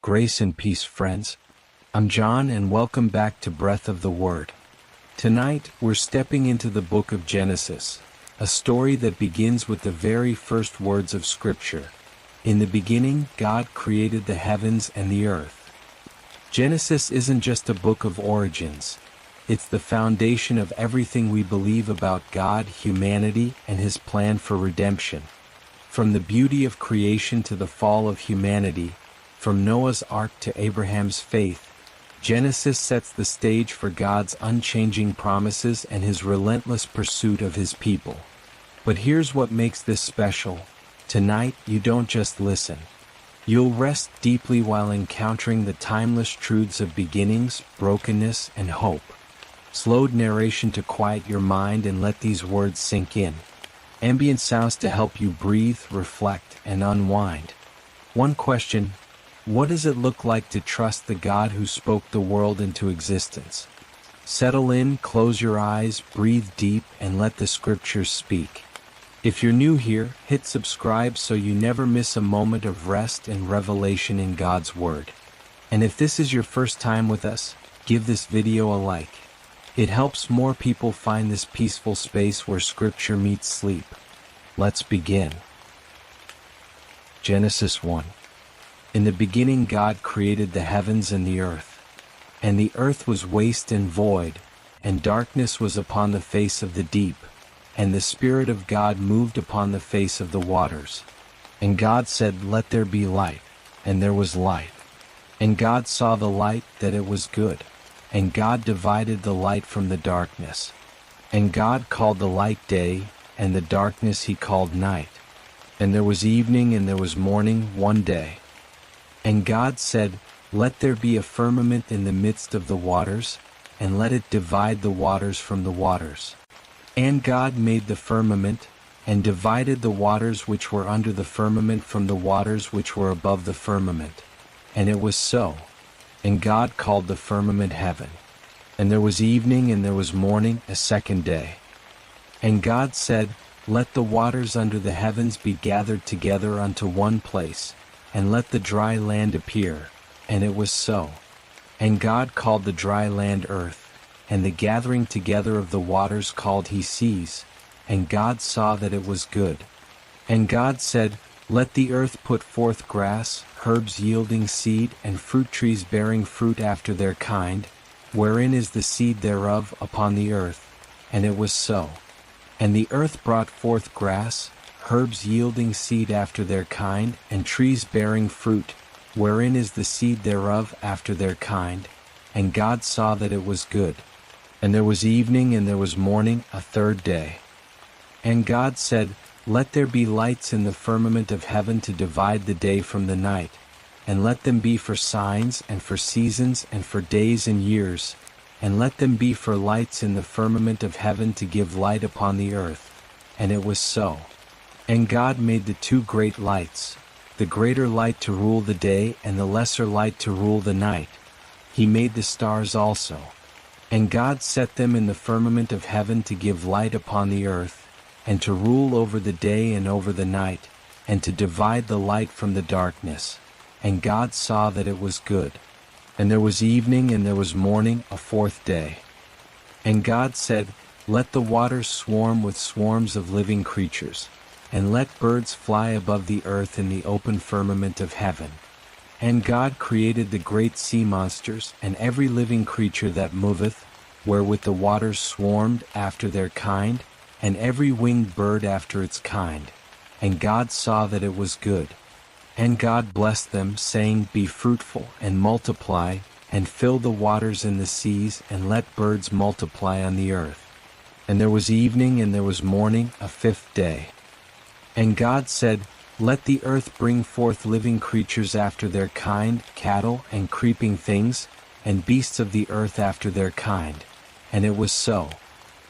Grace and peace, friends. I'm John, and welcome back to Breath of the Word. Tonight, we're stepping into the book of Genesis, a story that begins with the very first words of Scripture. In the beginning, God created the heavens and the earth. Genesis isn't just a book of origins. It's the foundation of everything we believe about God, humanity, and His plan for redemption. From the beauty of creation to the fall of humanity, from Noah's Ark to Abraham's faith, Genesis sets the stage for God's unchanging promises and His relentless pursuit of His people. But here's what makes this special. Tonight, you don't just listen. You'll rest deeply while encountering the timeless truths of beginnings, brokenness, and hope. Slowed narration to quiet your mind and let these words sink in. Ambient sounds to help you breathe, reflect, and unwind. One question: what does it look like to trust the God who spoke the world into existence? Settle in, close your eyes, breathe deep, and let the Scriptures speak. If you're new here, hit subscribe so you never miss a moment of rest and revelation in God's Word. And if this is your first time with us, give this video a like. It helps more people find this peaceful space where Scripture meets sleep. Let's begin. Genesis 1. In the beginning God created the heavens and the earth. And the earth was waste and void, and darkness was upon the face of the deep, and the Spirit of God moved upon the face of the waters. And God said, "Let there be light," and there was light. And God saw the light, that it was good. And God divided the light from the darkness. And God called the light day, and the darkness He called night. And there was evening and there was morning one day. And God said, "Let there be a firmament in the midst of the waters, and let it divide the waters from the waters." And God made the firmament, and divided the waters which were under the firmament from the waters which were above the firmament. And it was so. And God called the firmament heaven. And there was evening and there was morning a second day. And God said, "Let the waters under the heavens be gathered together unto one place, and let the dry land appear." And it was so. And God called the dry land earth, and the gathering together of the waters called He seas. And God saw that it was good. And God said, "Let the earth put forth grass, herbs yielding seed, and fruit trees bearing fruit after their kind, wherein is the seed thereof, upon the earth." And it was so. And the earth brought forth grass, herbs yielding seed after their kind, and trees bearing fruit, wherein is the seed thereof after their kind. And God saw that it was good. And there was evening and there was morning a third day. And God said, "Let there be lights in the firmament of heaven to divide the day from the night, and let them be for signs and for seasons and for days and years, and let them be for lights in the firmament of heaven to give light upon the earth." And it was so. And God made the two great lights, the greater light to rule the day and the lesser light to rule the night. He made the stars also. And God set them in the firmament of heaven to give light upon the earth, and to rule over the day and over the night, and to divide the light from the darkness. And God saw that it was good. And there was evening and there was morning a fourth day. And God said, "Let the waters swarm with swarms of living creatures, and let birds fly above the earth in the open firmament of heaven." And God created the great sea monsters, and every living creature that moveth, wherewith the waters swarmed after their kind, and every winged bird after its kind. And God saw that it was good. And God blessed them, saying, "Be fruitful, and multiply, and fill the waters in the seas, and let birds multiply on the earth." And there was evening and there was morning a fifth day. And God said, "Let the earth bring forth living creatures after their kind, cattle, and creeping things, and beasts of the earth after their kind." And it was so.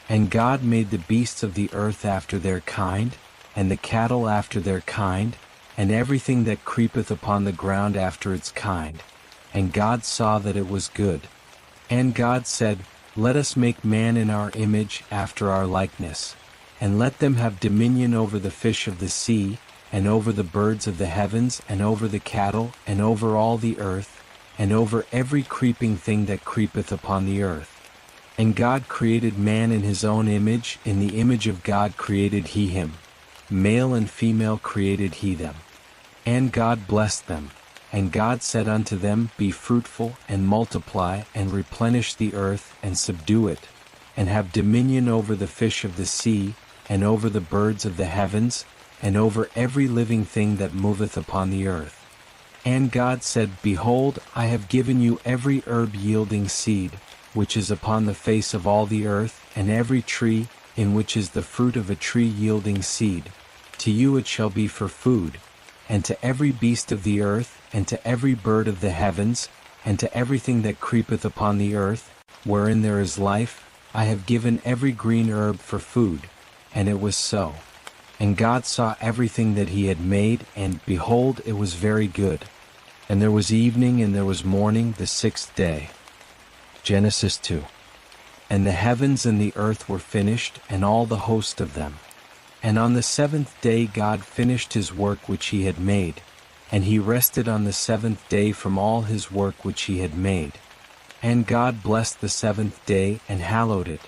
And God made the beasts of the earth after their kind, and the cattle after their kind, and everything that creepeth upon the ground after its kind. And God saw that it was good. And God said, "Let us make man in our image, after our likeness, and let them have dominion over the fish of the sea, and over the birds of the heavens, and over the cattle, and over all the earth, and over every creeping thing that creepeth upon the earth. And God created man in his own image, in the image of God created he him. Male and female created he them. And God blessed them. And God said unto them, Be fruitful, and multiply, and replenish the earth, and subdue it, and have dominion over the fish of the sea, and over the birds of the heavens, and over every living thing that moveth upon the earth. And God said, Behold, I have given you every herb yielding seed, which is upon the face of all the earth, and every tree, in which is the fruit of a tree yielding seed. To you it shall be for food, and to every beast of the earth, and to every bird of the heavens, and to everything that creepeth upon the earth, wherein there is life, I have given every green herb for food. And it was so. And God saw everything that he had made, and, behold, it was very good. And there was evening and there was morning the sixth day. Genesis 2. And the heavens and the earth were finished, and all the host of them. And on the seventh day God finished his work which he had made, and he rested on the seventh day from all his work which he had made. And God blessed the seventh day, and hallowed it,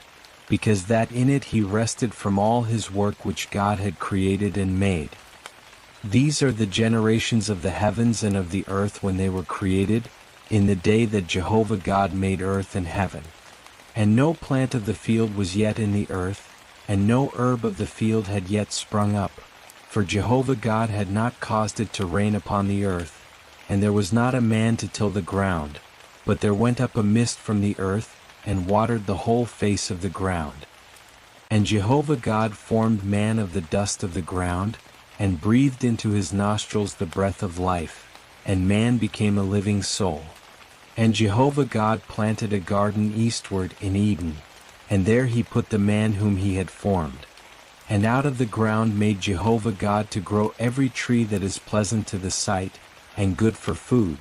because that in it he rested from all his work which God had created and made. These are the generations of the heavens and of the earth when they were created, in the day that Jehovah God made earth and heaven. And no plant of the field was yet in the earth, and no herb of the field had yet sprung up, for Jehovah God had not caused it to rain upon the earth, and there was not a man to till the ground, but there went up a mist from the earth, and watered the whole face of the ground. And Jehovah God formed man of the dust of the ground, and breathed into his nostrils the breath of life, and man became a living soul. And Jehovah God planted a garden eastward in Eden, and there he put the man whom he had formed. And out of the ground made Jehovah God to grow every tree that is pleasant to the sight, and good for food,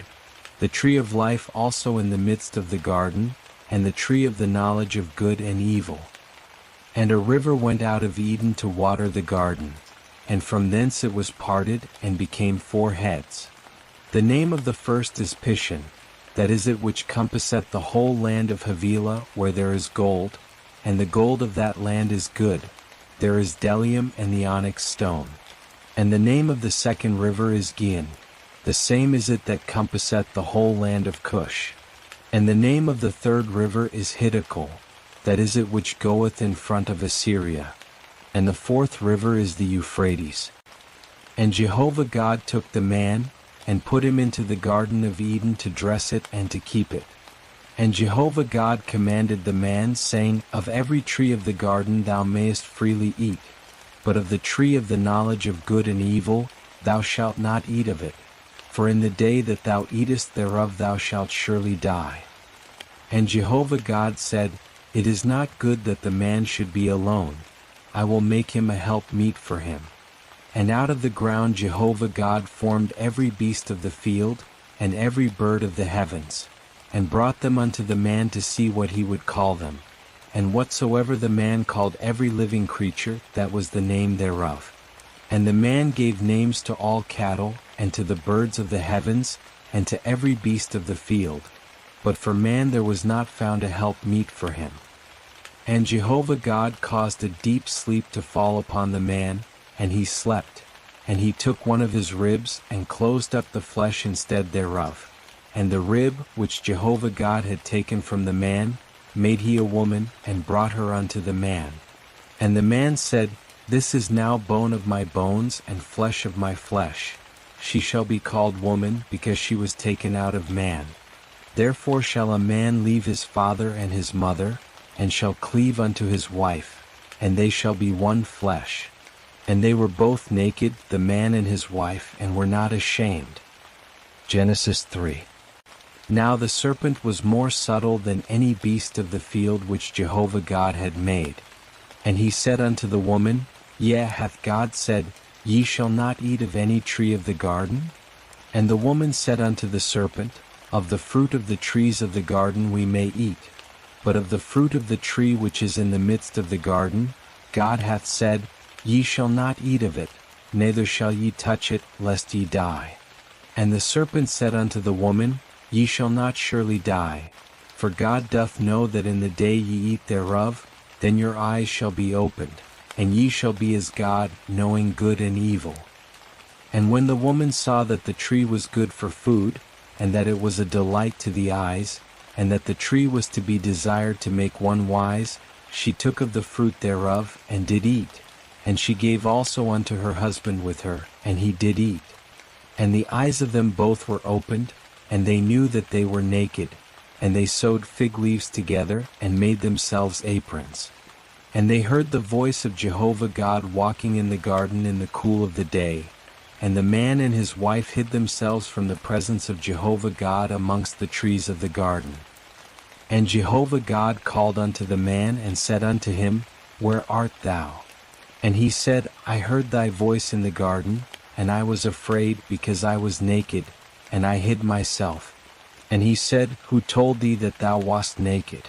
the tree of life also in the midst of the garden, and the tree of the knowledge of good and evil. And a river went out of Eden to water the garden, and from thence it was parted, and became 4 heads. The name of the first is Pishon, that is it which compasseth the whole land of Havilah, where there is gold, and the gold of that land is good. There is bdellium and the onyx stone. And the name of the second river is Gihon, the same is it that compasseth the whole land of Cush. And the name of the third river is Hiddekel, that is it which goeth in front of Assyria. And the fourth river is the Euphrates. And Jehovah God took the man, and put him into the garden of Eden to dress it and to keep it. And Jehovah God commanded the man, saying, Of every tree of the garden thou mayest freely eat, but of the tree of the knowledge of good and evil thou shalt not eat of it, for in the day that thou eatest thereof thou shalt surely die. And Jehovah God said, It is not good that the man should be alone. I will make him a help meet for him. And out of the ground Jehovah God formed every beast of the field, and every bird of the heavens, and brought them unto the man to see what he would call them. And whatsoever the man called every living creature, that was the name thereof. And the man gave names to all cattle, and to the birds of the heavens, and to every beast of the field. But for man there was not found a help meet for him. And Jehovah God caused a deep sleep to fall upon the man, and he slept. And he took one of his ribs, and closed up the flesh instead thereof. And the rib, which Jehovah God had taken from the man, made he a woman, and brought her unto the man. And the man said, This is now bone of my bones, and flesh of my flesh. She shall be called woman, because she was taken out of man. Therefore shall a man leave his father and his mother, and shall cleave unto his wife, and they shall be one flesh. And they were both naked, the man and his wife, and were not ashamed. Genesis 3. Now the serpent was more subtle than any beast of the field which Jehovah God had made. And he said unto the woman, Yea, hath God said, Ye shall not eat of any tree of the garden? And the woman said unto the serpent, Of the fruit of the trees of the garden we may eat, but of the fruit of the tree which is in the midst of the garden, God hath said, Ye shall not eat of it, neither shall ye touch it, lest ye die. And the serpent said unto the woman, Ye shall not surely die. For God doth know that in the day ye eat thereof, then your eyes shall be opened, and ye shall be as God, knowing good and evil. And when the woman saw that the tree was good for food, and that it was a delight to the eyes, and that the tree was to be desired to make one wise, she took of the fruit thereof, and did eat. And she gave also unto her husband with her, and he did eat. And the eyes of them both were opened, and they knew that they were naked, and they sewed fig leaves together, and made themselves aprons. And they heard the voice of Jehovah God walking in the garden in the cool of the day. And the man and his wife hid themselves from the presence of Jehovah God amongst the trees of the garden. And Jehovah God called unto the man, and said unto him, Where art thou? And he said, I heard thy voice in the garden, and I was afraid, because I was naked, and I hid myself. And he said, Who told thee that thou wast naked?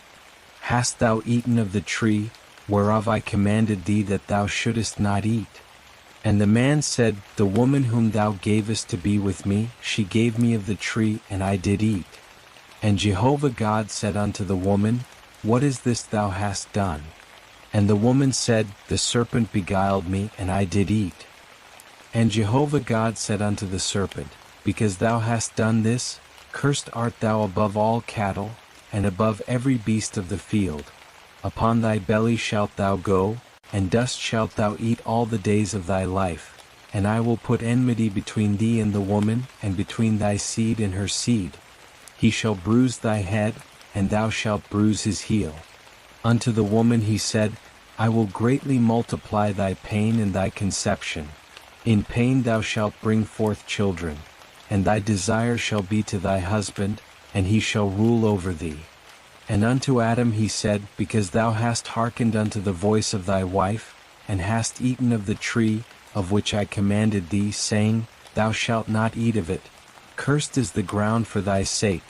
Hast thou eaten of the tree, whereof I commanded thee that thou shouldest not eat? And the man said, The woman whom thou gavest to be with me, she gave me of the tree, and I did eat. And Jehovah God said unto the woman, What is this thou hast done? And the woman said, The serpent beguiled me, and I did eat. And Jehovah God said unto the serpent, Because thou hast done this, cursed art thou above all cattle, and above every beast of the field. Upon thy belly shalt thou go, and dust shalt thou eat all the days of thy life. And I will put enmity between thee and the woman, and between thy seed and her seed. He shall bruise thy head, and thou shalt bruise his heel. Unto the woman he said, I will greatly multiply thy pain and thy conception. In pain thou shalt bring forth children, and thy desire shall be to thy husband, and he shall rule over thee. And unto Adam he said, Because thou hast hearkened unto the voice of thy wife, and hast eaten of the tree, of which I commanded thee, saying, Thou shalt not eat of it. Cursed is the ground for thy sake.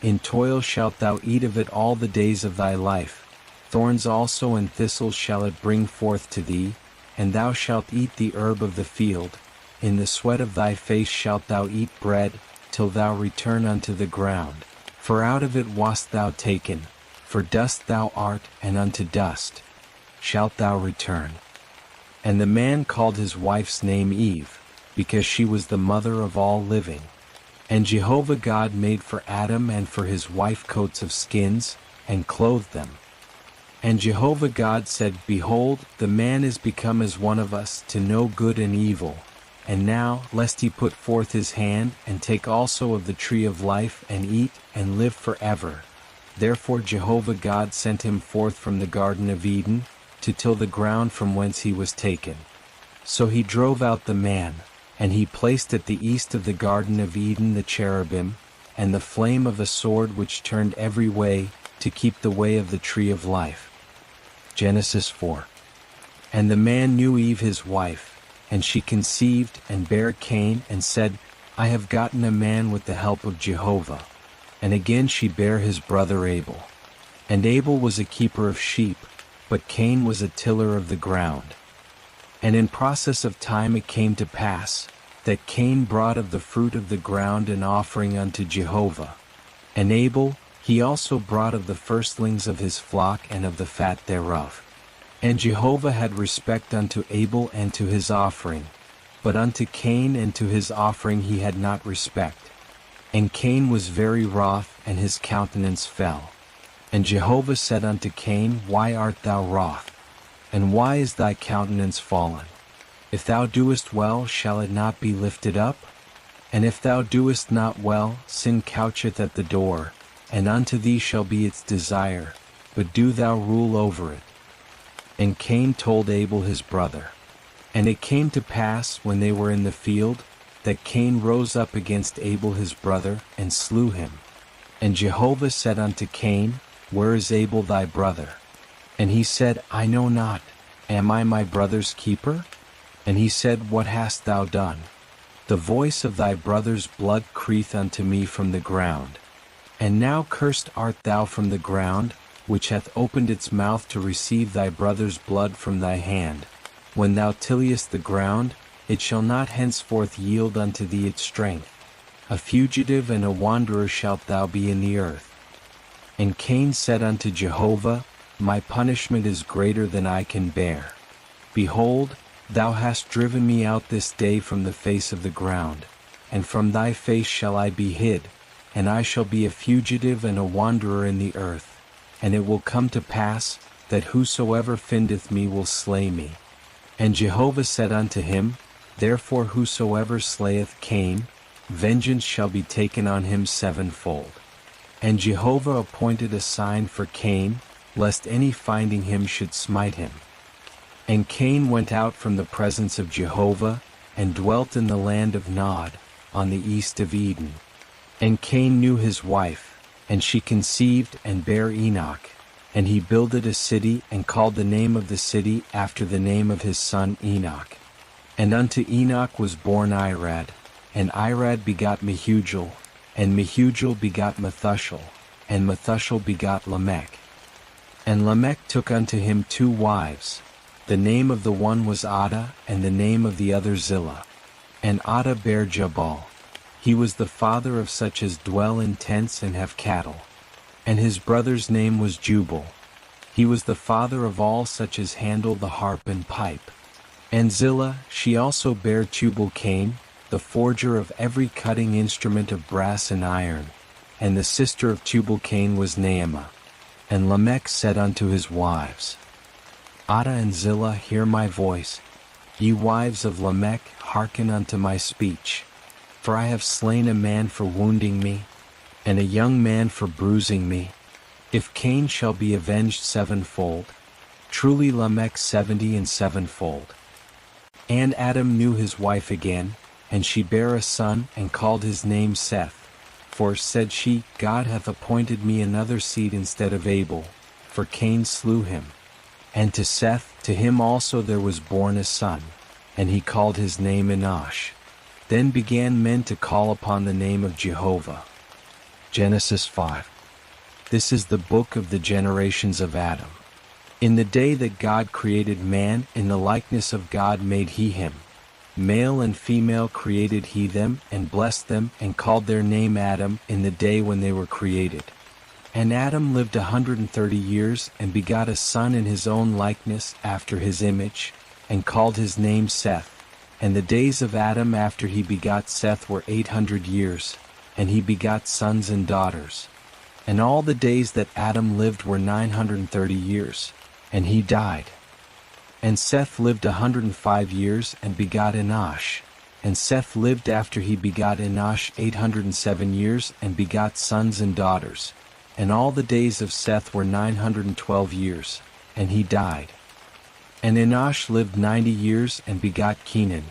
In toil shalt thou eat of it all the days of thy life. Thorns also and thistles shall it bring forth to thee, and thou shalt eat the herb of the field. In the sweat of thy face shalt thou eat bread, till thou return unto the ground. For out of it wast thou taken, for dust thou art, and unto dust shalt thou return. And the man called his wife's name Eve, because she was the mother of all living. And Jehovah God made for Adam and for his wife coats of skins, and clothed them. And Jehovah God said, Behold, the man is become as one of us, to know good and evil. And now, lest he put forth his hand, and take also of the tree of life, and eat, and live forever. Therefore Jehovah God sent him forth from the Garden of Eden, to till the ground from whence he was taken. So he drove out the man, and he placed at the east of the Garden of Eden the cherubim, and the flame of a sword which turned every way, to keep the way of the tree of life. Genesis 4. And the man knew Eve his wife, and she conceived, and bare Cain, and said, I have gotten a man with the help of Jehovah. And again she bare his brother Abel. And Abel was a keeper of sheep, but Cain was a tiller of the ground. And in process of time it came to pass, that Cain brought of the fruit of the ground an offering unto Jehovah. And Abel, he also brought of the firstlings of his flock and of the fat thereof. And Jehovah had respect unto Abel and to his offering, but unto Cain and to his offering he had not respect. And Cain was very wroth, and his countenance fell. And Jehovah said unto Cain, Why art thou wroth? And why is thy countenance fallen? If thou doest well, shall it not be lifted up? And if thou doest not well, sin coucheth at the door, and unto thee shall be its desire, but do thou rule over it. And Cain told Abel his brother. And it came to pass, when they were in the field, that Cain rose up against Abel his brother, and slew him. And Jehovah said unto Cain, Where is Abel thy brother? And he said, I know not. Am I my brother's keeper? And he said, What hast thou done? The voice of thy brother's blood crieth unto me from the ground. And now cursed art thou from the ground, which hath opened its mouth to receive thy brother's blood from thy hand. When thou tillest the ground, it shall not henceforth yield unto thee its strength. A fugitive and a wanderer shalt thou be in the earth. And Cain said unto Jehovah, My punishment is greater than I can bear. Behold, thou hast driven me out this day from the face of the ground, and from thy face shall I be hid, and I shall be a fugitive and a wanderer in the earth. And it will come to pass, that whosoever findeth me will slay me. And Jehovah said unto him, Therefore whosoever slayeth Cain, vengeance shall be taken on him sevenfold. And Jehovah appointed a sign for Cain, lest any finding him should smite him. And Cain went out from the presence of Jehovah, and dwelt in the land of Nod, on the east of Eden. And Cain knew his wife, and she conceived and bare Enoch. And he builded a city, and called the name of the city after the name of his son Enoch. And unto Enoch was born Irad, and Irad begot Mehujael, and Mehujael begot Methushel, and Methushel begot Lamech. And Lamech took unto him 2 wives. The name of the one was Adah, and the name of the other Zillah. And Adah bare Jabal. He was the father of such as dwell in tents and have cattle. And his brother's name was Jubal. He was the father of all such as handle the harp and pipe. And Zillah, she also bare Tubal-Cain, the forger of every cutting instrument of brass and iron. And the sister of Tubal-Cain was Naamah. And Lamech said unto his wives, Adah and Zillah, hear my voice. Ye wives of Lamech, hearken unto my speech. For I have slain a man for wounding me, and a young man for bruising me. If Cain shall be avenged sevenfold, truly Lamech 70 and sevenfold. And Adam knew his wife again, and she bare a son, and called his name Seth. For, said she, God hath appointed me another seed instead of Abel, for Cain slew him. And to Seth, to him also there was born a son, and he called his name Enosh. Then began men to call upon the name of Jehovah. Genesis 5. This is the book of the generations of Adam. In the day that God created man, in the likeness of God made he him. Male and female created he them, and blessed them, and called their name Adam in the day when they were created. And Adam lived 130 years, and begot a son in his own likeness after his image, and called his name Seth. And the days of Adam after he begot Seth were 800 years, and he begot sons and daughters. And all the days that Adam lived were 930 years, and he died. And Seth lived 105 years, and begot Enosh. And Seth lived after he begot Enosh 807 years, and begot sons and daughters. And all the days of Seth were 912 years, and he died. And Enosh lived 90 years, and begot Kenan.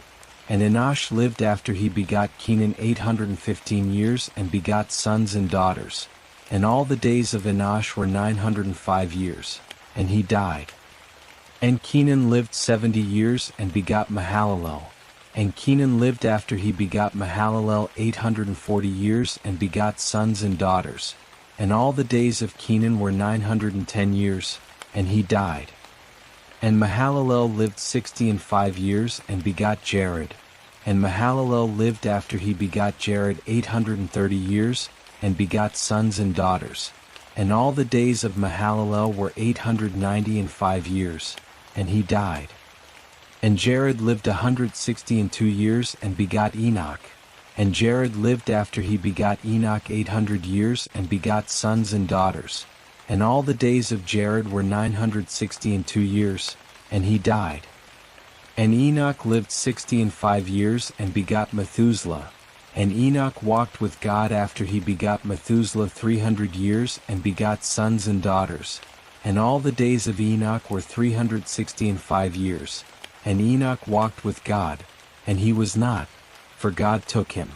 And Enosh lived after he begot Kenan 815 years, and begot sons and daughters. And all the days of Enosh were 905 years, and he died. And Kenan lived 70 years, and begot Mahalalel. And Kenan lived after he begot Mahalalel 840 years, and begot sons and daughters. And all the days of Kenan were 910 years, and he died. And Mahalalel lived 65 years, and begot Jared. And Mahalalel lived after he begot Jared 830 years, and begot sons and daughters. And all the days of Mahalalel were 895 years, and he died. And Jared lived 162 years, and begot Enoch. And Jared lived after he begot Enoch 800 years, and begot sons and daughters. And all the days of Jared were 962 years, and he died. And Enoch lived 65 years, and begot Methuselah. And Enoch walked with God after he begot Methuselah 300 years, and begot sons and daughters. And all the days of Enoch were 365 years. And Enoch walked with God, and he was not, for God took him.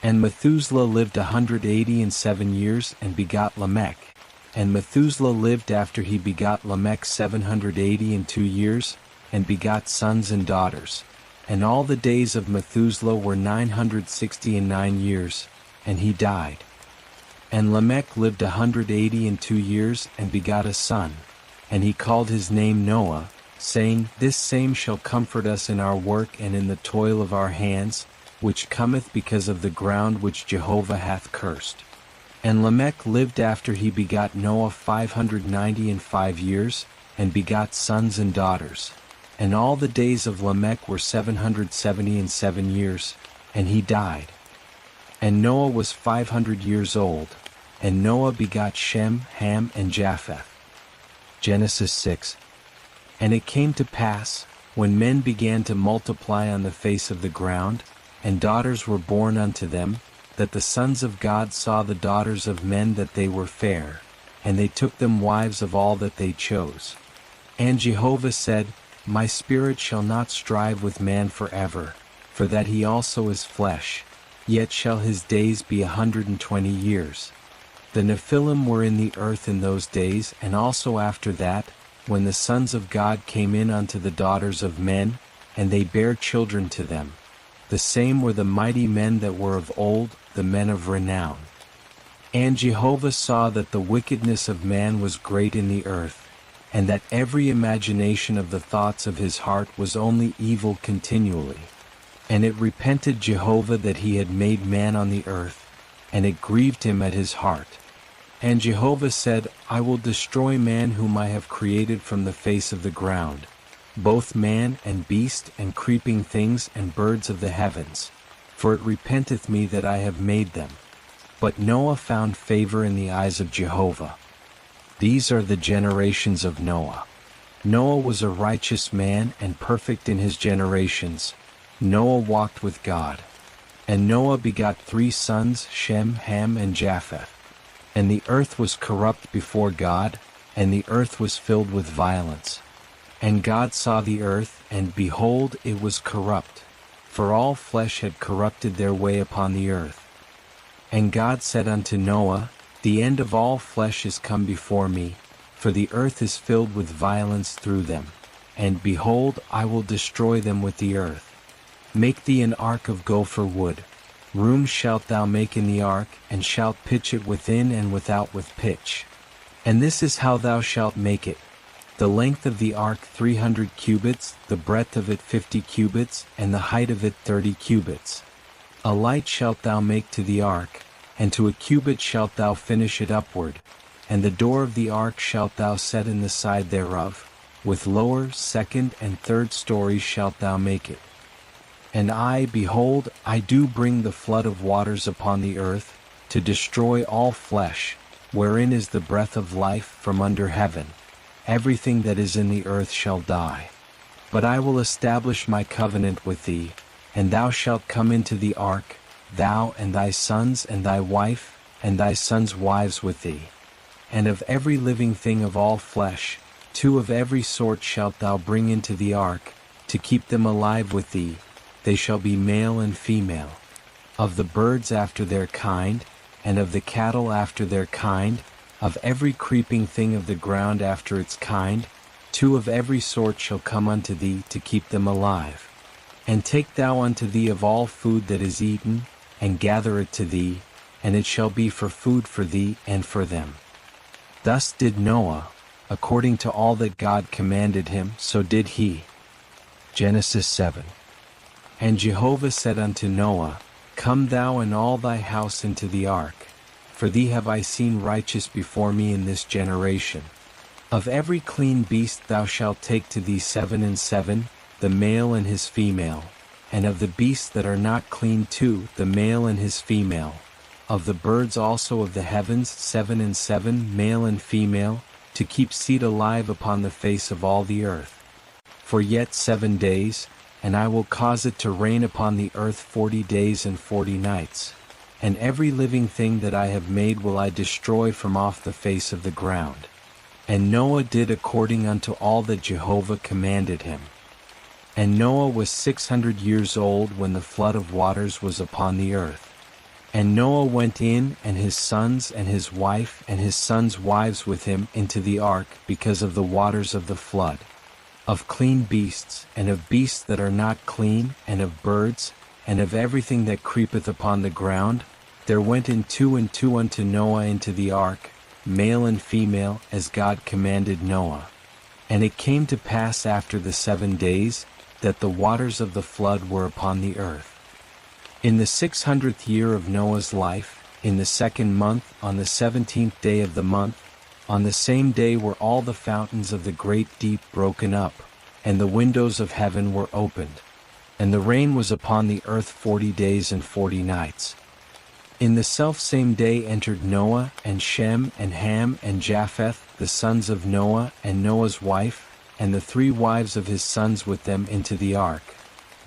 And Methuselah lived 187 years, and begot Lamech. And Methuselah lived after he begot Lamech 782 years, and begot sons and daughters. And all the days of Methuselah were 969 years, and he died. And Lamech lived 182 years, and begot a son. And he called his name Noah, saying, This same shall comfort us in our work and in the toil of our hands, which cometh because of the ground which Jehovah hath cursed. And Lamech lived after he begot Noah 595 years, and begot sons and daughters. And all the days of Lamech were 777 years, and he died. And Noah was 500 years old, and Noah begot Shem, Ham, and Japheth. Genesis 6. And it came to pass, when men began to multiply on the face of the ground, and daughters were born unto them, that the sons of God saw the daughters of men that they were fair, and they took them wives of all that they chose. And Jehovah said, My spirit shall not strive with man forever, for that he also is flesh, yet shall his days be 120 years. The Nephilim were in the earth in those days, and also after that, when the sons of God came in unto the daughters of men, and they bare children to them. The same were the mighty men that were of old, the men of renown. And Jehovah saw that the wickedness of man was great in the earth, and that every imagination of the thoughts of his heart was only evil continually. And it repented Jehovah that he had made man on the earth, and it grieved him at his heart. And Jehovah said, I will destroy man whom I have created from the face of the ground, both man and beast and creeping things and birds of the heavens, for it repenteth me that I have made them. But Noah found favor in the eyes of Jehovah. These are the generations of Noah. Noah was a righteous man and perfect in his generations. Noah walked with God. And Noah begot 3 sons, Shem, Ham, and Japheth. And the earth was corrupt before God, and the earth was filled with violence. And God saw the earth, and behold, it was corrupt, for all flesh had corrupted their way upon the earth. And God said unto Noah, The end of all flesh is come before me, for the earth is filled with violence through them. And behold, I will destroy them with the earth. Make thee an ark of gopher wood. Room shalt thou make in the ark, and shalt pitch it within and without with pitch. And this is how thou shalt make it. The length of the ark 300 cubits, the breadth of it 50 cubits, and the height of it 30 cubits. A light shalt thou make to the ark, and to a cubit shalt thou finish it upward, and the door of the ark shalt thou set in the side thereof, with lower, second, and third stories shalt thou make it. And I, behold, I do bring the flood of waters upon the earth, to destroy all flesh, wherein is the breath of life from under heaven. Everything that is in the earth shall die. But I will establish my covenant with thee, and thou shalt come into the ark, thou and thy sons and thy wife, and thy sons' wives with thee. And of every living thing of all flesh, 2 of every sort shalt thou bring into the ark, to keep them alive with thee. They shall be male and female. Of the birds after their kind, and of the cattle after their kind, of every creeping thing of the ground after its kind, 2 of every sort shall come unto thee to keep them alive. And take thou unto thee of all food that is eaten, and gather it to thee, and it shall be for food for thee and for them. Thus did Noah, according to all that God commanded him, so did he. Genesis 7. And Jehovah said unto Noah, Come thou and all thy house into the ark, for thee have I seen righteous before me in this generation. Of every clean beast thou shalt take to thee 7 and 7, the male and his female, and of the beasts that are not clean 2, the male and his female. Of the birds also of the heavens 7 and 7, male and female, to keep seed alive upon the face of all the earth. For yet 7 days, and I will cause it to rain upon the earth 40 days and 40 nights. And every living thing that I have made will I destroy from off the face of the ground. And Noah did according unto all that Jehovah commanded him. And Noah was 600 years old when the flood of waters was upon the earth. And Noah went in, and his sons and his wife and his sons' wives with him into the ark because of the waters of the flood. Of clean beasts, and of beasts that are not clean, and of birds, and of everything that creepeth upon the ground, there went in 2 and 2 unto Noah into the ark, male and female, as God commanded Noah. And it came to pass after the 7 days, that the waters of the flood were upon the earth. In the 600th year of Noah's life, in the 2nd month, on the 17th day of the month, on the same day were all the fountains of the great deep broken up, and the windows of heaven were opened. And the rain was upon the earth 40 days and 40 nights. In the selfsame day entered Noah, and Shem, and Ham, and Japheth, the sons of Noah, and Noah's wife, and the 3 wives of his sons with them into the ark.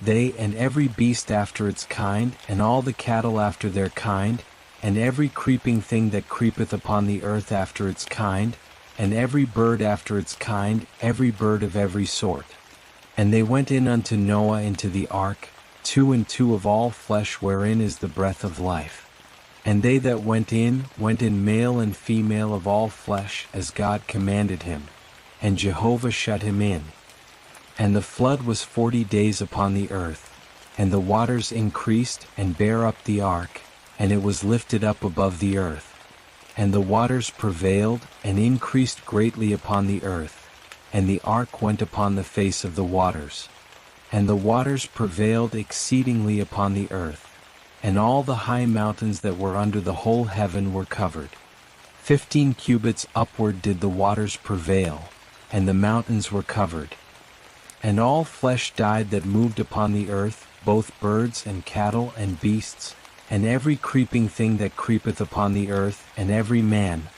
They and every beast after its kind, and all the cattle after their kind, and every creeping thing that creepeth upon the earth after its kind, and every bird after its kind, every bird of every sort. And they went in unto Noah into the ark, 2 and 2 of all flesh wherein is the breath of life. And they that went in male and female of all flesh, as God commanded him. And Jehovah shut him in. And the flood was 40 days upon the earth, and the waters increased, and bare up the ark, and it was lifted up above the earth. And the waters prevailed, and increased greatly upon the earth, and the ark went upon the face of the waters. And the waters prevailed exceedingly upon the earth, and all the high mountains that were under the whole heaven were covered. 15 cubits upward did the waters prevail, and the mountains were covered. And all flesh died that moved upon the earth, both birds and cattle and beasts, and every creeping thing that creepeth upon the earth, and every man,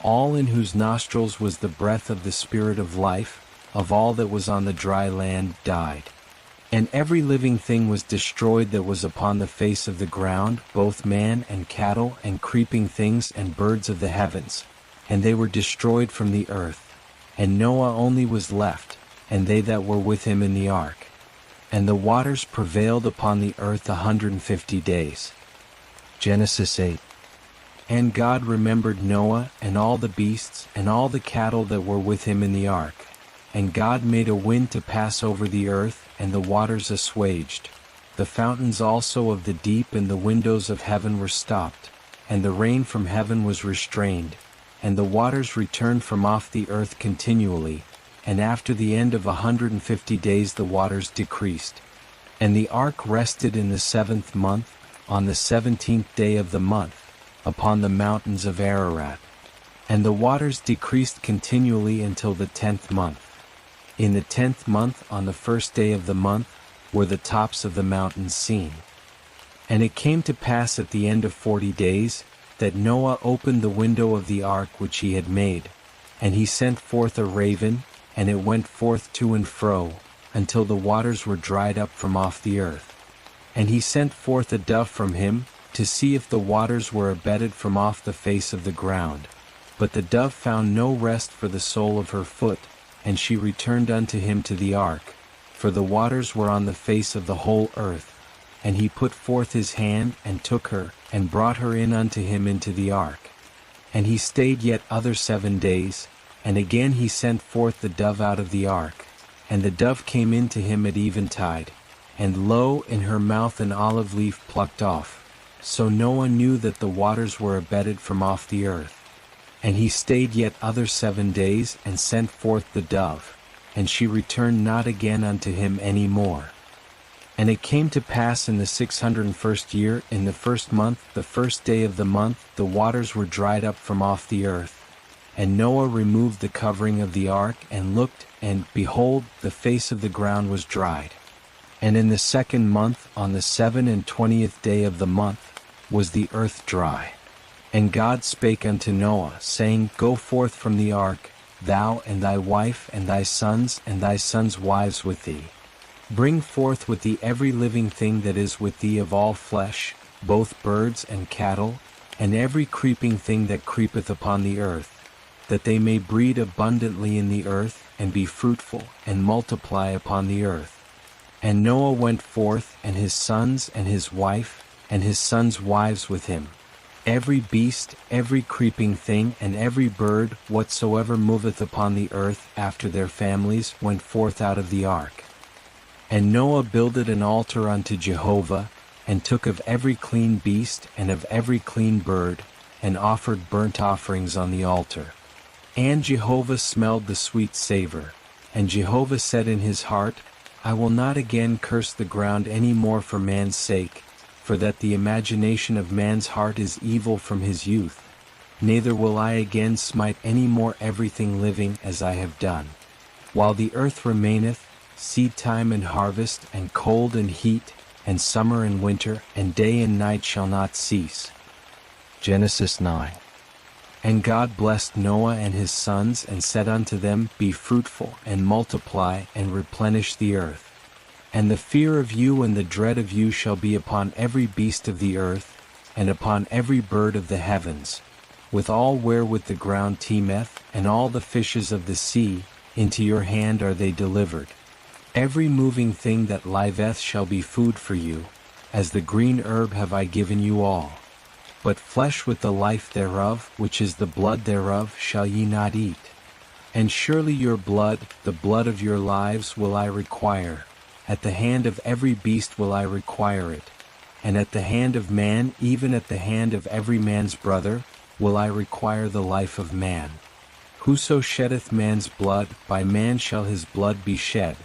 all in whose nostrils was the breath of the Spirit of life, of all that was on the dry land, died. And every living thing was destroyed that was upon the face of the ground, both man and cattle and creeping things and birds of the heavens, and they were destroyed from the earth. And Noah only was left, and they that were with him in the ark. And the waters prevailed upon the earth 150 days. Genesis 8. And God remembered Noah, and all the beasts, and all the cattle that were with him in the ark. And God made a wind to pass over the earth, and the waters assuaged. The fountains also of the deep and the windows of heaven were stopped, and the rain from heaven was restrained, and the waters returned from off the earth continually, and after the end of 150 days the waters decreased. And the ark rested in the 7th month, on the 17th day of the month, upon the mountains of Ararat. And the waters decreased continually until the 10th month. In the 10th month, on the 1st day of the month, were the tops of the mountains seen. And it came to pass at the end of 40 days, that Noah opened the window of the ark which he had made, and he sent forth a raven, and it went forth to and fro, until the waters were dried up from off the earth. And he sent forth a dove from him, to see if the waters were abated from off the face of the ground. But the dove found no rest for the sole of her foot, and she returned unto him to the ark, for the waters were on the face of the whole earth. And he put forth his hand, and took her, and brought her in unto him into the ark. And he stayed yet other 7 days, and again he sent forth the dove out of the ark. And the dove came in to him at eventide, and lo, in her mouth an olive leaf plucked off. So Noah knew that the waters were abated from off the earth. And he stayed yet other 7 days, and sent forth the dove, and she returned not again unto him any more. And it came to pass in the 601st year, in the 1st month, the 1st day of the month, the waters were dried up from off the earth. And Noah removed the covering of the ark, and looked, and, behold, the face of the ground was dried. And in the 2nd month, on the 27th day of the month, was the earth dry. And God spake unto Noah, saying, Go forth from the ark, thou and thy wife and thy sons wives with thee. Bring forth with thee every living thing that is with thee of all flesh, both birds and cattle, and every creeping thing that creepeth upon the earth, that they may breed abundantly in the earth, and be fruitful, and multiply upon the earth. And Noah went forth, and his wife, and his sons' wives with him. Every beast, every creeping thing, and every bird, whatsoever moveth upon the earth after their families, went forth out of the ark. And Noah builded an altar unto Jehovah, and took of every clean beast, and of every clean bird, and offered burnt offerings on the altar. And Jehovah smelled the sweet savor, And Jehovah said in his heart, I will not again curse the ground any more for man's sake, for that the imagination of man's heart is evil from his youth. Neither will I again smite any more everything living as I have done. While the earth remaineth, seed time and harvest, and cold and heat, and summer and winter, and day and night shall not cease. Genesis 9. And God blessed Noah and his sons, and said unto them, Be fruitful, and multiply, and replenish the earth. And the fear of you and the dread of you shall be upon every beast of the earth, and upon every bird of the heavens, with all wherewith the ground teemeth, and all the fishes of the sea, into your hand are they delivered. Every moving thing that liveth shall be food for you, as the green herb have I given you all. But flesh with the life thereof, which is the blood thereof, shall ye not eat. And surely your blood, the blood of your lives, will I require. At the hand of every beast will I require it. And at the hand of man, even at the hand of every man's brother, will I require the life of man. Whoso sheddeth man's blood, by man shall his blood be shed.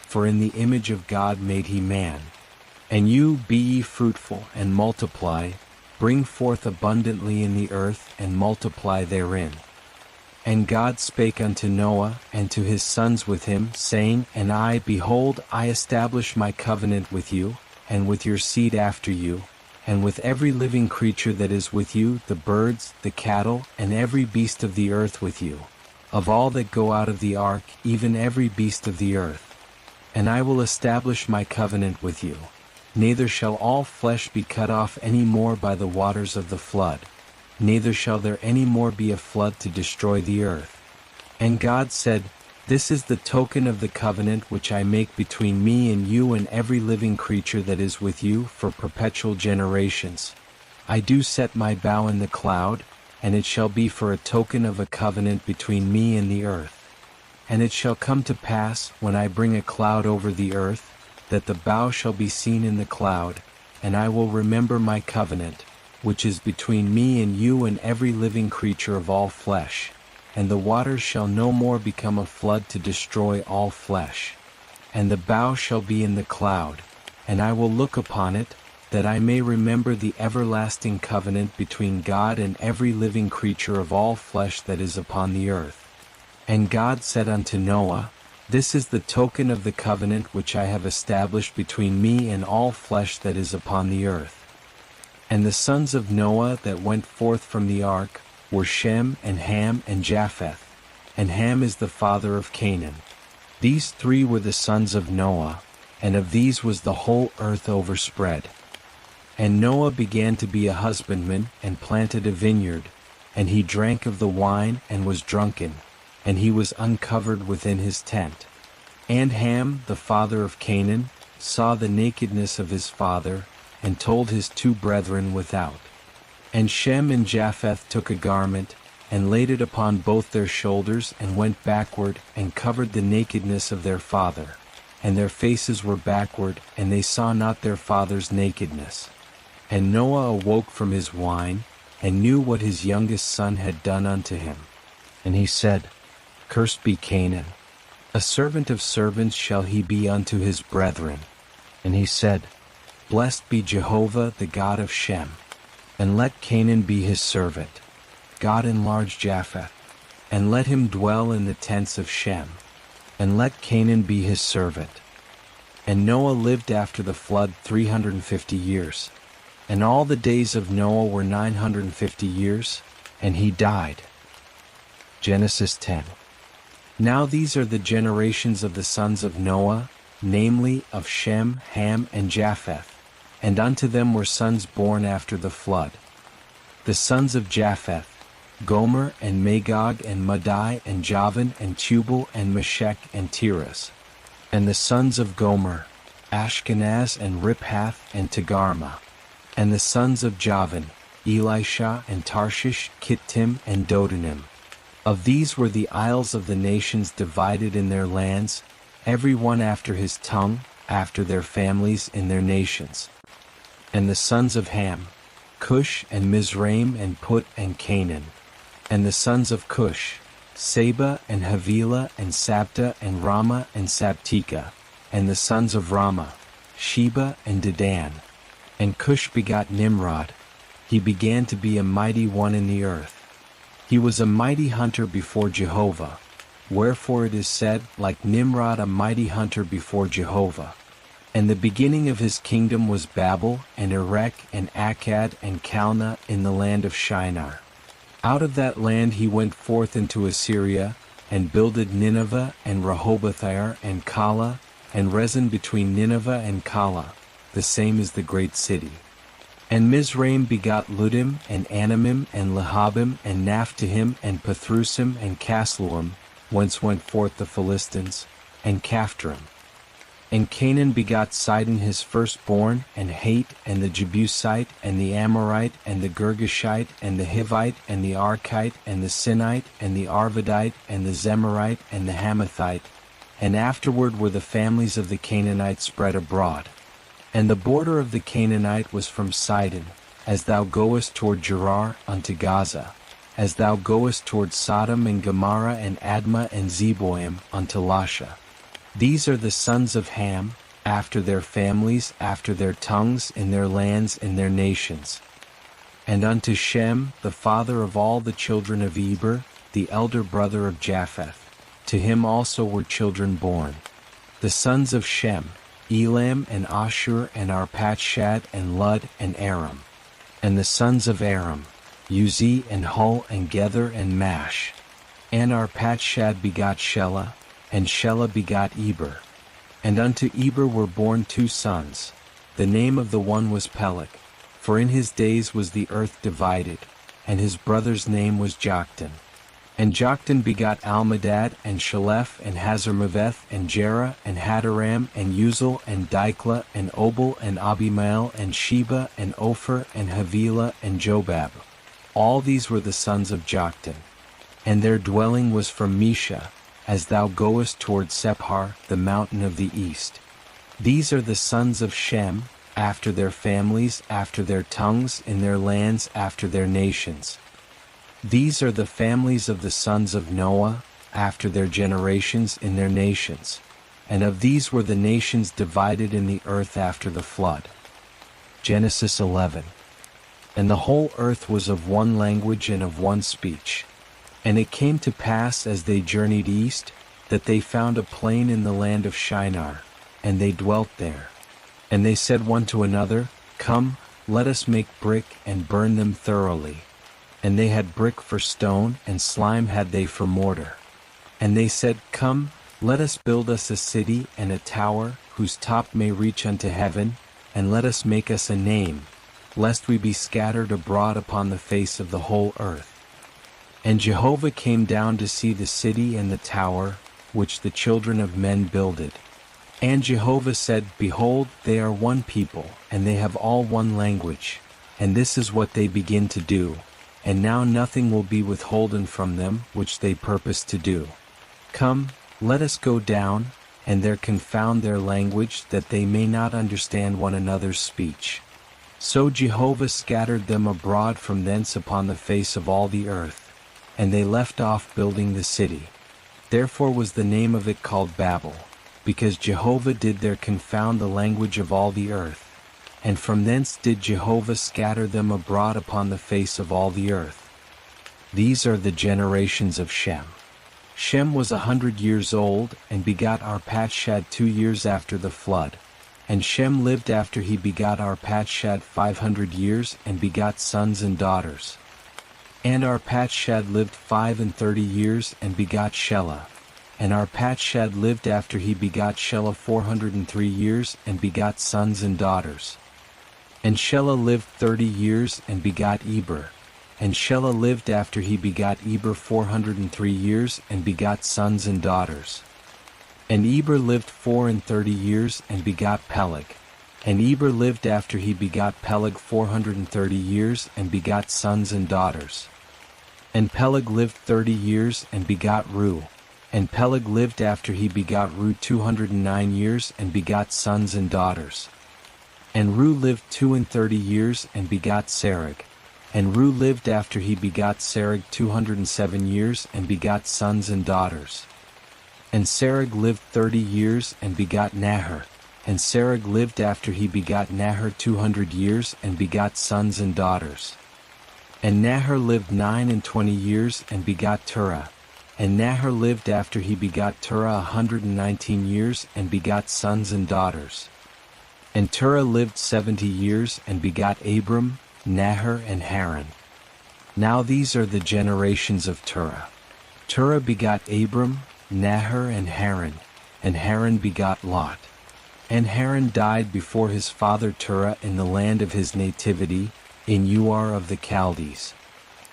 For in the image of God made he man. And you be ye fruitful, and multiply, bring forth abundantly in the earth, and multiply therein. And God spake unto Noah, and to his sons with him, saying, And I, behold, I establish my covenant with you, and with your seed after you, and with every living creature that is with you, the birds, the cattle, and every beast of the earth with you, of all that go out of the ark, even every beast of the earth. And I will establish my covenant with you. Neither shall all flesh be cut off any more by the waters of the flood, neither shall there any more be a flood to destroy the earth. And God said, This is the token of the covenant which I make between me and you and every living creature that is with you for perpetual generations. I do set my bow in the cloud, and it shall be for a token of a covenant between me and the earth. And it shall come to pass, when I bring a cloud over the earth, that the bow shall be seen in the cloud, and I will remember my covenant, which is between me and you and every living creature of all flesh. And the waters shall no more become a flood to destroy all flesh. And the bow shall be in the cloud, and I will look upon it, that I may remember the everlasting covenant between God and every living creature of all flesh that is upon the earth. And God said unto Noah, This is the token of the covenant which I have established between me and all flesh that is upon the earth. And the sons of Noah that went forth from the ark were Shem and Ham and Japheth, and Ham is the father of Canaan. These three were the sons of Noah, and of these was the whole earth overspread. And Noah began to be a husbandman, and planted a vineyard, and he drank of the wine, and was drunken, and he was uncovered within his tent. And Ham, the father of Canaan, saw the nakedness of his father, and told his two brethren without. And Shem and Japheth took a garment, and laid it upon both their shoulders, and went backward, and covered the nakedness of their father. And their faces were backward, and they saw not their father's nakedness. And Noah awoke from his wine, and knew what his youngest son had done unto him. And he said, Cursed be Canaan. A servant of servants shall he be unto his brethren. And he said, Blessed be Jehovah, the God of Shem. And let Canaan be his servant. God enlarge Japheth, and let him dwell in the tents of Shem. And let Canaan be his servant. And Noah lived after the flood 350 years. And all the days of Noah were 950 years, and he died. Genesis 10. Now these are the generations of the sons of Noah, namely, of Shem, Ham, and Japheth. And unto them were sons born after the flood. The sons of Japheth, Gomer, and Magog, and Madai, and Javan, and Tubal, and Meshech, and Tiras. And the sons of Gomer, Ashkenaz, and Riphath, and Togarmah. And the sons of Javan, Elisha, and Tarshish, Kittim, and Dodanim. Of these were the isles of the nations divided in their lands, every one after his tongue, after their families in their nations. And the sons of Ham, Cush, and Mizraim, and Put, and Canaan. And the sons of Cush, Seba and Havilah and Sabta and Rama and Sabtika, and the sons of Rama, Sheba and Dedan. And Cush begot Nimrod. He began to be a mighty one in the earth. He was a mighty hunter before Jehovah. Wherefore it is said, like Nimrod a mighty hunter before Jehovah. And the beginning of his kingdom was Babel, and Erech, and Akkad, and Calneh in the land of Shinar. Out of that land he went forth into Assyria, and builded Nineveh, and Rehoboth-ir, and Calah, and Rezin between Nineveh and Calah, the same is the great city. And Mizraim begot Ludim, and Anamim, and Lehabim, and Naphtahim, and Pathrusim, and Casluim, whence went forth the Philistines, and Caphtorim. And Canaan begot Sidon his firstborn, and Hate, and the Jebusite, and the Amorite, and the Girgashite, and the Hivite, and the Arkite, and the Sinite, and the Arvadite, and the Zemarite, and the Hamathite. And afterward were the families of the Canaanites spread abroad. And the border of the Canaanite was from Sidon, as thou goest toward Gerar unto Gaza, as thou goest toward Sodom and Gomorrah and Admah and Zeboim unto Lasha. These are the sons of Ham, after their families, after their tongues, in their lands, in their nations. And unto Shem, the father of all the children of Eber, the elder brother of Japheth, to him also were children born. The sons of Shem, Elam and Ashur and Arpachshad and Lud and Aram. And the sons of Aram, Uzi and Hul and Gether and Mash. And Arpachshad begot Shelah, and Shelah begot Eber. And unto Eber were born two sons. The name of the one was Peleg, for in his days was the earth divided, and his brother's name was Joktan. And Joktan begot Almadad, and Shalef, and Hazarmaveth, and Jerah, and Hadaram, and Uzal, and Diklah, and Obal, and Abimael, and Sheba, and Ophir, and Havilah, and Jobab. All these were the sons of Joktan. And their dwelling was from Mesha, as thou goest toward Sephar, the mountain of the east. These are the sons of Shem, after their families, after their tongues, in their lands, after their nations. These are the families of the sons of Noah, after their generations, in their nations. And of these were the nations divided in the earth after the flood. Genesis 11. And the whole earth was of one language and of one speech. And it came to pass as they journeyed east, that they found a plain in the land of Shinar, and they dwelt there. And they said one to another, Come, let us make brick and burn them thoroughly. And they had brick for stone, and slime had they for mortar. And they said, Come, let us build us a city and a tower, whose top may reach unto heaven, and let us make us a name, lest we be scattered abroad upon the face of the whole earth. And Jehovah came down to see the city and the tower, which the children of men builded. And Jehovah said, Behold, they are one people, and they have all one language, and this is what they begin to do. And now nothing will be withholden from them, which they purpose to do. Come, let us go down, and there confound their language, that they may not understand one another's speech. So Jehovah scattered them abroad from thence upon the face of all the earth, and they left off building the city. Therefore was the name of it called Babel, because Jehovah did there confound the language of all the earth. And from thence did Jehovah scatter them abroad upon the face of all the earth. These are the generations of Shem. Shem was 100 years old, and begot Arpachshad 2 years after the flood. And Shem lived after he begot Arpachshad 500 years, and begot sons and daughters. And Arpachshad lived 35 years, and begot Shelah. And Arpachshad lived after he begot Shelah 403 years, and begot sons and daughters. And Shelah lived 30 years, and begot Eber. And Shelah lived after he begot Eber 403 years, and begot sons and daughters. And Eber lived 34 years, and begot Peleg. And Eber lived after he begot Peleg 430 years, and begot sons and daughters. And Peleg lived 30 years, and begot Reu. And Peleg lived after he begot Reu 209 years, and begot sons and daughters. And Reu lived 32 years, and begot Serug. And Ru lived after he begot Serug 207 years and begot sons and daughters. And Serug lived 30 years and begot Nahor. And Serug lived after he begot Nahor 200 years and begot sons and daughters. And Nahor lived 29 years and begot Terah. And Nahor lived after he begot Terah 119 years and begot sons and daughters. And Terah lived 70 years and begot Abram, Nahor and Haran. Now these are the generations of Terah. Terah begot Abram, Nahor and Haran begot Lot. And Haran died before his father Terah in the land of his nativity, in Ur of the Chaldees.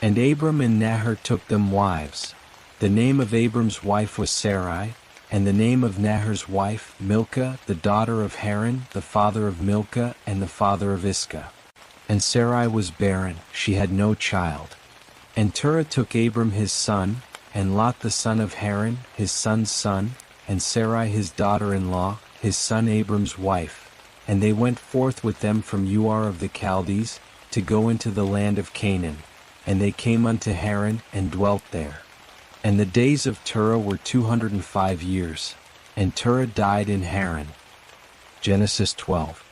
And Abram and Nahor took them wives. The name of Abram's wife was Sarai, and the name of Nahor's wife Milcah, the daughter of Haran, the father of Milcah and the father of Iscah. And Sarai was barren, she had no child. And Terah took Abram his son, and Lot the son of Haran, his son's son, and Sarai his daughter-in-law, his son Abram's wife, and they went forth with them from Ur of the Chaldees, to go into the land of Canaan, and they came unto Haran and dwelt there. And the days of Terah were 205 years, and Terah died in Haran. Genesis 12.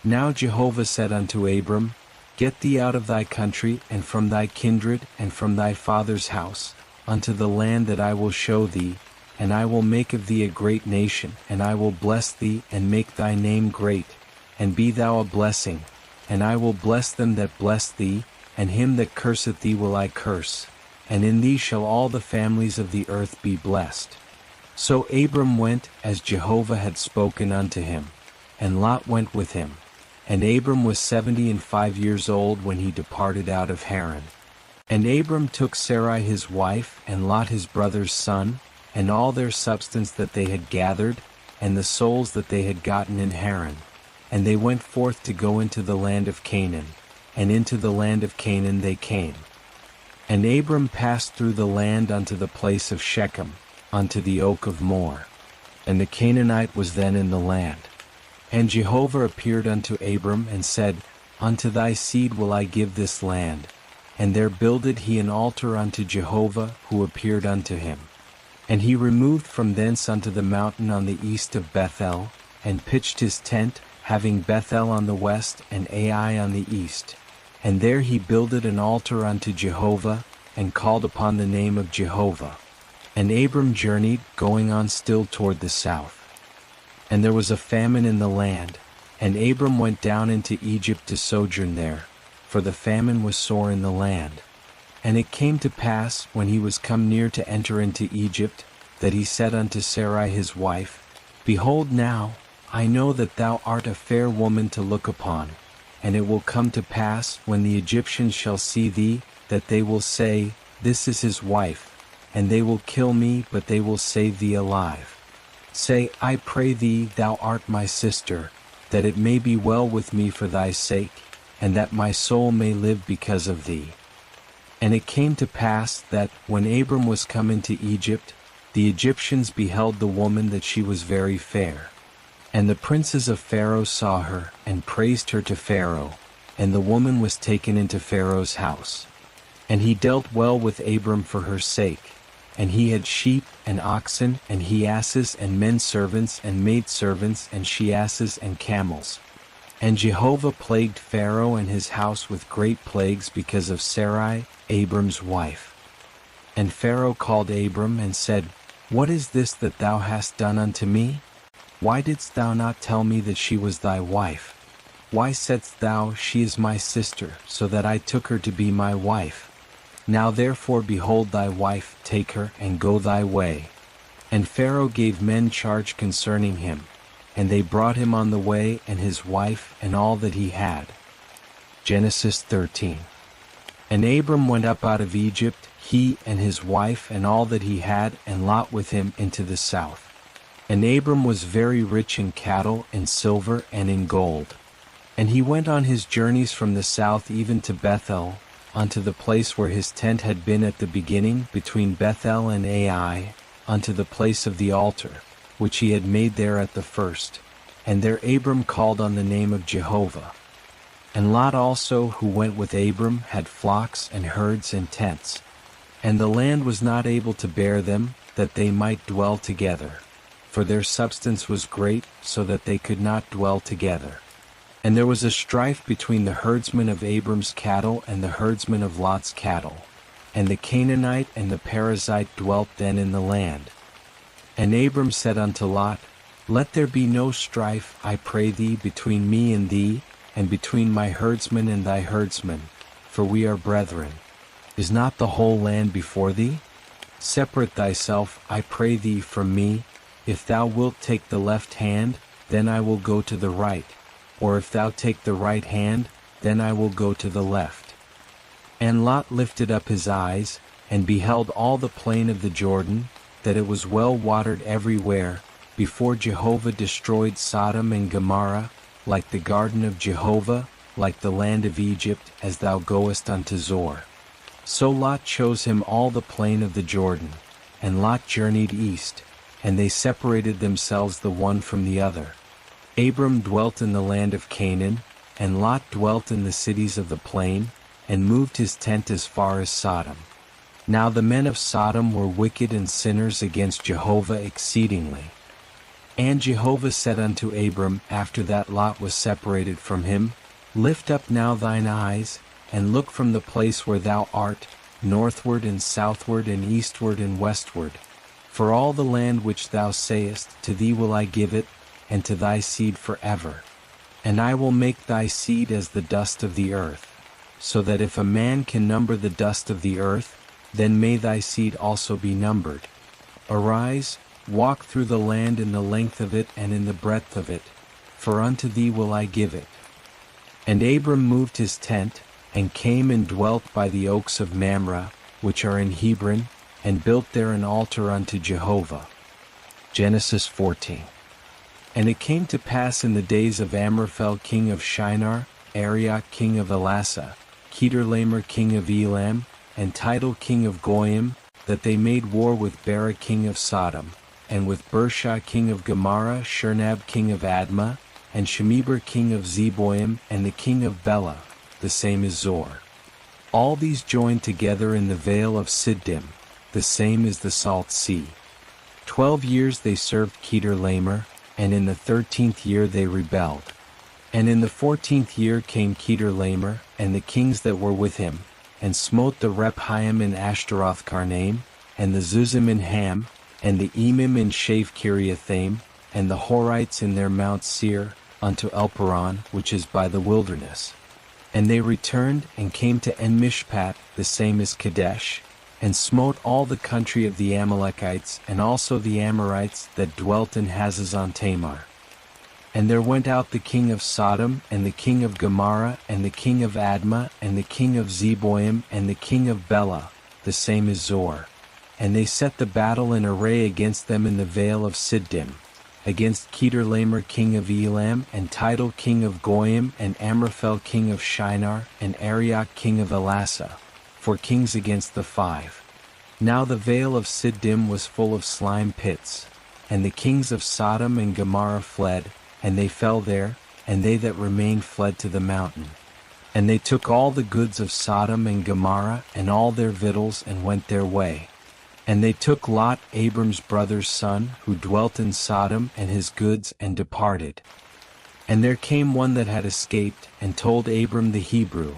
Now Jehovah said unto Abram, Get thee out of thy country, and from thy kindred, and from thy father's house, unto the land that I will show thee, and I will make of thee a great nation, and I will bless thee, and make thy name great, and be thou a blessing, and I will bless them that bless thee, and him that curseth thee will I curse, and in thee shall all the families of the earth be blessed. So Abram went, as Jehovah had spoken unto him, and Lot went with him. And Abram was 75 years old when he departed out of Haran. And Abram took Sarai his wife, and Lot his brother's son, and all their substance that they had gathered, and the souls that they had gotten in Haran. And they went forth to go into the land of Canaan, and into the land of Canaan they came. And Abram passed through the land unto the place of Shechem, unto the oak of Moreh. And the Canaanite was then in the land. And Jehovah appeared unto Abram, and said, Unto thy seed will I give this land. And there builded he an altar unto Jehovah, who appeared unto him. And he removed from thence unto the mountain on the east of Bethel, and pitched his tent, having Bethel on the west, and Ai on the east. And there he builded an altar unto Jehovah, and called upon the name of Jehovah. And Abram journeyed, going on still toward the south. And there was a famine in the land, and Abram went down into Egypt to sojourn there, for the famine was sore in the land. And it came to pass, when he was come near to enter into Egypt, that he said unto Sarai his wife, Behold now, I know that thou art a fair woman to look upon, and it will come to pass, when the Egyptians shall see thee, that they will say, This is his wife, and they will kill me, but they will save thee alive. Say, I pray thee, thou art my sister, that it may be well with me for thy sake, and that my soul may live because of thee. And it came to pass that, when Abram was come into Egypt, the Egyptians beheld the woman that she was very fair. And the princes of Pharaoh saw her, and praised her to Pharaoh, and the woman was taken into Pharaoh's house. And he dealt well with Abram for her sake. And he had sheep, and oxen, and he-asses, and men-servants, and maid-servants, and she-asses, and camels. And Jehovah plagued Pharaoh and his house with great plagues because of Sarai, Abram's wife. And Pharaoh called Abram, and said, What is this that thou hast done unto me? Why didst thou not tell me that she was thy wife? Why saidst thou, She is my sister, so that I took her to be my wife? Now therefore behold thy wife, take her, and go thy way. And Pharaoh gave men charge concerning him, and they brought him on the way, and his wife, and all that he had. Genesis 13. And Abram went up out of Egypt, he and his wife, and all that he had, and Lot with him, into the south. And Abram was very rich in cattle, in silver, and in gold. And he went on his journeys from the south even to Bethel, unto the place where his tent had been at the beginning, between Bethel and Ai, unto the place of the altar, which he had made there at the first. And there Abram called on the name of Jehovah. And Lot also, who went with Abram, had flocks and herds and tents. And the land was not able to bear them, that they might dwell together. For their substance was great, so that they could not dwell together. And there was a strife between the herdsmen of Abram's cattle and the herdsmen of Lot's cattle. And the Canaanite and the Perizzite dwelt then in the land. And Abram said unto Lot, Let there be no strife, I pray thee, between me and thee, and between my herdsmen and thy herdsmen, for we are brethren. Is not the whole land before thee? Separate thyself, I pray thee, from me. If thou wilt take the left hand, then I will go to the right. Or if thou take the right hand, then I will go to the left. And Lot lifted up his eyes, and beheld all the plain of the Jordan, that it was well watered everywhere, before Jehovah destroyed Sodom and Gomorrah, like the garden of Jehovah, like the land of Egypt, as thou goest unto Zor. So Lot chose him all the plain of the Jordan, and Lot journeyed east, and they separated themselves the one from the other. Abram dwelt in the land of Canaan, and Lot dwelt in the cities of the plain, and moved his tent as far as Sodom. Now the men of Sodom were wicked and sinners against Jehovah exceedingly. And Jehovah said unto Abram, after that Lot was separated from him, Lift up now thine eyes, and look from the place where thou art, northward and southward and eastward and westward. For all the land which thou sayest, to thee will I give it, and to thy seed forever. And I will make thy seed as the dust of the earth, so that if a man can number the dust of the earth, then may thy seed also be numbered. Arise, walk through the land in the length of it and in the breadth of it, for unto thee will I give it. And Abram moved his tent, and came and dwelt by the oaks of Mamre, which are in Hebron, and built there an altar unto Jehovah. Genesis 14. And it came to pass in the days of Amraphel king of Shinar, Arioch king of Elasa, Kedorlaomer king of Elam, and Tidal king of Goyim, that they made war with Bera king of Sodom, and with Bersha king of Gomorrah, Shernab king of Admah, and Shemeber king of Zeboim, and the king of Bela, the same is Zor. All these joined together in the vale of Siddim, the same is the Salt Sea. 12 years they served Kedorlaomer, and in the 13th year they rebelled. And in the 14th year came Kedorlaomer, and the kings that were with him, and smote the Rephaim in Ashtaroth Karnaim, and the Zuzim in Ham, and the Emim in Shaph Kiriathaim, and the Horites in their Mount Seir, unto Elparan, which is by the wilderness. And they returned, and came to En-Mishpat, the same as Kadesh, and smote all the country of the Amalekites, and also the Amorites that dwelt in Hazazon Tamar. And there went out the king of Sodom, and the king of Gomorrah, and the king of Admah, and the king of Zeboim, and the king of Bela, the same is Zor. And they set the battle in array against them in the vale of Siddim, against Kedorlaomer king of Elam, and Tidal king of Goyim, and Amraphel king of Shinar, and Arioch king of Elasa, for kings against the 5. Now the vale of Siddim was full of slime pits, and the kings of Sodom and Gomorrah fled, and they fell there, and they that remained fled to the mountain. And they took all the goods of Sodom and Gomorrah, and all their victuals, and went their way. And they took Lot, Abram's brother's son, who dwelt in Sodom, and his goods, and departed. And there came one that had escaped, and told Abram the Hebrew.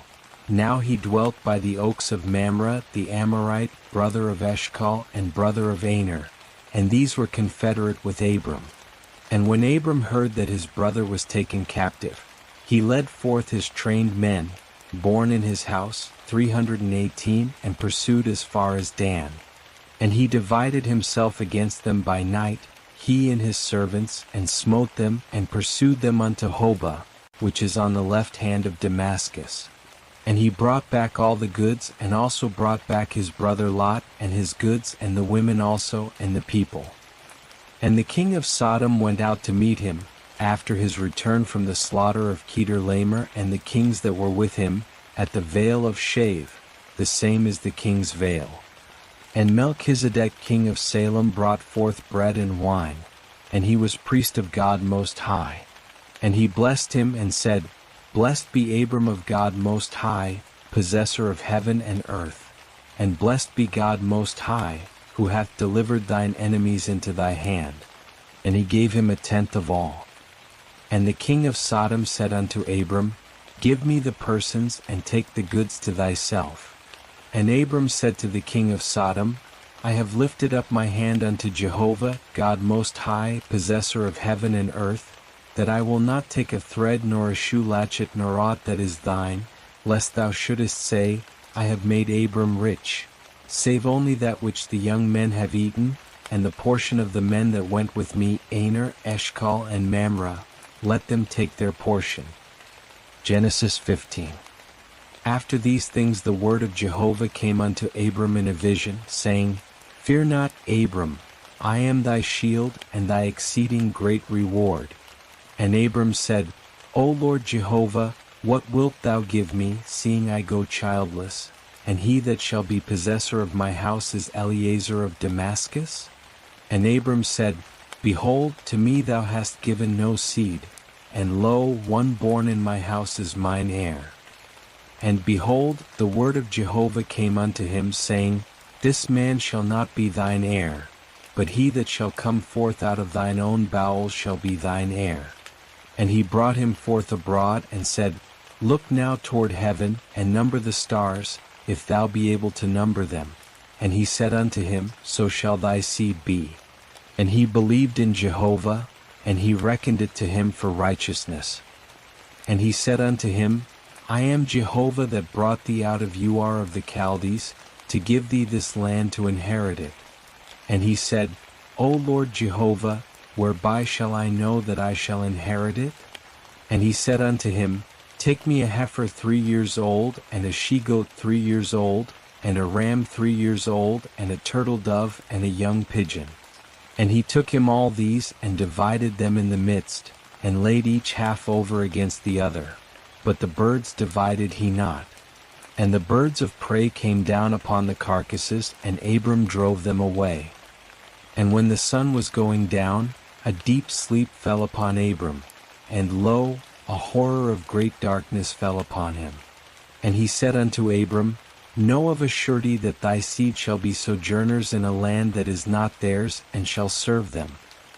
Now he dwelt by the oaks of Mamre, the Amorite, brother of Eshcol, and brother of Aner, and these were confederate with Abram. And when Abram heard that his brother was taken captive, he led forth his trained men, born in his house, 318, and pursued as far as Dan. And he divided himself against them by night, he and his servants, and smote them, and pursued them unto Hobah, which is on the left hand of Damascus. And he brought back all the goods, and also brought back his brother Lot, and his goods, and the women also, and the people. And the king of Sodom went out to meet him, after his return from the slaughter of Kedorlaomer and the kings that were with him, at the vale of Shave, the same is the king's vale. And Melchizedek king of Salem brought forth bread and wine, and he was priest of God Most High. And he blessed him and said, Blessed be Abram of God Most High, possessor of heaven and earth. And blessed be God Most High, who hath delivered thine enemies into thy hand. And he gave him a tenth of all. And the king of Sodom said unto Abram, Give me the persons, and take the goods to thyself. And Abram said to the king of Sodom, I have lifted up my hand unto Jehovah, God Most High, possessor of heaven and earth, that I will not take a thread nor a shoe latchet nor aught that is thine, lest thou shouldest say, I have made Abram rich, save only that which the young men have eaten, and the portion of the men that went with me, Aner, Eshcol, and Mamre, let them take their portion. Genesis 15. After these things the word of Jehovah came unto Abram in a vision, saying, Fear not, Abram, I am thy shield, and thy exceeding great reward. And Abram said, O Lord Jehovah, what wilt thou give me, seeing I go childless, and he that shall be possessor of my house is Eliezer of Damascus? And Abram said, Behold, to me thou hast given no seed, and lo, one born in my house is mine heir. And behold, the word of Jehovah came unto him, saying, This man shall not be thine heir, but he that shall come forth out of thine own bowels shall be thine heir. And he brought him forth abroad, and said, Look now toward heaven, and number the stars, if thou be able to number them. And he said unto him, So shall thy seed be. And he believed in Jehovah, and he reckoned it to him for righteousness. And he said unto him, I am Jehovah that brought thee out of Ur of the Chaldees, to give thee this land to inherit it. And he said, O Lord Jehovah, whereby shall I know that I shall inherit it? And he said unto him, Take me a heifer 3 years old, and a she-goat 3 years old, and a ram 3 years old, and a turtle dove, and a young pigeon. And he took him all these, and divided them in the midst, and laid each half over against the other. But the birds divided he not. And the birds of prey came down upon the carcasses, and Abram drove them away. And when the sun was going down, a deep sleep fell upon Abram, and lo, a horror of great darkness fell upon him. And he said unto Abram, Know of a surety that thy seed shall be sojourners in a land that is not theirs, and shall serve them,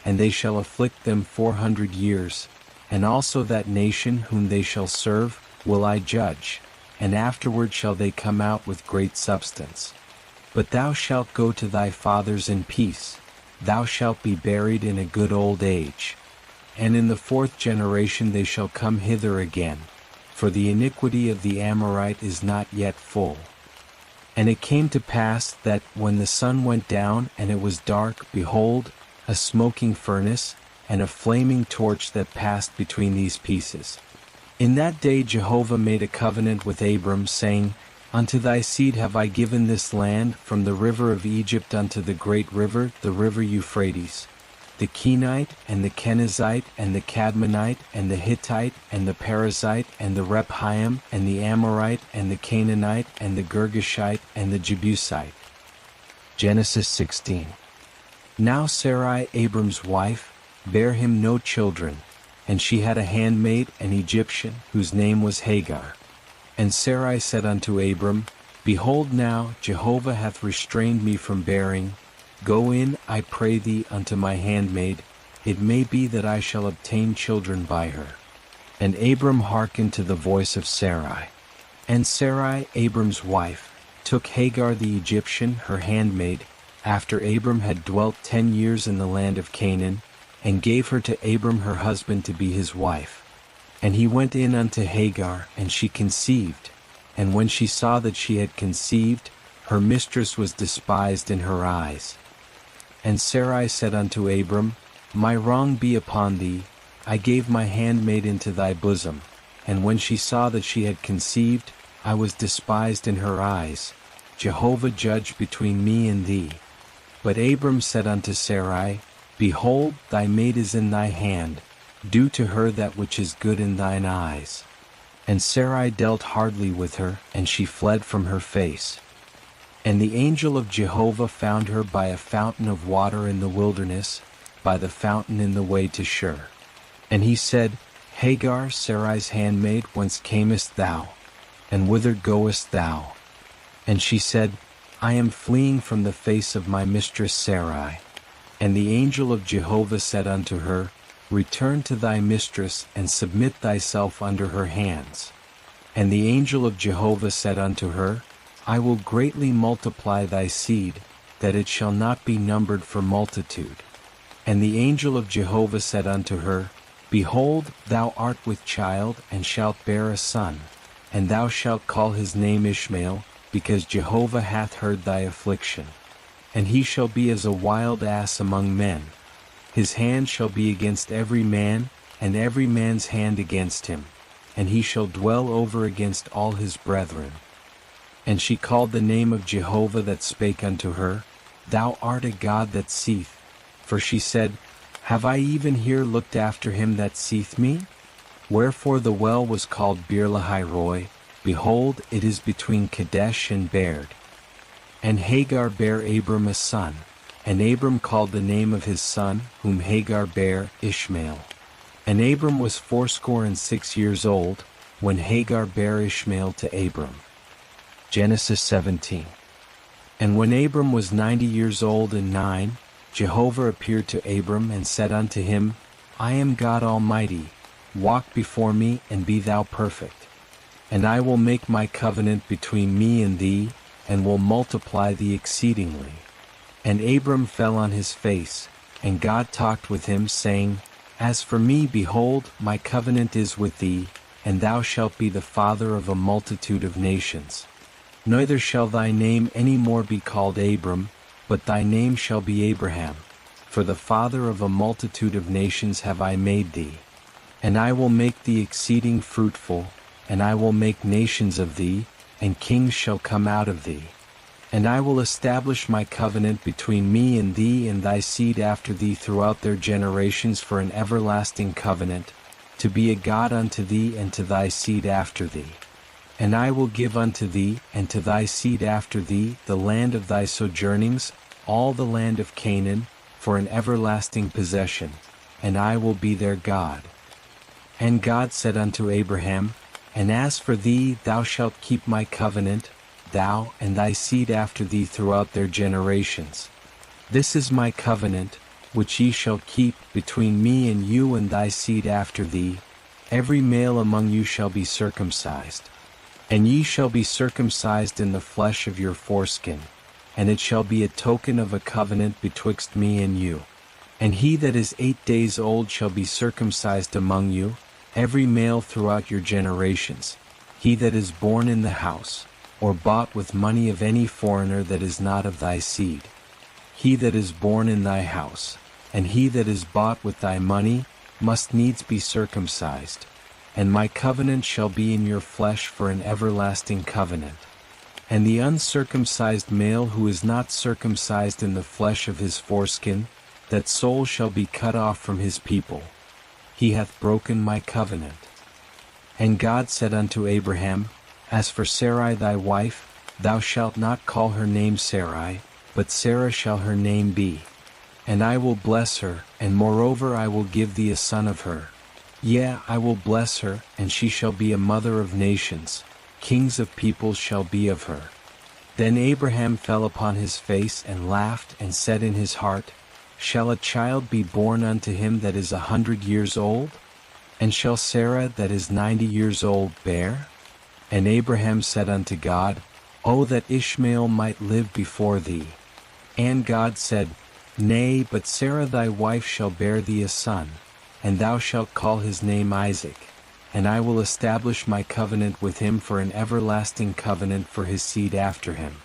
and they shall afflict them 400 years, and also that nation whom they shall serve will I judge, and afterward shall they come out with great substance. But thou shalt go to thy fathers in peace, thou shalt be buried in a good old age. And in the 4th generation they shall come hither again, for the iniquity of the Amorite is not yet full. And it came to pass that, when the sun went down and it was dark, behold, a smoking furnace, and a flaming torch that passed between these pieces. In that day Jehovah made a covenant with Abram, saying, Unto thy seed have I given this land, from the river of Egypt unto the great river, the river Euphrates, the Kenite, and the Kenizzite, and the Cadmonite, and the Hittite, and the Perizzite, and the Rephaim, and the Amorite, and the Canaanite, and the Girgashite, and the Jebusite. Genesis 16. Now Sarai, Abram's wife, bare him no children, and she had a handmaid, an Egyptian, whose name was Hagar. And Sarai said unto Abram, Behold now, Jehovah hath restrained me from bearing. Go in, I pray thee, unto my handmaid, it may be that I shall obtain children by her. And Abram hearkened to the voice of Sarai. And Sarai, Abram's wife, took Hagar the Egyptian, her handmaid, after Abram had dwelt 10 years in the land of Canaan, and gave her to Abram her husband to be his wife. And he went in unto Hagar, and she conceived. And when she saw that she had conceived, her mistress was despised in her eyes. And Sarai said unto Abram, My wrong be upon thee, I gave my handmaid into thy bosom, and when she saw that she had conceived, I was despised in her eyes. Jehovah judge between me and thee. But Abram said unto Sarai, Behold, thy maid is in thy hand, do to her that which is good in thine eyes. And Sarai dealt hardly with her, and she fled from her face. And the angel of Jehovah found her by a fountain of water in the wilderness, by the fountain in the way to Shur. And he said, Hagar, Sarai's handmaid, whence camest thou? And whither goest thou? And she said, I am fleeing from the face of my mistress Sarai. And the angel of Jehovah said unto her, Return to thy mistress, and submit thyself under her hands. And the angel of Jehovah said unto her, I will greatly multiply thy seed, that it shall not be numbered for multitude. And the angel of Jehovah said unto her, Behold, thou art with child, and shalt bear a son, and thou shalt call his name Ishmael, because Jehovah hath heard thy affliction. And he shall be as a wild ass among men. His hand shall be against every man, and every man's hand against him, and he shall dwell over against all his brethren. And she called the name of Jehovah that spake unto her, Thou art a God that seeth. For she said, Have I even here looked after him that seeth me? Wherefore the well was called Beer-lahai-roi. Behold, it is between Kadesh and Bered. And Hagar bare Abram a son, and Abram called the name of his son, whom Hagar bare, Ishmael. And Abram was 86 years old, when Hagar bare Ishmael to Abram. Genesis 17. And when Abram was 90 years old and 9, Jehovah appeared to Abram and said unto him, I am God Almighty, walk before me and be thou perfect. And I will make my covenant between me and thee, and will multiply thee exceedingly. And Abram fell on his face, and God talked with him, saying, As for me, behold, my covenant is with thee, and thou shalt be the father of a multitude of nations. Neither shall thy name any more be called Abram, but thy name shall be Abraham, for the father of a multitude of nations have I made thee. And I will make thee exceeding fruitful, and I will make nations of thee, and kings shall come out of thee. And I will establish my covenant between me and thee and thy seed after thee throughout their generations for an everlasting covenant, to be a God unto thee and to thy seed after thee. And I will give unto thee and to thy seed after thee the land of thy sojournings, all the land of Canaan, for an everlasting possession, and I will be their God. And God said unto Abraham, And as for thee, thou shalt keep my covenant, thou and thy seed after thee throughout their generations. This is my covenant, which ye shall keep between me and you and thy seed after thee. Every male among you shall be circumcised. And ye shall be circumcised in the flesh of your foreskin, and it shall be a token of a covenant betwixt me and you. And he that is 8 days old shall be circumcised among you, every male throughout your generations, he that is born in the house, or bought with money of any foreigner that is not of thy seed. He that is born in thy house, and he that is bought with thy money, must needs be circumcised. And my covenant shall be in your flesh for an everlasting covenant. And the uncircumcised male who is not circumcised in the flesh of his foreskin, that soul shall be cut off from his people. He hath broken my covenant. And God said unto Abraham, As for Sarai thy wife, thou shalt not call her name Sarai, but Sarah shall her name be. And I will bless her, and moreover I will give thee a son of her. Yea, I will bless her, and she shall be a mother of nations, kings of peoples shall be of her. Then Abraham fell upon his face and laughed, and said in his heart, Shall a child be born unto him that is 100 years old? And shall Sarah that is 90 years old bear? And Abraham said unto God, O that Ishmael might live before thee. And God said, Nay, but Sarah thy wife shall bear thee a son, and thou shalt call his name Isaac, and I will establish my covenant with him for an everlasting covenant for his seed after him.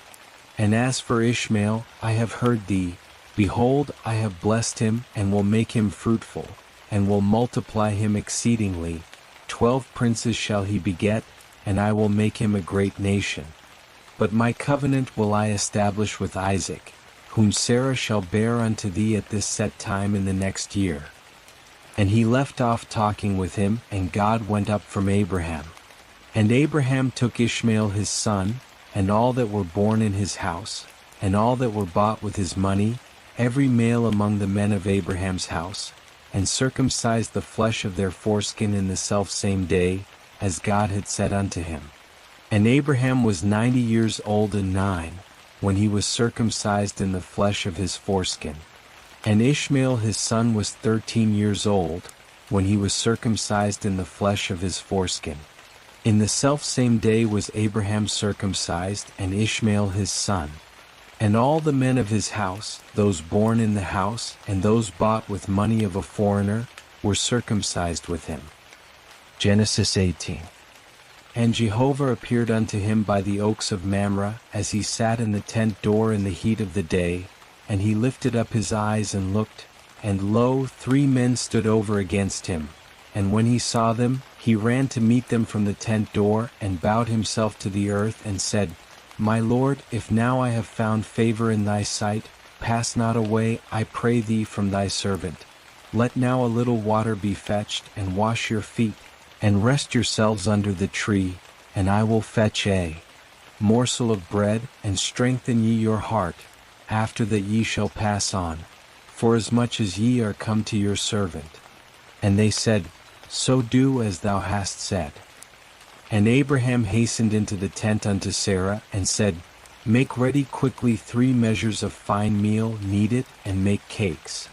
And as for Ishmael, I have heard thee. Behold, I have blessed him, and will make him fruitful, and will multiply him exceedingly. 12 princes shall he beget, and I will make him a great nation. But my covenant will I establish with Isaac, whom Sarah shall bear unto thee at this set time in the next year. And he left off talking with him, and God went up from Abraham. And Abraham took Ishmael his son, and all that were born in his house, and all that were bought with his money, every male among the men of Abraham's house, and circumcised the flesh of their foreskin in the selfsame day, as God had said unto him. And Abraham was 90 years old and 9, when he was circumcised in the flesh of his foreskin. And Ishmael his son was 13 years old, when he was circumcised in the flesh of his foreskin. In the selfsame day was Abraham circumcised, and Ishmael his son. And all the men of his house, those born in the house, and those bought with money of a foreigner, were circumcised with him. Genesis 18. And Jehovah appeared unto him by the oaks of Mamre, as he sat in the tent door in the heat of the day, and he lifted up his eyes and looked, and lo, 3 men stood over against him. And when he saw them, he ran to meet them from the tent door, and bowed himself to the earth, and said, My Lord, if now I have found favor in thy sight, pass not away, I pray thee, from thy servant. Let now a little water be fetched, and wash your feet, and rest yourselves under the tree, and I will fetch a morsel of bread, and strengthen ye your heart, after that ye shall pass on, forasmuch as ye are come to your servant. And they said, So do as thou hast said. And Abraham hastened into the tent unto Sarah, and said, Make ready quickly 3 measures of fine meal, knead it, and make cakes.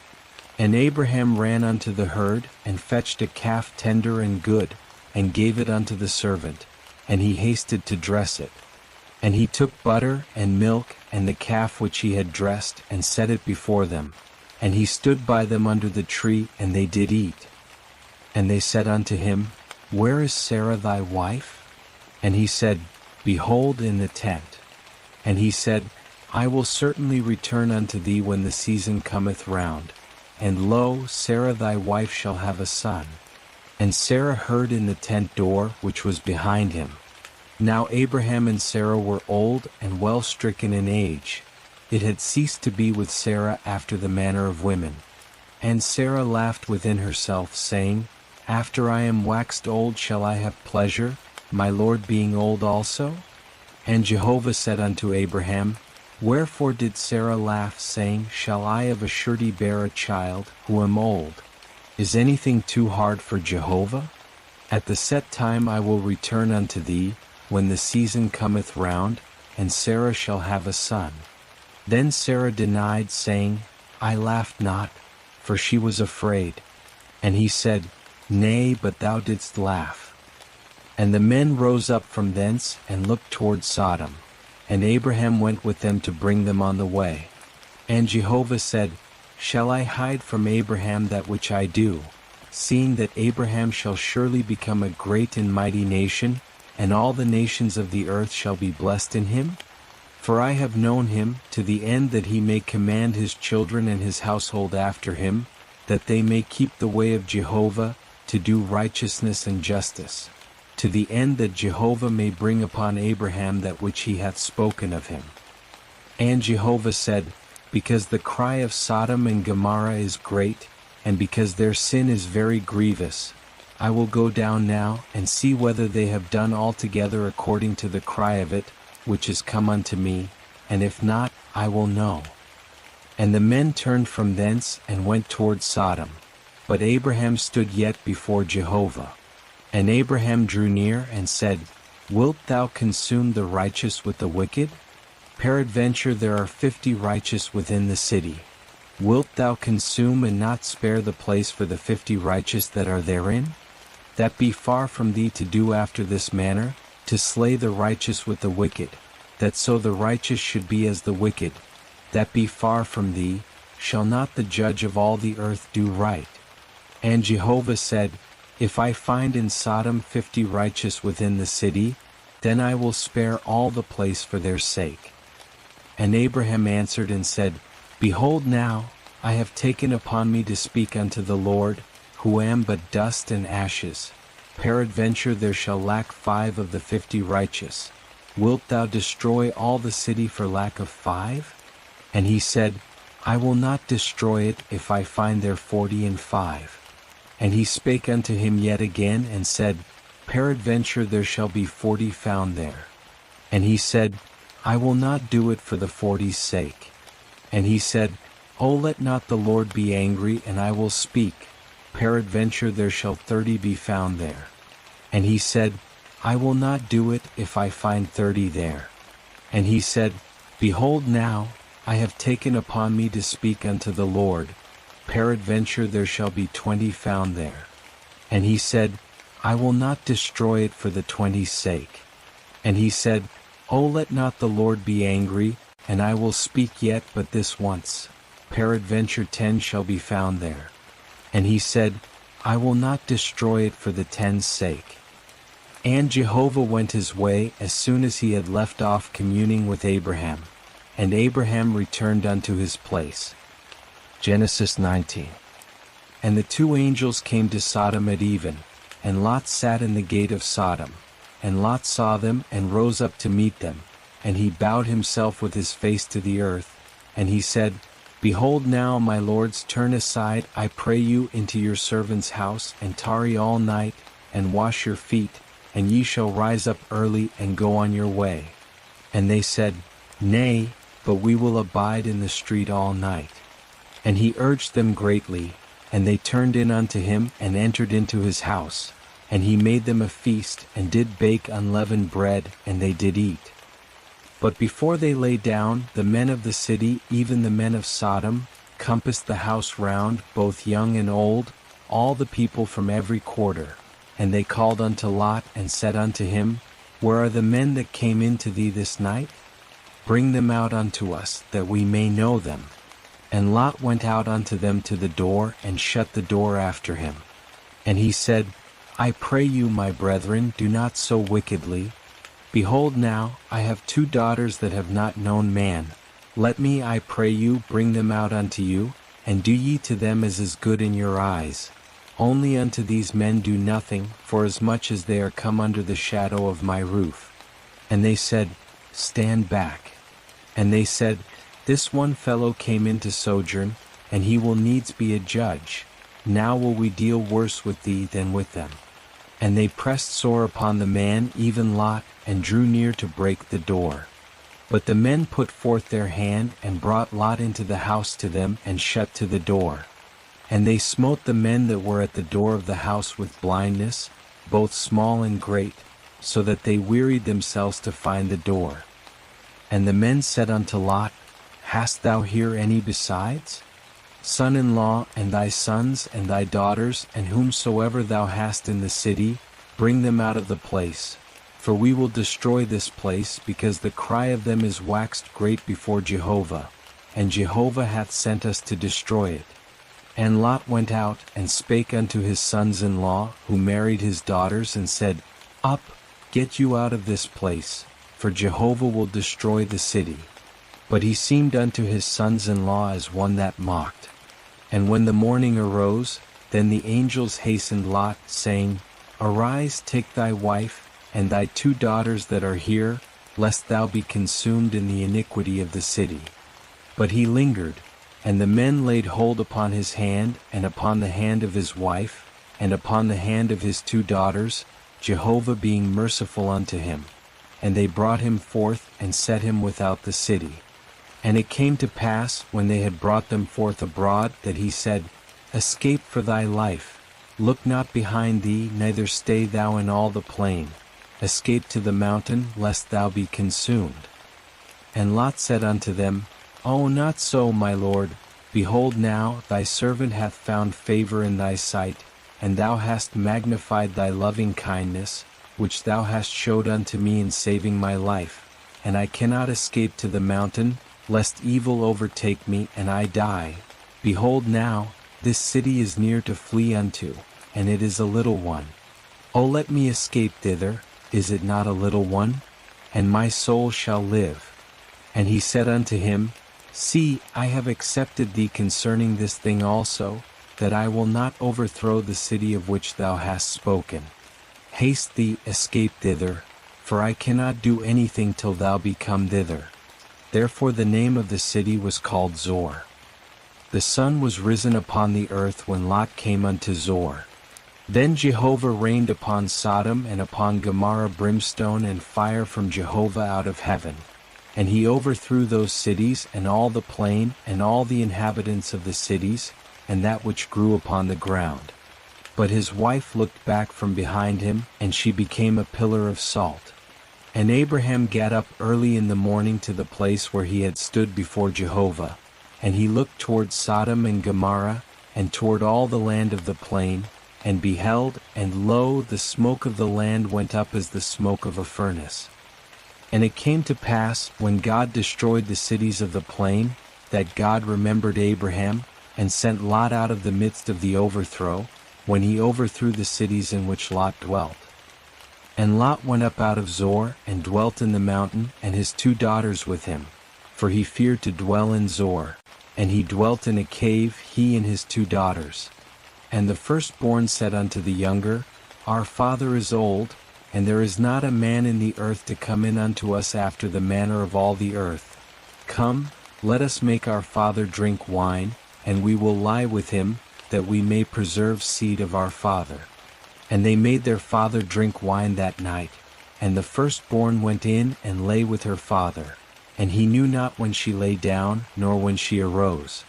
And Abraham ran unto the herd, and fetched a calf tender and good, and gave it unto the servant, and he hasted to dress it. And he took butter and milk, and the calf which he had dressed, and set it before them. And he stood by them under the tree, and they did eat. And they said unto him, Where is Sarah thy wife? And he said, Behold, in the tent. And he said, I will certainly return unto thee when the season cometh round. And lo, Sarah thy wife shall have a son. And Sarah heard in the tent door which was behind him. Now Abraham and Sarah were old and well stricken in age. It had ceased to be with Sarah after the manner of women. And Sarah laughed within herself, saying, After I am waxed old shall I have pleasure, my Lord being old also? And Jehovah said unto Abraham, Wherefore did Sarah laugh, saying, Shall I of a surety bear a child, who am old? Is anything too hard for Jehovah? At the set time I will return unto thee, when the season cometh round, and Sarah shall have a son. Then Sarah denied, saying, I laughed not, for she was afraid. And he said, Nay, but thou didst laugh. And the men rose up from thence, and looked toward Sodom. And Abraham went with them to bring them on the way. And Jehovah said, Shall I hide from Abraham that which I do, seeing that Abraham shall surely become a great and mighty nation, and all the nations of the earth shall be blessed in him? For I have known him, to the end that he may command his children and his household after him, that they may keep the way of Jehovah, to do righteousness and justice, to the end that Jehovah may bring upon Abraham that which he hath spoken of him. And Jehovah said, Because the cry of Sodom and Gomorrah is great, and because their sin is very grievous, I will go down now, and see whether they have done altogether according to the cry of it, which is come unto me, and if not, I will know. And the men turned from thence, and went toward Sodom. But Abraham stood yet before Jehovah. And Abraham drew near, and said, Wilt thou consume the righteous with the wicked? Peradventure there are 50 righteous within the city. Wilt thou consume and not spare the place for the 50 righteous that are therein? That be far from thee to do after this manner, to slay the righteous with the wicked, that so the righteous should be as the wicked. That be far from thee. Shall not the judge of all the earth do right? And Jehovah said, If I find in Sodom 50 righteous within the city, then I will spare all the place for their sake. And Abraham answered and said, Behold now, I have taken upon me to speak unto the Lord, who am but dust and ashes. Peradventure there shall lack 5 of the 50 righteous. Wilt thou destroy all the city for lack of 5? And he said, I will not destroy it if I find there 45. And he spake unto him yet again, and said, Peradventure there shall be 40 found there. And he said, I will not do it for the 40's sake. And he said, O let not the Lord be angry, and I will speak. peradventure there shall 30 be found there. And he said, I will not do it if I find 30 there. And he said, Behold now, I have taken upon me to speak unto the Lord, peradventure there shall be 20 found there. And he said, I will not destroy it for the 20's sake. And he said, O let not the Lord be angry, and I will speak yet but this once, peradventure 10 shall be found there. And he said, I will not destroy it for the 10's sake. And Jehovah went his way as soon as he had left off communing with Abraham. And Abraham returned unto his place. Genesis 19. And the 2 angels came to Sodom at even, and Lot sat in the gate of Sodom. And Lot saw them and rose up to meet them, and he bowed himself with his face to the earth, and he said, Behold now, my lords, turn aside, I pray you, into your servant's house, and tarry all night, and wash your feet, and ye shall rise up early and go on your way. And they said, Nay, but we will abide in the street all night. And he urged them greatly, and they turned in unto him and entered into his house. And he made them a feast, and did bake unleavened bread, and they did eat. But before they lay down, the men of the city, even the men of Sodom, compassed the house round, both young and old, all the people from every quarter. And they called unto Lot, and said unto him, Where are the men that came into thee this night? Bring them out unto us, that we may know them. And Lot went out unto them to the door, and shut the door after him. And he said, I pray you, my brethren, do not so wickedly. Behold now, I have 2 daughters that have not known man. Let me, I pray you, bring them out unto you, and do ye to them as is good in your eyes. Only unto these men do nothing, forasmuch as they are come under the shadow of my roof. And they said, Stand back. And they said, This one fellow came in to sojourn, and he will needs be a judge. Now will we deal worse with thee than with them. And they pressed sore upon the man, even Lot, and drew near to break the door. But the men put forth their hand, and brought Lot into the house to them, and shut to the door. And they smote the men that were at the door of the house with blindness, both small and great, so that they wearied themselves to find the door. And the men said unto Lot, Hast thou here any besides? Son-in-law, and thy sons, and thy daughters, and whomsoever thou hast in the city, bring them out of the place. For we will destroy this place, because the cry of them is waxed great before Jehovah, and Jehovah hath sent us to destroy it. And Lot went out, and spake unto his sons-in-law, who married his daughters, and said, Up, get you out of this place, for Jehovah will destroy the city. But he seemed unto his sons-in-law as one that mocked. And when the morning arose, then the angels hastened Lot, saying, Arise, take thy wife, and thy 2 daughters that are here, lest thou be consumed in the iniquity of the city. But he lingered, and the men laid hold upon his hand, and upon the hand of his wife, and upon the hand of his 2 daughters, Jehovah being merciful unto him. And they brought him forth, and set him without the city. And it came to pass, when they had brought them forth abroad, that he said, Escape for thy life. Look not behind thee, neither stay thou in all the plain. Escape to the mountain, lest thou be consumed. And Lot said unto them, O not so, my lord. Behold now, thy servant hath found favor in thy sight, and thou hast magnified thy loving kindness, which thou hast showed unto me in saving my life. And I cannot escape to the mountain, lest evil overtake me, and I die. Behold now, this city is near to flee unto, and it is a little one. O let me escape thither, is it not a little one? And my soul shall live. And he said unto him, See, I have accepted thee concerning this thing also, that I will not overthrow the city of which thou hast spoken. Haste thee, escape thither, for I cannot do anything till thou be come thither. Therefore the name of the city was called Zor. The sun was risen upon the earth when Lot came unto Zor. Then Jehovah rained upon Sodom and upon Gomorrah brimstone and fire from Jehovah out of heaven. And he overthrew those cities, and all the plain, and all the inhabitants of the cities, and that which grew upon the ground. But his wife looked back from behind him, and she became a pillar of salt. And Abraham got up early in the morning to the place where he had stood before Jehovah, and he looked toward Sodom and Gomorrah, and toward all the land of the plain, and beheld, and lo, the smoke of the land went up as the smoke of a furnace. And it came to pass, when God destroyed the cities of the plain, that God remembered Abraham, and sent Lot out of the midst of the overthrow, when he overthrew the cities in which Lot dwelt. And Lot went up out of Zoar, and dwelt in the mountain, and his 2 daughters with him, for he feared to dwell in Zoar, and he dwelt in a cave, he and his 2 daughters. And the firstborn said unto the younger, Our father is old, and there is not a man in the earth to come in unto us after the manner of all the earth. Come, let us make our father drink wine, and we will lie with him, that we may preserve seed of our father. And they made their father drink wine that night, and the firstborn went in and lay with her father, and he knew not when she lay down, nor when she arose.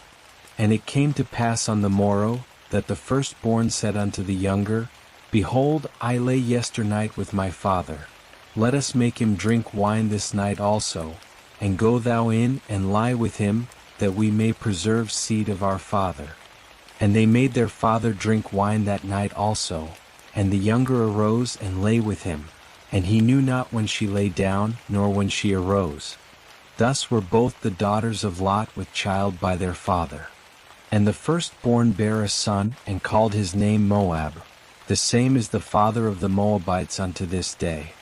And it came to pass on the morrow, that the firstborn said unto the younger, Behold, I lay yesternight with my father. Let us make him drink wine this night also, and go thou in and lie with him, that we may preserve seed of our father. And they made their father drink wine that night also, and the younger arose and lay with him, and he knew not when she lay down, nor when she arose. Thus were both the daughters of Lot with child by their father. And the firstborn bare a son, and called his name Moab. The same is the father of the Moabites unto this day.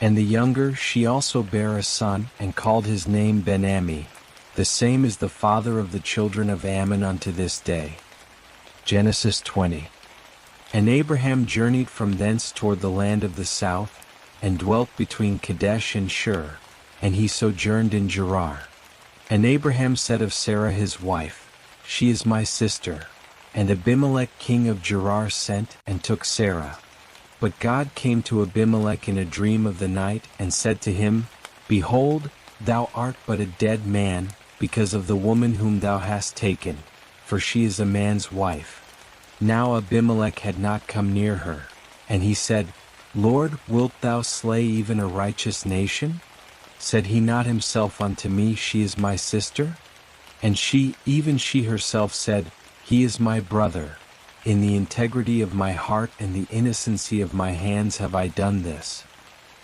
And the younger, she also bare a son, and called his name Ben-Ammi. The same is the father of the children of Ammon unto this day. Genesis 20. And Abraham journeyed from thence toward the land of the south, and dwelt between Kadesh and Shur, and he sojourned in Gerar. And Abraham said of Sarah his wife, She is my sister. And Abimelech king of Gerar sent, and took Sarah. But God came to Abimelech in a dream of the night, and said to him, Behold, thou art but a dead man, because of the woman whom thou hast taken, for she is a man's wife. Now Abimelech had not come near her. And he said, Lord, wilt thou slay even a righteous nation? Said he not himself unto me, She is my sister? And she, even she herself said, He is my brother. In the integrity of my heart and the innocency of my hands have I done this.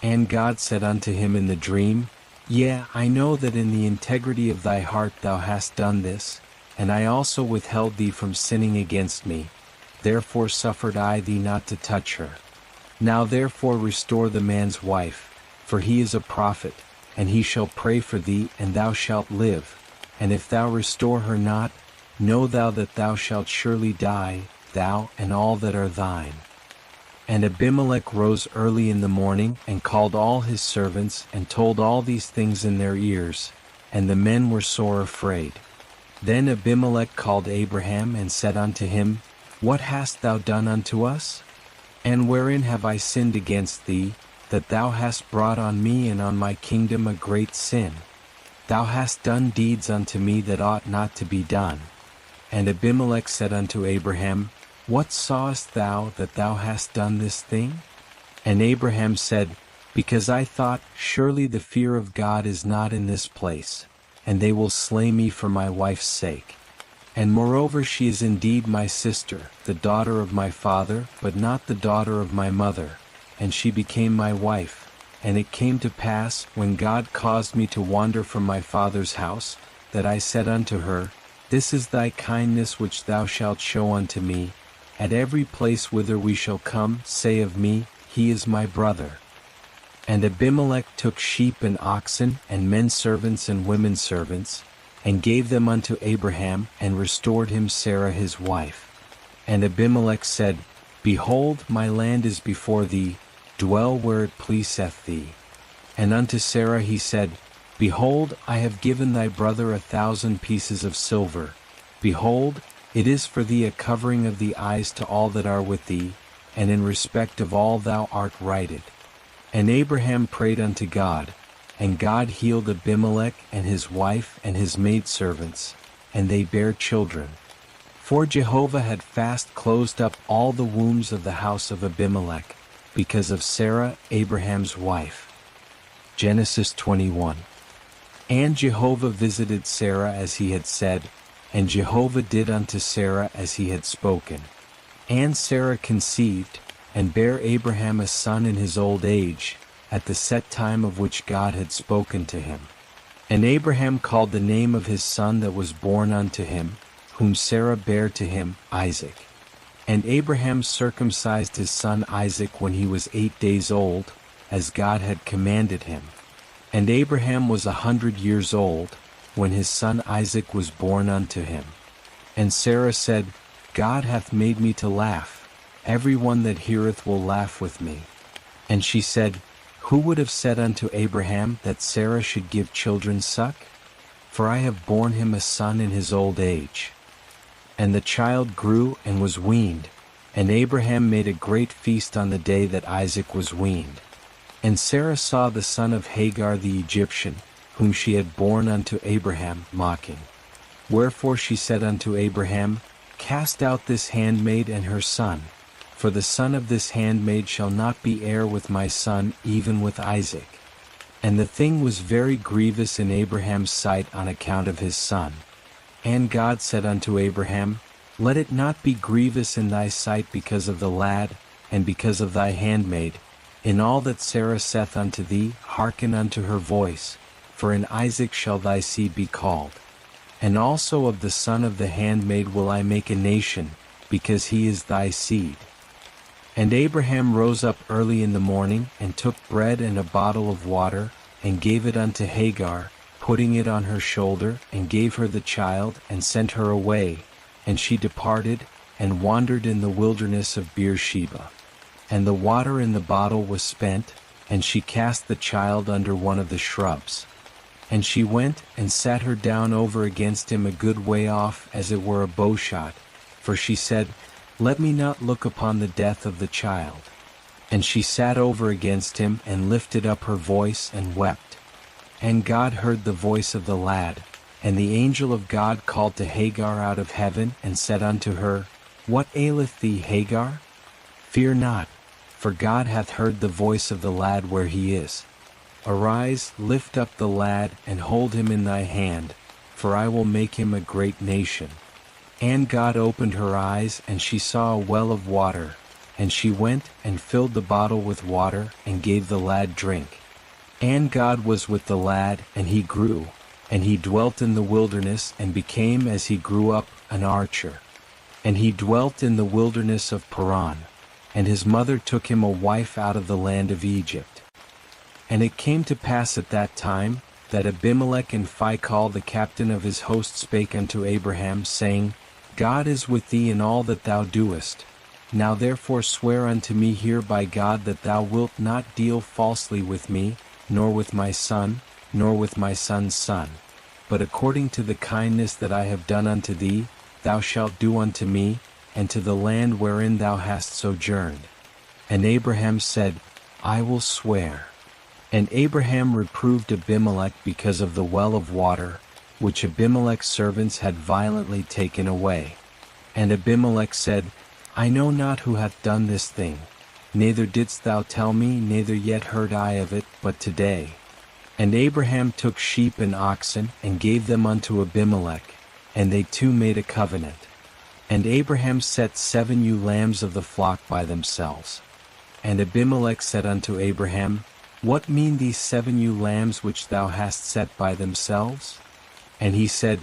And God said unto him in the dream, Yea, I know that in the integrity of thy heart thou hast done this, and I also withheld thee from sinning against me. Therefore suffered I thee not to touch her. Now therefore restore the man's wife, for he is a prophet, and he shall pray for thee, and thou shalt live. And if thou restore her not, know thou that thou shalt surely die, thou and all that are thine. And Abimelech rose early in the morning, and called all his servants, and told all these things in their ears, and the men were sore afraid. Then Abimelech called Abraham, and said unto him, What hast thou done unto us? And wherein have I sinned against thee, that thou hast brought on me and on my kingdom a great sin? Thou hast done deeds unto me that ought not to be done. And Abimelech said unto Abraham, What sawest thou that thou hast done this thing? And Abraham said, Because I thought, Surely the fear of God is not in this place, and they will slay me for my wife's sake. And moreover she is indeed my sister, the daughter of my father, but not the daughter of my mother, and she became my wife. And it came to pass, when God caused me to wander from my father's house, that I said unto her, This is thy kindness which thou shalt show unto me. At every place whither we shall come, say of me, He is my brother. And Abimelech took sheep and oxen, and men servants and women servants, and gave them unto Abraham, and restored him Sarah his wife. And Abimelech said, Behold, my land is before thee, dwell where it pleaseth thee. And unto Sarah he said, Behold, I have given thy brother 1,000 pieces of silver. Behold, it is for thee a covering of the eyes to all that are with thee, and in respect of all thou art righted. And Abraham prayed unto God, and God healed Abimelech and his wife and his maidservants, and they bare children. For Jehovah had fast closed up all the wombs of the house of Abimelech, because of Sarah, Abraham's wife. Genesis 21. And Jehovah visited Sarah as he had said, and Jehovah did unto Sarah as he had spoken. And Sarah conceived, and bare Abraham a son in his old age, at the set time of which God had spoken to him. And Abraham called the name of his son that was born unto him, whom Sarah bare to him, Isaac. And Abraham circumcised his son Isaac when he was 8 days old, as God had commanded him. And Abraham was 100 years old, when his son Isaac was born unto him. And Sarah said, God hath made me to laugh, every one that heareth will laugh with me. And she said, Who would have said unto Abraham that Sarah should give children suck? For I have borne him a son in his old age. And the child grew and was weaned, and Abraham made a great feast on the day that Isaac was weaned. And Sarah saw the son of Hagar the Egyptian, whom she had borne unto Abraham, mocking. Wherefore she said unto Abraham, Cast out this handmaid and her son, for the son of this handmaid shall not be heir with my son, even with Isaac. And the thing was very grievous in Abraham's sight on account of his son. And God said unto Abraham, Let it not be grievous in thy sight because of the lad, and because of thy handmaid. In all that Sarah saith unto thee, hearken unto her voice, for in Isaac shall thy seed be called. And also of the son of the handmaid will I make a nation, because he is thy seed. And Abraham rose up early in the morning, and took bread and a bottle of water, and gave it unto Hagar, putting it on her shoulder, and gave her the child, and sent her away. And she departed, and wandered in the wilderness of Beersheba. And the water in the bottle was spent, and she cast the child under one of the shrubs. And she went, and sat her down over against him a good way off, as it were a bowshot, for she said, Let me not look upon the death of the child. And she sat over against him, and lifted up her voice, and wept. And God heard the voice of the lad, and the angel of God called to Hagar out of heaven, and said unto her, What aileth thee, Hagar? Fear not, for God hath heard the voice of the lad where he is. Arise, lift up the lad, and hold him in thy hand, for I will make him a great nation. And God opened her eyes, and she saw a well of water, and she went, and filled the bottle with water, and gave the lad drink. And God was with the lad, and he grew, and he dwelt in the wilderness, and became as he grew up, an archer. And he dwelt in the wilderness of Paran, and his mother took him a wife out of the land of Egypt. And it came to pass at that time, that Abimelech and Phicol the captain of his host spake unto Abraham, saying, God is with thee in all that thou doest. Now therefore swear unto me here by God that thou wilt not deal falsely with me, nor with my son, nor with my son's son. But according to the kindness that I have done unto thee, thou shalt do unto me, and to the land wherein thou hast sojourned. And Abraham said, I will swear. And Abraham reproved Abimelech because of the well of water, which Abimelech's servants had violently taken away. And Abimelech said, I know not who hath done this thing. Neither didst thou tell me, neither yet heard I of it, but today. And Abraham took sheep and oxen, and gave them unto Abimelech, and they two made a covenant. And Abraham set 7 ewe lambs of the flock by themselves. And Abimelech said unto Abraham, What mean these 7 ewe lambs which thou hast set by themselves? And he said,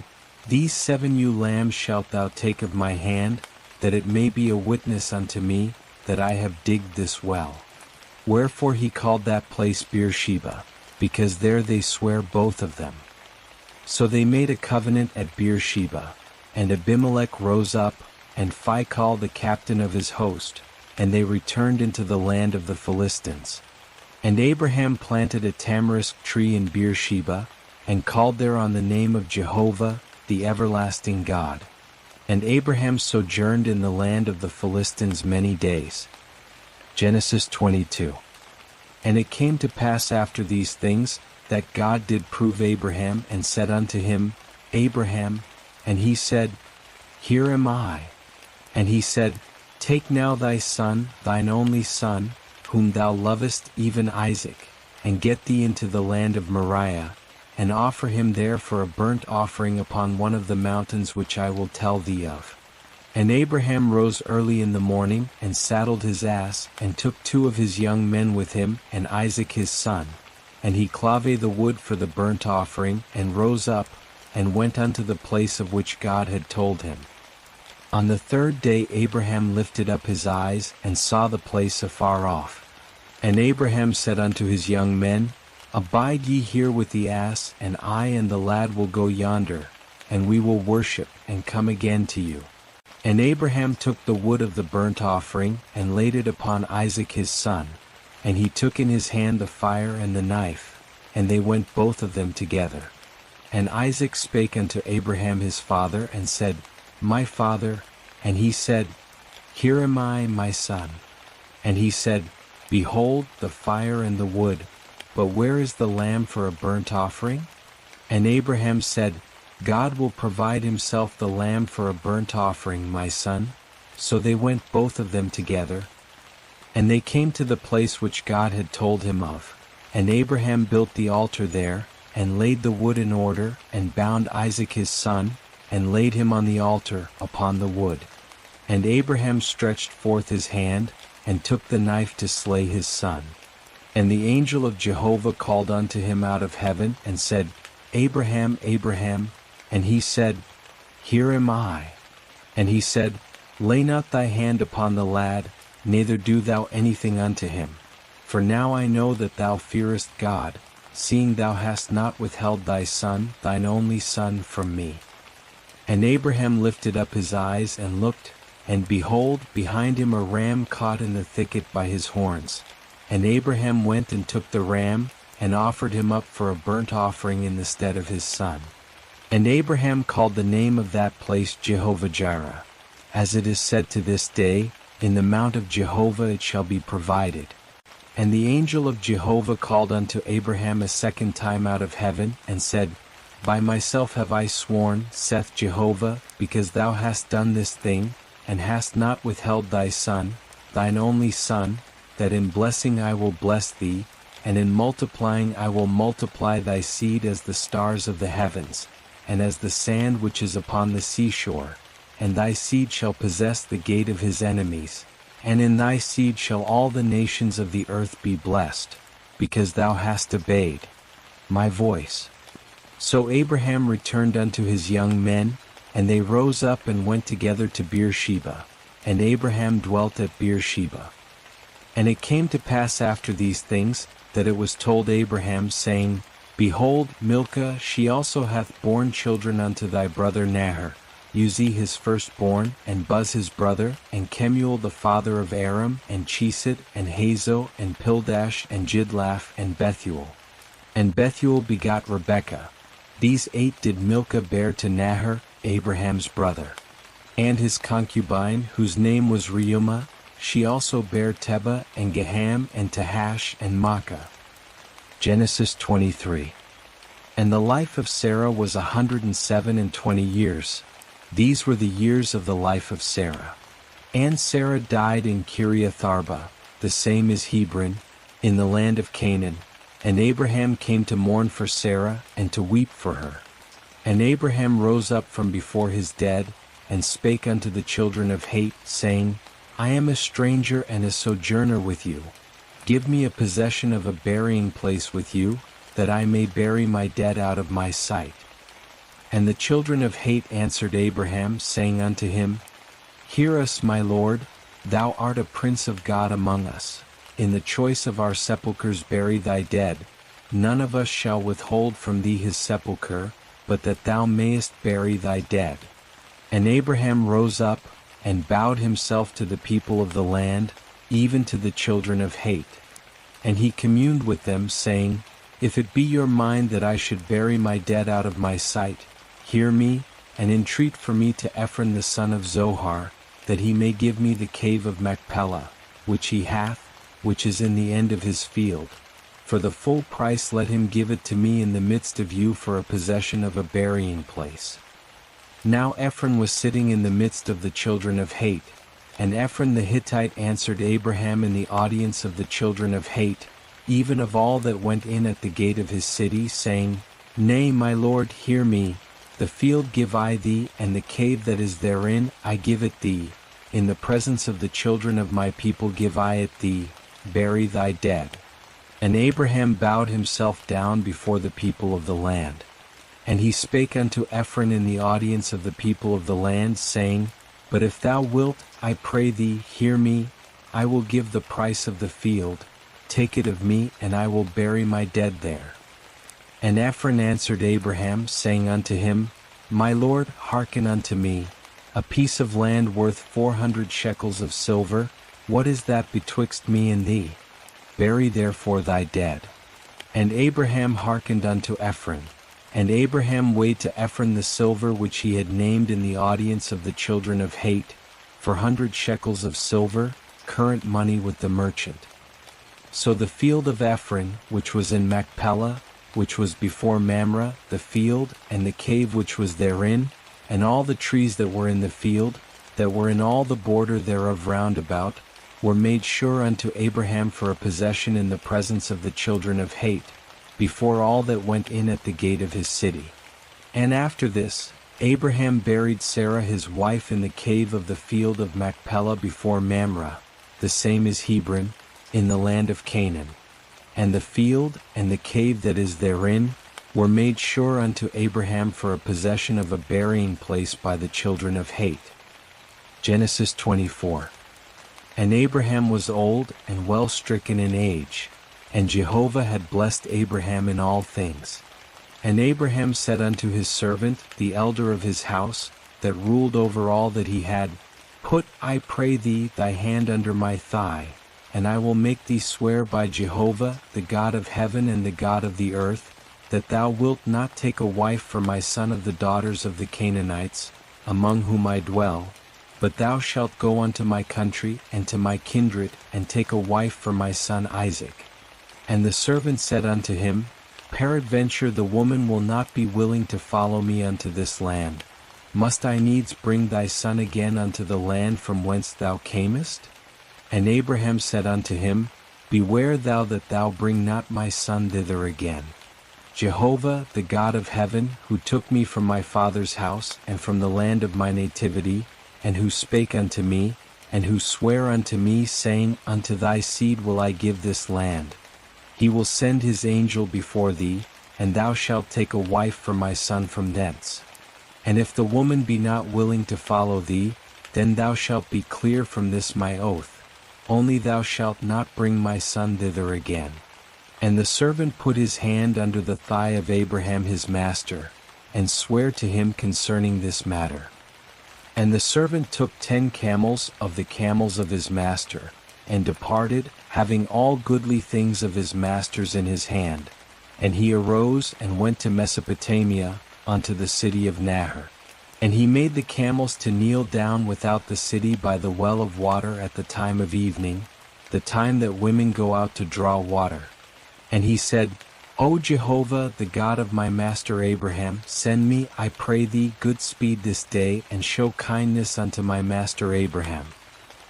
These 7 ewe lambs shalt thou take of my hand, that it may be a witness unto me, that I have digged this well. Wherefore he called that place Beersheba, because there they sware both of them. So they made a covenant at Beersheba, and Abimelech rose up, and Phicol the captain of his host, and they returned into the land of the Philistines. And Abraham planted a tamarisk tree in Beersheba, and called there on the name of Jehovah, the everlasting God. And Abraham sojourned in the land of the Philistines many days. Genesis 22. And it came to pass after these things, that God did prove Abraham, and said unto him, Abraham. And he said, Here am I. And he said, Take now thy son, thine only son, whom thou lovest, even Isaac, and get thee into the land of Moriah, and offer him there for a burnt offering upon one of the mountains which I will tell thee of. And Abraham rose early in the morning, and saddled his ass, and took 2 of his young men with him, and Isaac his son. And he clave the wood for the burnt offering, and rose up, and went unto the place of which God had told him. On the 3rd day Abraham lifted up his eyes, and saw the place afar off. And Abraham said unto his young men, Abide ye here with the ass, and I and the lad will go yonder, and we will worship, and come again to you. And Abraham took the wood of the burnt offering, and laid it upon Isaac his son. And he took in his hand the fire and the knife, and they went both of them together. And Isaac spake unto Abraham his father, and said, My father. And he said, Here am I, my son. And he said, Behold the fire and the wood, but where is the lamb for a burnt offering? And Abraham said, God will provide himself the lamb for a burnt offering, my son. So they went both of them together. And they came to the place which God had told him of. And Abraham built the altar there, and laid the wood in order, and bound Isaac his son, and laid him on the altar upon the wood. And Abraham stretched forth his hand, and took the knife to slay his son. And the angel of Jehovah called unto him out of heaven, and said, Abraham, Abraham. And he said, Here am I. And he said, Lay not thy hand upon the lad, neither do thou anything unto him. For now I know that thou fearest God, seeing thou hast not withheld thy son, thine only son, from me. And Abraham lifted up his eyes and looked, and behold, behind him a ram caught in the thicket by his horns. And Abraham went and took the ram, and offered him up for a burnt offering in the stead of his son. And Abraham called the name of that place Jehovah-Jireh. As it is said to this day, In the mount of Jehovah it shall be provided. And the angel of Jehovah called unto Abraham a 2nd time out of heaven, and said, By myself have I sworn, saith Jehovah, because thou hast done this thing, and hast not withheld thy son, thine only son, that in blessing I will bless thee, and in multiplying I will multiply thy seed as the stars of the heavens, and as the sand which is upon the seashore. And thy seed shall possess the gate of his enemies, and in thy seed shall all the nations of the earth be blessed, because thou hast obeyed my voice. So Abraham returned unto his young men, and they rose up and went together to Beersheba, and Abraham dwelt at Beersheba. And it came to pass after these things, that it was told Abraham, saying, Behold, Milcah, she also hath borne children unto thy brother Nahor, Uzi his firstborn, and Buz his brother, and Kemuel the father of Aram, and Chesed, and Hazo, and Pildash, and Jidlaph, and Bethuel. And Bethuel begot Rebekah. These 8 did Milcah bear to Nahor, Abraham's brother. And his concubine, whose name was Reumah, she also bare Tebah, and Gaham, and Tahash, and Maachah. Genesis 23. And the life of Sarah was 127 years. These were the years of the life of Sarah. And Sarah died in Kiriath Arba, the same is Hebron, in the land of Canaan. And Abraham came to mourn for Sarah, and to weep for her. And Abraham rose up from before his dead, and spake unto the children of Het, saying, I am a stranger and a sojourner with you. Give me a possession of a burying place with you, that I may bury my dead out of my sight. And the children of Het answered Abraham, saying unto him, Hear us, my lord, thou art a prince of God among us. In the choice of our sepulchres bury thy dead. None of us shall withhold from thee his sepulchre, but that thou mayest bury thy dead. And Abraham rose up, and bowed himself to the people of the land, even to the children of Het. And he communed with them, saying, If it be your mind that I should bury my dead out of my sight, hear me, and entreat for me to Ephron the son of Zohar, that he may give me the cave of Machpelah, which he hath, which is in the end of his field. For the full price let him give it to me in the midst of you for a possession of a burying place. Now Ephron was sitting in the midst of the children of Het, and Ephron the Hittite answered Abraham in the audience of the children of Het, even of all that went in at the gate of his city, saying, Nay, my lord, hear me, the field give I thee, and the cave that is therein I give it thee, in the presence of the children of my people give I it thee, bury thy dead. And Abraham bowed himself down before the people of the land. And he spake unto Ephron in the audience of the people of the land, saying, But if thou wilt, I pray thee, hear me, I will give the price of the field, take it of me, and I will bury my dead there. And Ephron answered Abraham, saying unto him, My lord, hearken unto me, a piece of land worth 400 shekels of silver, what is that betwixt me and thee? Bury therefore thy dead. And Abraham hearkened unto Ephron. And Abraham weighed to Ephron the silver which he had named in the audience of the children of Het, 400 shekels of silver, current money with the merchant. So the field of Ephron, which was in Machpelah, which was before Mamre, the field, and the cave which was therein, and all the trees that were in the field, that were in all the border thereof round about, were made sure unto Abraham for a possession in the presence of the children of Het, before all that went in at the gate of his city. And after this, Abraham buried Sarah his wife in the cave of the field of Machpelah before Mamre, the same is Hebron, in the land of Canaan. And the field, and the cave that is therein, were made sure unto Abraham for a possession of a burying place by the children of Het. Genesis 24. And Abraham was old and well stricken in age, and Jehovah had blessed Abraham in all things. And Abraham said unto his servant, the elder of his house, that ruled over all that he had, Put, I pray thee, thy hand under my thigh, and I will make thee swear by Jehovah, the God of heaven and the God of the earth, that thou wilt not take a wife for my son of the daughters of the Canaanites, among whom I dwell, but thou shalt go unto my country and to my kindred, and take a wife for my son Isaac. And the servant said unto him, Peradventure the woman will not be willing to follow me unto this land. Must I needs bring thy son again unto the land from whence thou camest? And Abraham said unto him, Beware thou that thou bring not my son thither again. Jehovah, the God of heaven, who took me from my father's house, and from the land of my nativity, and who spake unto me, and who sware unto me, saying, Unto thy seed will I give this land. He will send his angel before thee, and thou shalt take a wife for my son from thence. And if the woman be not willing to follow thee, then thou shalt be clear from this my oath. Only thou shalt not bring my son thither again. And the servant put his hand under the thigh of Abraham his master, and sware to him concerning this matter. And the servant took 10 camels of the camels of his master, and departed, having all goodly things of his master's in his hand. And he arose and went to Mesopotamia, unto the city of Nahor. And he made the camels to kneel down without the city by the well of water at the time of evening, the time that women go out to draw water. And he said, O Jehovah, the God of my master Abraham, send me, I pray thee, good speed this day, and show kindness unto my master Abraham.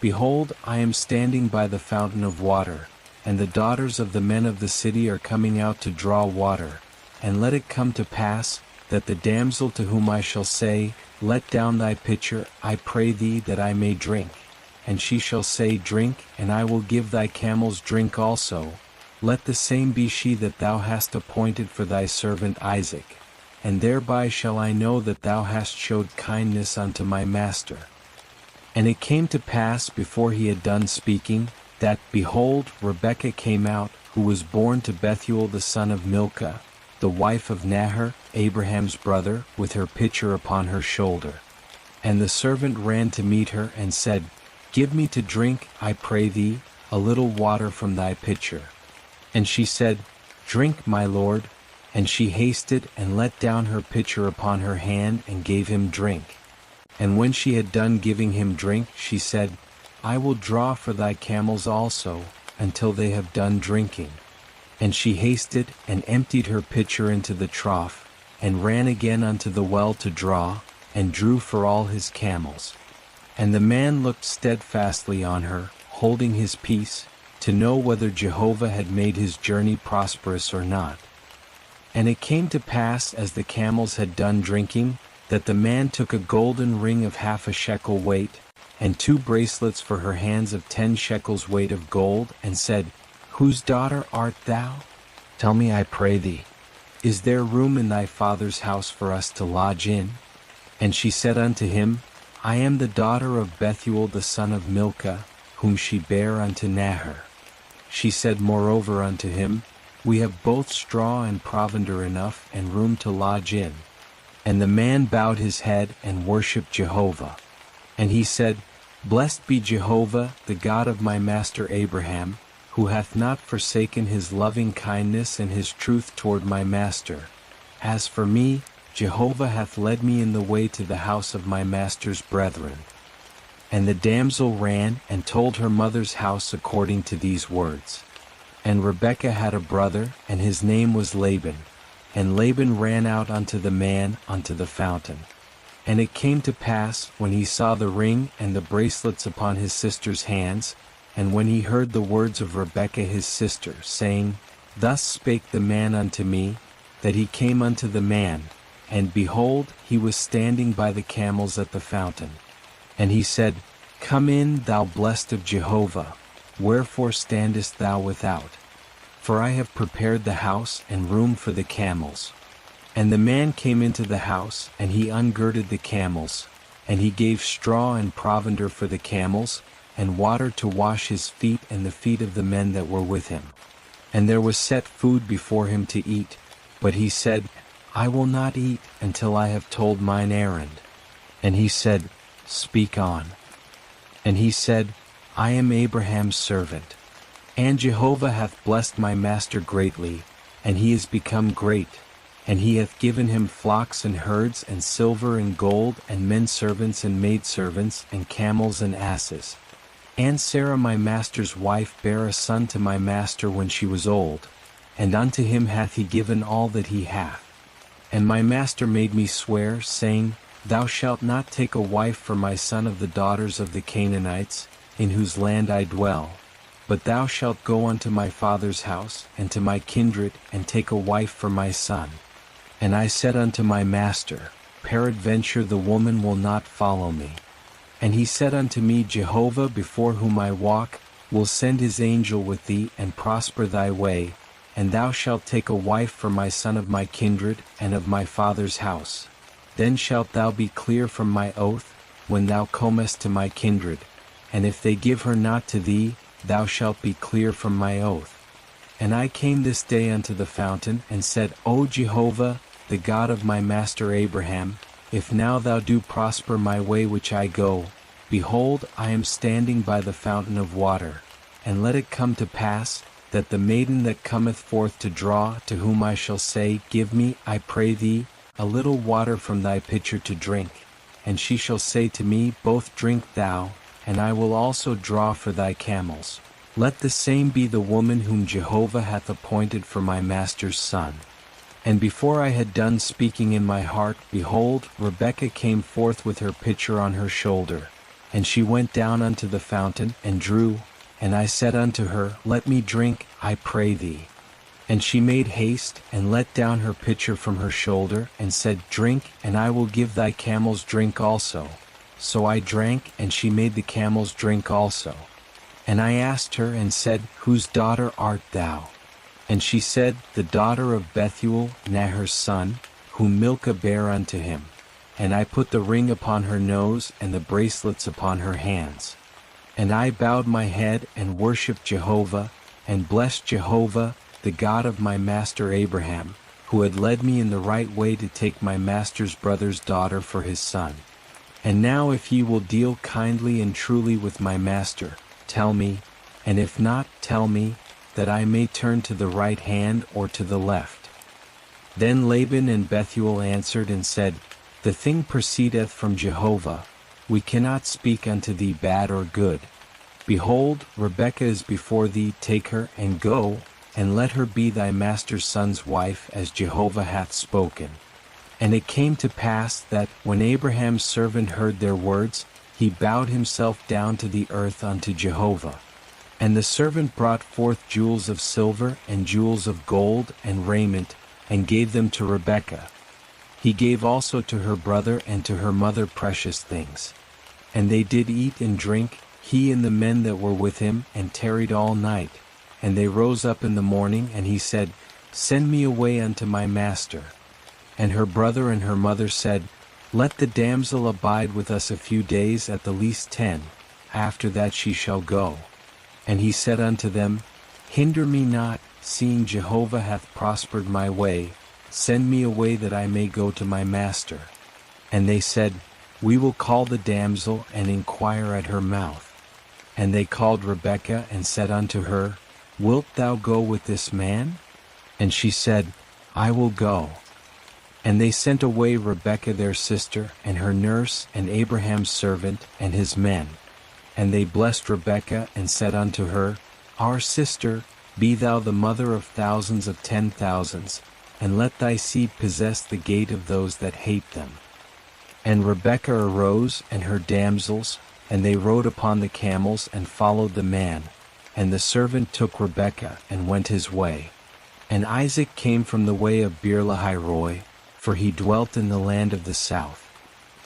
Behold, I am standing by the fountain of water, and the daughters of the men of the city are coming out to draw water. And let it come to pass, that the damsel to whom I shall say, Let down thy pitcher, I pray thee, that I may drink. And she shall say, Drink, and I will give thy camels drink also. Let the same be she that thou hast appointed for thy servant Isaac. And thereby shall I know that thou hast showed kindness unto my master. And it came to pass before he had done speaking, that, behold, Rebekah came out, who was born to Bethuel the son of Milcah, the wife of Nahor, Abraham's brother, with her pitcher upon her shoulder. And the servant ran to meet her, and said, Give me to drink, I pray thee, a little water from thy pitcher. And she said, Drink, my lord. And she hasted, and let down her pitcher upon her hand, and gave him drink. And when she had done giving him drink, she said, I will draw for thy camels also, until they have done drinking. And she hasted, and emptied her pitcher into the trough, and ran again unto the well to draw, and drew for all his camels. And the man looked steadfastly on her, holding his peace, to know whether Jehovah had made his journey prosperous or not. And it came to pass, as the camels had done drinking, that the man took a golden ring of 1/2 shekel weight, and 2 bracelets for her hands of 10 shekels weight of gold, and said, Whose daughter art thou? Tell me, I pray thee. Is there room in thy father's house for us to lodge in? And she said unto him, I am the daughter of Bethuel the son of Milcah, whom she bare unto Nahor. She said moreover unto him, We have both straw and provender enough, and room to lodge in. And the man bowed his head and worshipped Jehovah. And he said, Blessed be Jehovah, the God of my master Abraham, who hath not forsaken his loving kindness and his truth toward my master. As for me, Jehovah hath led me in the way to the house of my master's brethren. And the damsel ran and told her mother's house according to these words. And Rebekah had a brother, and his name was Laban. And Laban ran out unto the man unto the fountain. And it came to pass, when he saw the ring and the bracelets upon his sister's hands, and when he heard the words of Rebekah his sister, saying, Thus spake the man unto me, that he came unto the man, and behold, he was standing by the camels at the fountain. And he said, Come in, thou blessed of Jehovah, wherefore standest thou without? For I have prepared the house and room for the camels. And the man came into the house, and he ungirded the camels, and he gave straw and provender for the camels, and water to wash his feet and the feet of the men that were with him. And there was set food before him to eat, but he said, I will not eat until I have told mine errand. And he said, Speak on. And he said, I am Abraham's servant. And Jehovah hath blessed my master greatly, and he is become great. And he hath given him flocks and herds, and silver and gold, and men servants and maidservants, and camels and asses. And Sarah my master's wife bare a son to my master when she was old, and unto him hath he given all that he hath. And my master made me swear, saying, Thou shalt not take a wife for my son of the daughters of the Canaanites, in whose land I dwell, but thou shalt go unto my father's house, and to my kindred, and take a wife for my son. And I said unto my master, Peradventure the woman will not follow me. And he said unto me, Jehovah, before whom I walk, will send his angel with thee, and prosper thy way, and thou shalt take a wife for my son of my kindred, and of my father's house. Then shalt thou be clear from my oath, when thou comest to my kindred, and if they give her not to thee, thou shalt be clear from my oath. And I came this day unto the fountain, and said, O Jehovah, the God of my master Abraham, if now thou do prosper my way which I go, behold, I am standing by the fountain of water, and let it come to pass, that the maiden that cometh forth to draw, to whom I shall say, Give me, I pray thee, a little water from thy pitcher to drink, and she shall say to me, Both drink thou, and I will also draw for thy camels. Let the same be the woman whom Jehovah hath appointed for my master's son. And before I had done speaking in my heart, behold, Rebekah came forth with her pitcher on her shoulder. And she went down unto the fountain, and drew. And I said unto her, Let me drink, I pray thee. And she made haste, and let down her pitcher from her shoulder, and said, Drink, and I will give thy camels drink also. So I drank, and she made the camels drink also. And I asked her, and said, Whose daughter art thou? And she said, The daughter of Bethuel, Nahor's son, whom Milcah bare unto him. And I put the ring upon her nose, and the bracelets upon her hands. And I bowed my head, and worshipped Jehovah, and blessed Jehovah, the God of my master Abraham, who had led me in the right way to take my master's brother's daughter for his son. And now if ye will deal kindly and truly with my master, tell me, and if not, tell me, that I may turn to the right hand or to the left. Then Laban and Bethuel answered and said, The thing proceedeth from Jehovah. We cannot speak unto thee bad or good. Behold, Rebekah is before thee, take her, and go, and let her be thy master's son's wife, as Jehovah hath spoken. And it came to pass that, when Abraham's servant heard their words, he bowed himself down to the earth unto Jehovah. And the servant brought forth jewels of silver and jewels of gold and raiment, and gave them to Rebekah. He gave also to her brother and to her mother precious things. And they did eat and drink, he and the men that were with him, and tarried all night. And they rose up in the morning, and he said, Send me away unto my master. And her brother and her mother said, Let the damsel abide with us a few days, at the least 10, after that she shall go. And he said unto them, Hinder me not, seeing Jehovah hath prospered my way. Send me away that I may go to my master. And they said, We will call the damsel, and inquire at her mouth. And they called Rebekah, and said unto her, Wilt thou go with this man? And she said, I will go. And they sent away Rebekah their sister, and her nurse, and Abraham's servant, and his men. And they blessed Rebekah, and said unto her, Our sister, be thou the mother of thousands of 10,000s, and let thy seed possess the gate of those that hate them. And Rebekah arose, and her damsels, and they rode upon the camels, and followed the man. And the servant took Rebekah, and went his way. And Isaac came from the way of Beer-lahai-roi, for he dwelt in the land of the south.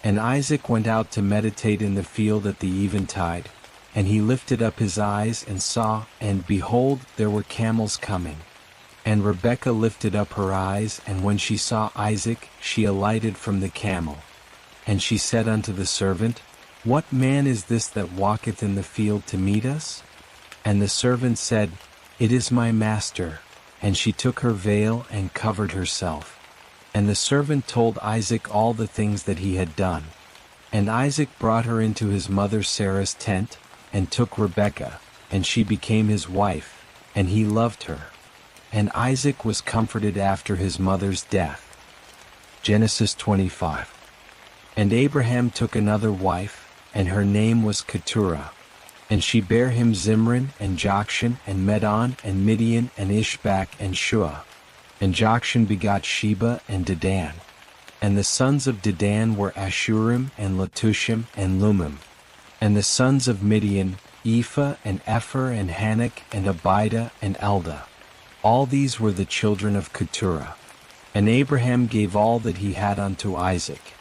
And Isaac went out to meditate in the field at the eventide, and he lifted up his eyes and saw, and behold, there were camels coming. And Rebekah lifted up her eyes, and when she saw Isaac, she alighted from the camel. And she said unto the servant, What man is this that walketh in the field to meet us? And the servant said, It is my master. And she took her veil and covered herself. And the servant told Isaac all the things that he had done. And Isaac brought her into his mother Sarah's tent, and took Rebekah, and she became his wife, and he loved her. And Isaac was comforted after his mother's death. Genesis 25. And Abraham took another wife, and her name was Keturah. And she bare him Zimran, and Jokshan, and Medan, and Midian, and Ishbak, and Shua. And Jokshan begot Sheba and Dedan. And the sons of Dedan were Ashurim, and Letushim, and Lumim. And the sons of Midian, Ephah, and Epher, and Hanok, and Abida, and Eldah. All these were the children of Keturah. And Abraham gave all that he had unto Isaac.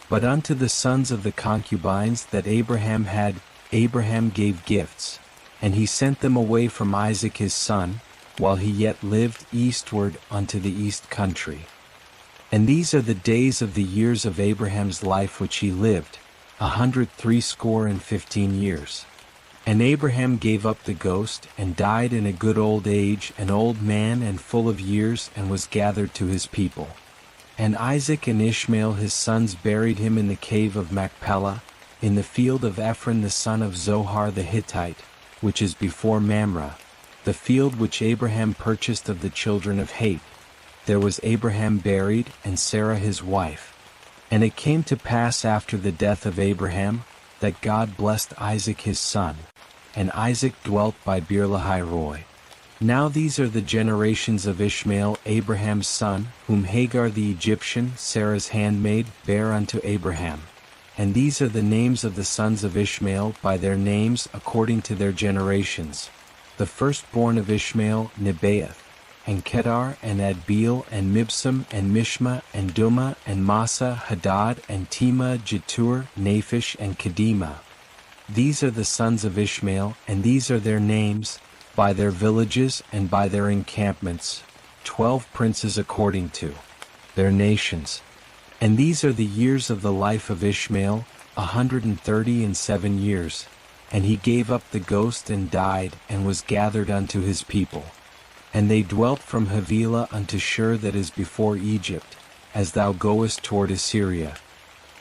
But unto the sons of the concubines that Abraham had, Abraham gave gifts, and he sent them away from Isaac his son, while he yet lived, eastward unto the east country. And these are the days of the years of Abraham's life which he lived, 160 years. And Abraham gave up the ghost, and died in a good old age, an old man and full of years, and was gathered to his people. And Isaac and Ishmael his sons buried him in the cave of Machpelah, in the field of Ephron the son of Zohar the Hittite, which is before Mamre, the field which Abraham purchased of the children of Heth. There was Abraham buried, and Sarah his wife. And it came to pass after the death of Abraham, that God blessed Isaac his son. And Isaac dwelt by Beer-lahai-roi. Now these are the generations of Ishmael Abraham's son, whom Hagar the Egyptian, Sarah's handmaid, bare unto Abraham. And these are the names of the sons of Ishmael by their names according to their generations. The firstborn of Ishmael, Nebaioth, and Kedar, and Adbeel, and Mibsam, and Mishma, and Dumah, and Massa, Hadad, and Tema, Jetur, Naphish, and Kedemah. These are the sons of Ishmael, and these are their names, by their villages and by their encampments, 12 princes according to their nations. And these are the years of the life of Ishmael, 137 years. And he gave up the ghost and died, and was gathered unto his people. And they dwelt from Havilah unto Shur that is before Egypt, as thou goest toward Assyria.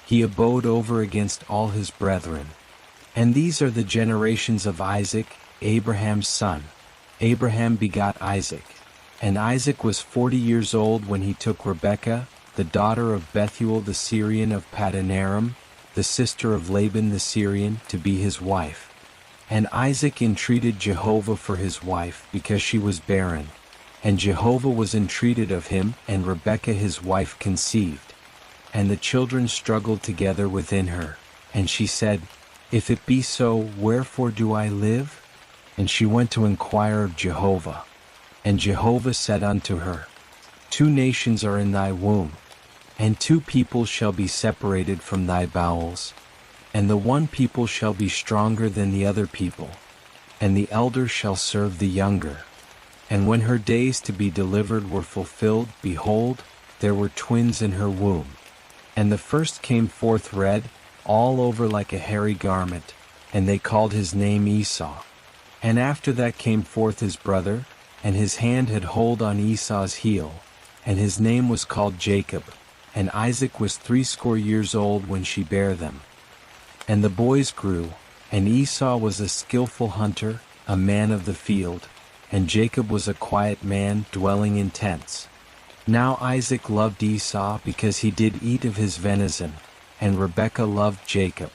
He abode over against all his brethren. And these are the generations of Isaac, Abraham's son. Abraham begot Isaac. And Isaac was 40 years old when he took Rebekah, the daughter of Bethuel the Syrian of Paddan-aram, the sister of Laban the Syrian, to be his wife. And Isaac entreated Jehovah for his wife, because she was barren. And Jehovah was entreated of him, and Rebekah his wife conceived. And the children struggled together within her, and she said, If it be so, wherefore do I live? And she went to inquire of Jehovah. And Jehovah said unto her, 2 nations are in thy womb, and 2 people shall be separated from thy bowels, and the one people shall be stronger than the other people, and the elder shall serve the younger. And when her days to be delivered were fulfilled, behold, there were twins in her womb. And the first came forth red, all over like a hairy garment, and they called his name Esau. And after that came forth his brother, and his hand had hold on Esau's heel, and his name was called Jacob. And Isaac was 80 years old when she bare them. And the boys grew, and Esau was a skillful hunter, a man of the field, and Jacob was a quiet man dwelling in tents. Now Isaac loved Esau because he did eat of his venison, and Rebekah loved Jacob.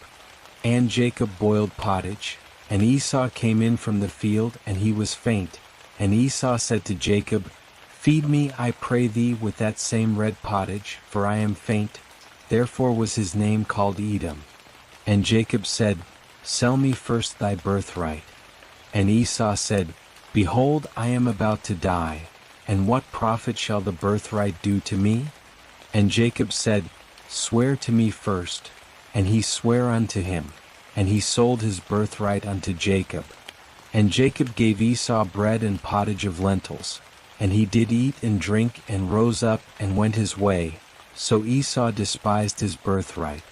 And Jacob boiled pottage, and Esau came in from the field, and he was faint. And Esau said to Jacob, Feed me, I pray thee, with that same red pottage, for I am faint. Therefore was his name called Edom. And Jacob said, Sell me first thy birthright. And Esau said, Behold, I am about to die, and what profit shall the birthright do to me? And Jacob said, Swear to me first. And he sware unto him, and he sold his birthright unto Jacob. And Jacob gave Esau bread and pottage of lentils, and he did eat and drink, and rose up and went his way. So Esau despised his birthright.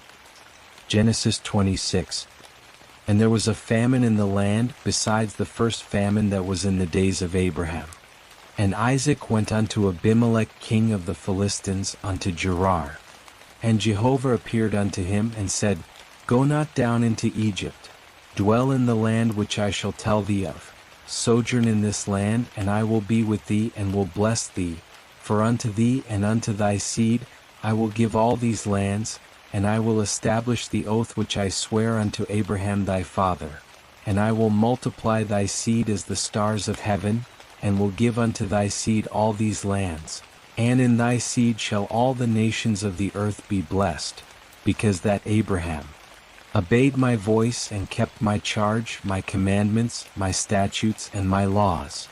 Genesis 26. And there was a famine in the land, besides the first famine that was in the days of Abraham. And Isaac went unto Abimelech king of the Philistines unto Gerar. And Jehovah appeared unto him, and said, Go not down into Egypt. Dwell in the land which I shall tell thee of. Sojourn in this land, and I will be with thee, and will bless thee. For unto thee and unto thy seed I will give all these lands, and I will establish the oath which I swear unto Abraham thy father. And I will multiply thy seed as the stars of heaven, and will give unto thy seed all these lands. And in thy seed shall all the nations of the earth be blessed, because that Abraham obeyed my voice and kept my charge, my commandments, my statutes, and my laws.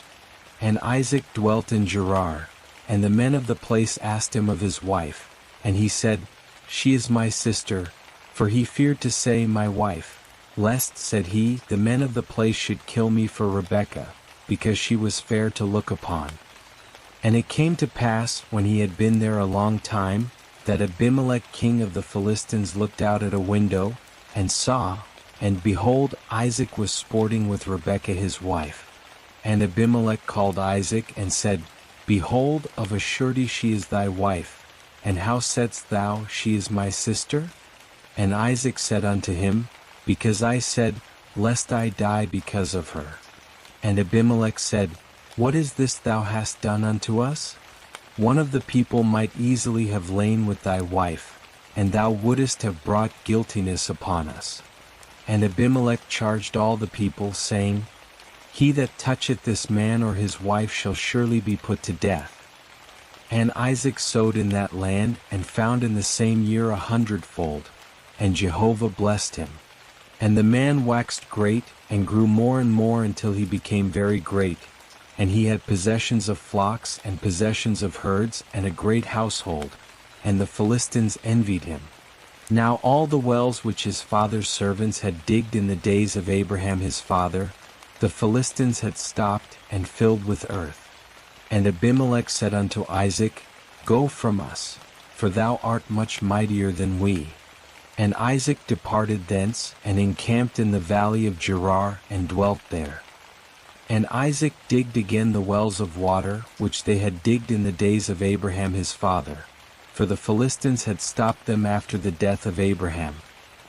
And Isaac dwelt in Gerar, and the men of the place asked him of his wife, and he said, She is my sister, for he feared to say my wife, lest, said he, the men of the place should kill me for Rebekah, because she was fair to look upon. And it came to pass, when he had been there a long time, that Abimelech king of the Philistines looked out at a window, and saw, and behold, Isaac was sporting with Rebekah his wife. And Abimelech called Isaac, and said, Behold, of a surety she is thy wife. And how saidst thou, She is my sister? And Isaac said unto him, Because I said, Lest I die because of her. And Abimelech said, What is this thou hast done unto us? One of the people might easily have lain with thy wife, and thou wouldest have brought guiltiness upon us. And Abimelech charged all the people, saying, He that toucheth this man or his wife shall surely be put to death. And Isaac sowed in that land, and found in the same year 100-fold, and Jehovah blessed him. And the man waxed great, and grew more and more until he became very great, and he had possessions of flocks and possessions of herds and a great household, and the Philistines envied him. Now all the wells which his father's servants had digged in the days of Abraham his father, the Philistines had stopped and filled with earth. And Abimelech said unto Isaac, Go from us, for thou art much mightier than we. And Isaac departed thence, and encamped in the valley of Gerar, and dwelt there. And Isaac digged again the wells of water, which they had digged in the days of Abraham his father, for the Philistines had stopped them after the death of Abraham,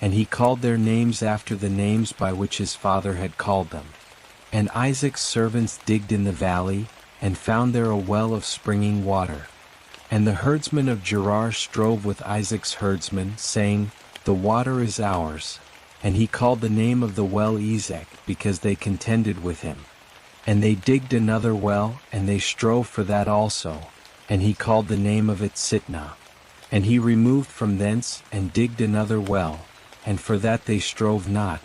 and he called their names after the names by which his father had called them. And Isaac's servants digged in the valley, and found there a well of springing water. And the herdsmen of Gerar strove with Isaac's herdsmen, saying, The water is ours. And he called the name of the well Ezek, because they contended with him. And they digged another well, and they strove for that also, and he called the name of it Sitnah. And he removed from thence, and digged another well, and for that they strove not,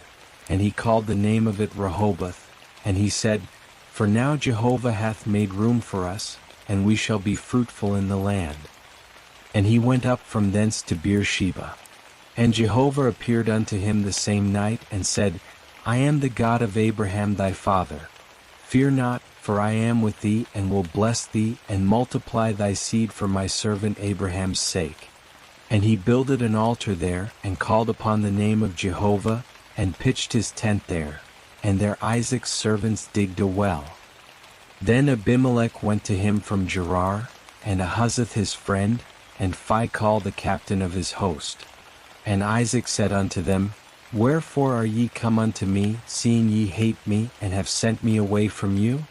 and he called the name of it Rehoboth, and he said, For now Jehovah hath made room for us, and we shall be fruitful in the land. And he went up from thence to Beersheba. And Jehovah appeared unto him the same night, and said, I am the God of Abraham thy father. Fear not, for I am with thee, and will bless thee, and multiply thy seed for my servant Abraham's sake. And he builded an altar there, and called upon the name of Jehovah, and pitched his tent there, and there Isaac's servants digged a well. Then Abimelech went to him from Gerar, and Ahuzzath his friend, and Phicol the captain of his host. And Isaac said unto them, Wherefore are ye come unto me, seeing ye hate me, and have sent me away from you?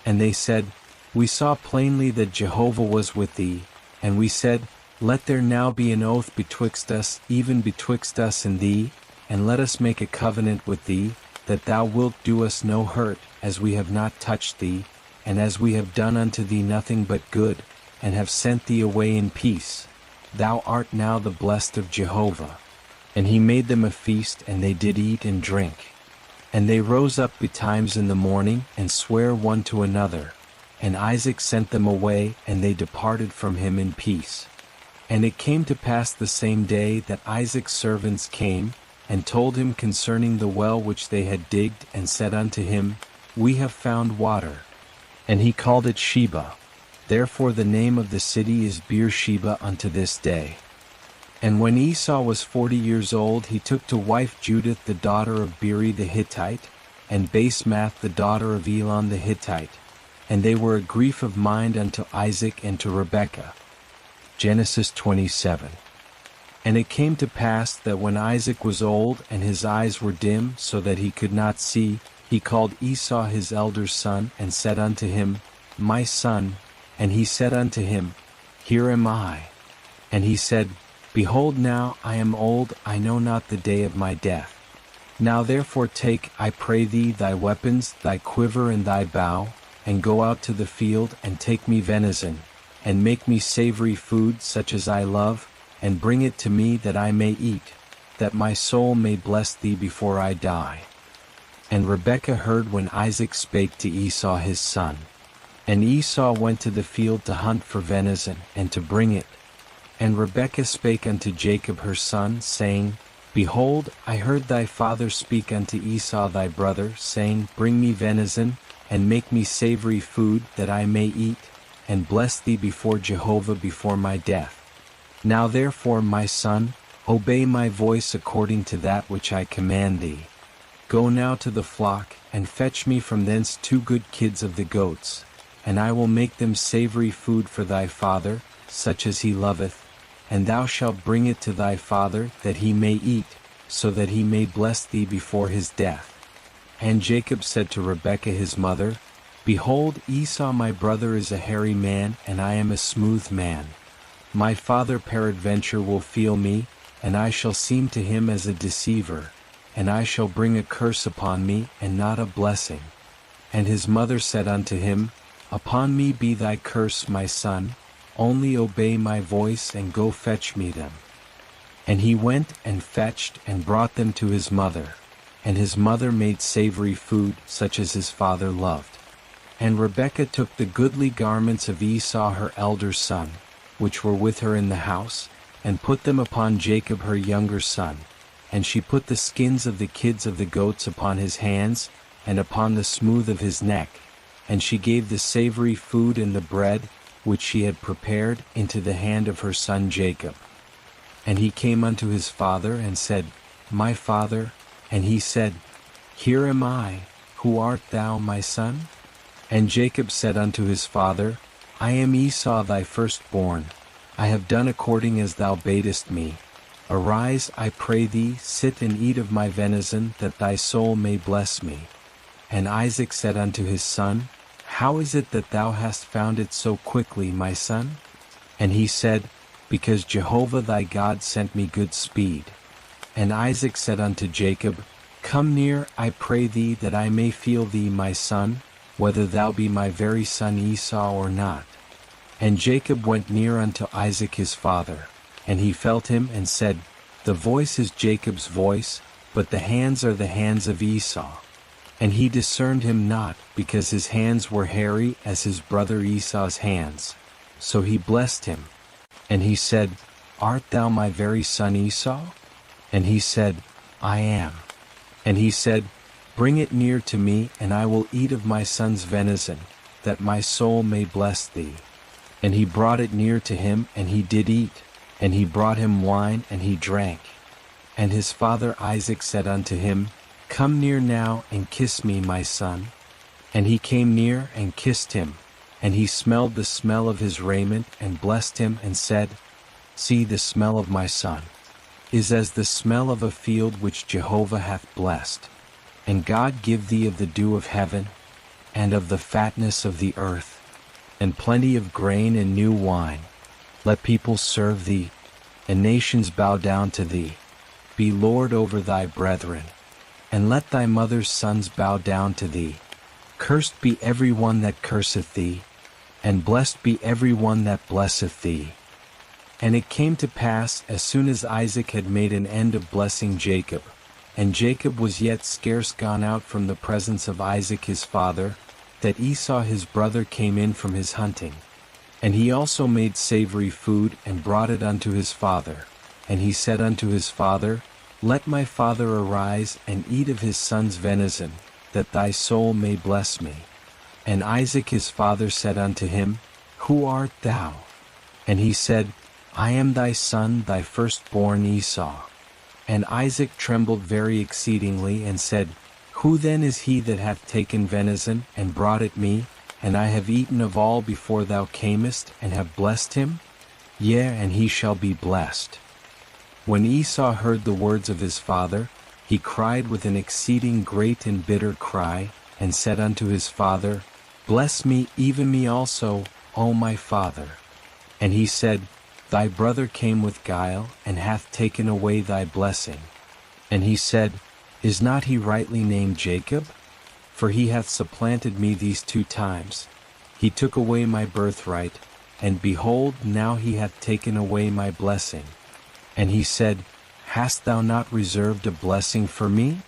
And they said, We saw plainly that Jehovah was with thee, and we said, Let there now be an oath betwixt us, even betwixt us and thee, and let us make a covenant with thee, that thou wilt do us no hurt, as we have not touched thee, and as we have done unto thee nothing but good, and have sent thee away in peace. Thou art now the blessed of Jehovah. And he made them a feast, and they did eat and drink. And they rose up betimes in the morning, and sware one to another. And Isaac sent them away, and they departed from him in peace. And it came to pass the same day that Isaac's servants came, and told him concerning the well which they had digged, and said unto him, We have found water. And he called it Sheba. Therefore the name of the city is Beersheba unto this day. And when Esau was 40 years old, he took to wife Judith the daughter of Beeri the Hittite, and Basemath the daughter of Elon the Hittite. And they were a grief of mind unto Isaac and to Rebekah. Genesis 27. And it came to pass that when Isaac was old, and his eyes were dim, so that he could not see, he called Esau his elder son, and said unto him, My son. And he said unto him, Here am I. And he said, Behold, now I am old, I know not the day of my death. Now therefore take, I pray thee, thy weapons, thy quiver and thy bow, and go out to the field, and take me venison, and make me savory food such as I love, and bring it to me that I may eat, that my soul may bless thee before I die. And Rebekah heard when Isaac spake to Esau his son. And Esau went to the field to hunt for venison, and to bring it. And Rebekah spake unto Jacob her son, saying, Behold, I heard thy father speak unto Esau thy brother, saying, Bring me venison, and make me savory food, that I may eat, and bless thee before Jehovah before my death. Now therefore, my son, obey my voice according to that which I command thee. Go now to the flock, and fetch me from thence 2 good kids of the goats, and I will make them savory food for thy father, such as he loveth, and thou shalt bring it to thy father, that he may eat, so that he may bless thee before his death. And Jacob said to Rebekah his mother, Behold, Esau my brother is a hairy man, and I am a smooth man. My father peradventure will feel me, and I shall seem to him as a deceiver, and I shall bring a curse upon me, and not a blessing. And his mother said unto him, Upon me be thy curse, my son, only obey my voice, and go fetch me them. And he went, and fetched, and brought them to his mother. And his mother made savory food, such as his father loved. And Rebekah took the goodly garments of Esau her elder son, which were with her in the house, and put them upon Jacob her younger son. And she put the skins of the kids of the goats upon his hands, and upon the smooth of his neck. And she gave the savory food and the bread, which she had prepared, into the hand of her son Jacob. And he came unto his father, and said, My father. And he said, Here am I. Who art thou, my son? And Jacob said unto his father, I am Esau thy firstborn. I have done according as thou badest me. Arise, I pray thee, sit and eat of my venison, that thy soul may bless me. And Isaac said unto his son, How is it that thou hast found it so quickly, my son? And he said, Because Jehovah thy God sent me good speed. And Isaac said unto Jacob, Come near, I pray thee, that I may feel thee, my son, whether thou be my very son Esau or not. And Jacob went near unto Isaac his father. And he felt him and said, The voice is Jacob's voice, but the hands are the hands of Esau. And he discerned him not, because his hands were hairy as his brother Esau's hands. So he blessed him. And he said, Art thou my very son Esau? And he said, I am. And he said, Bring it near to me, and I will eat of my son's venison, that my soul may bless thee. And he brought it near to him, and he did eat. And he brought him wine, and he drank. And his father Isaac said unto him, Come near now, and kiss me, my son. And he came near, and kissed him. And he smelled the smell of his raiment, and blessed him, and said, See, the smell of my son is as the smell of a field which Jehovah hath blessed. And God give thee of the dew of heaven, and of the fatness of the earth, and plenty of grain and new wine. Let people serve thee, and nations bow down to thee. Be Lord over thy brethren, and let thy mother's sons bow down to thee. Cursed be every one that curseth thee, and blessed be every one that blesseth thee. And it came to pass, as soon as Isaac had made an end of blessing Jacob, and Jacob was yet scarce gone out from the presence of Isaac his father, that Esau his brother came in from his hunting. And he also made savory food, and brought it unto his father. And he said unto his father, Let my father arise, and eat of his son's venison, that thy soul may bless me. And Isaac his father said unto him, Who art thou? And he said, I am thy son, thy firstborn Esau. And Isaac trembled very exceedingly, and said, Who then is he that hath taken venison, and brought it me, and I have eaten of all before thou camest, and have blessed him? Yea, and he shall be blessed. When Esau heard the words of his father, he cried with an exceeding great and bitter cry, and said unto his father, Bless me, even me also, O my father. And he said, Thy brother came with guile, and hath taken away thy blessing. And he said, Is not he rightly named Jacob? For he hath supplanted me these 2 times. He took away my birthright, and behold, now he hath taken away my blessing. And he said, Hast thou not reserved a blessing for me?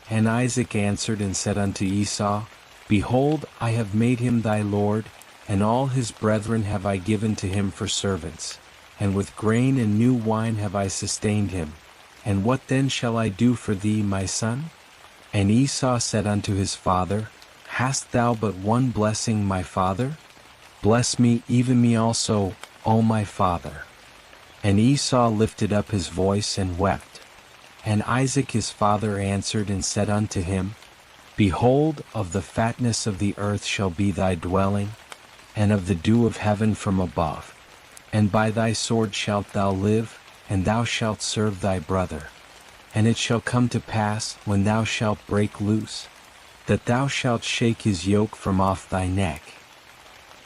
And Isaac answered and said unto Esau, Behold, I have made him thy lord, and all his brethren have I given to him for servants. And with grain and new wine have I sustained him. And what then shall I do for thee, my son? And Esau said unto his father, Hast thou but one blessing, my father? Bless me, even me also, O my father. And Esau lifted up his voice and wept. And Isaac his father answered and said unto him, Behold, of the fatness of the earth shall be thy dwelling, and of the dew of heaven from above. And by thy sword shalt thou live, and thou shalt serve thy brother. And it shall come to pass, when thou shalt break loose, that thou shalt shake his yoke from off thy neck.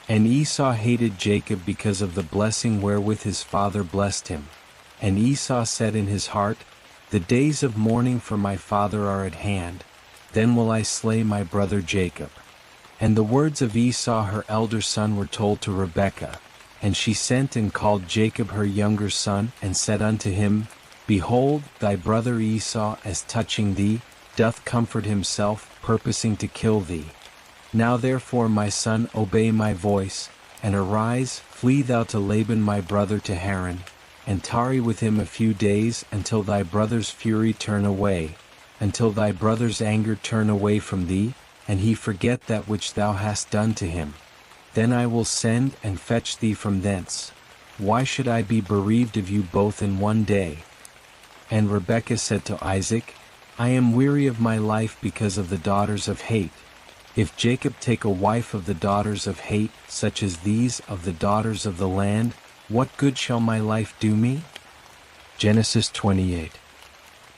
And Esau hated Jacob because of the blessing wherewith his father blessed him. And Esau said in his heart, The days of mourning for my father are at hand, then will I slay my brother Jacob. And the words of Esau her elder son were told to Rebekah. And she sent and called Jacob her younger son, and said unto him, Behold, thy brother Esau, as touching thee, doth comfort himself, purposing to kill thee. Now therefore, my son, obey my voice, and arise, flee thou to Laban my brother to Haran, and tarry with him a few days, until thy brother's fury turn away, until thy brother's anger turn away from thee, and he forget that which thou hast done to him. Then I will send and fetch thee from thence. Why should I be bereaved of you both in one day? And Rebekah said to Isaac, I am weary of my life because of the daughters of hate. If Jacob take a wife of the daughters of hate, such as these of the daughters of the land, what good shall my life do me? Genesis 28.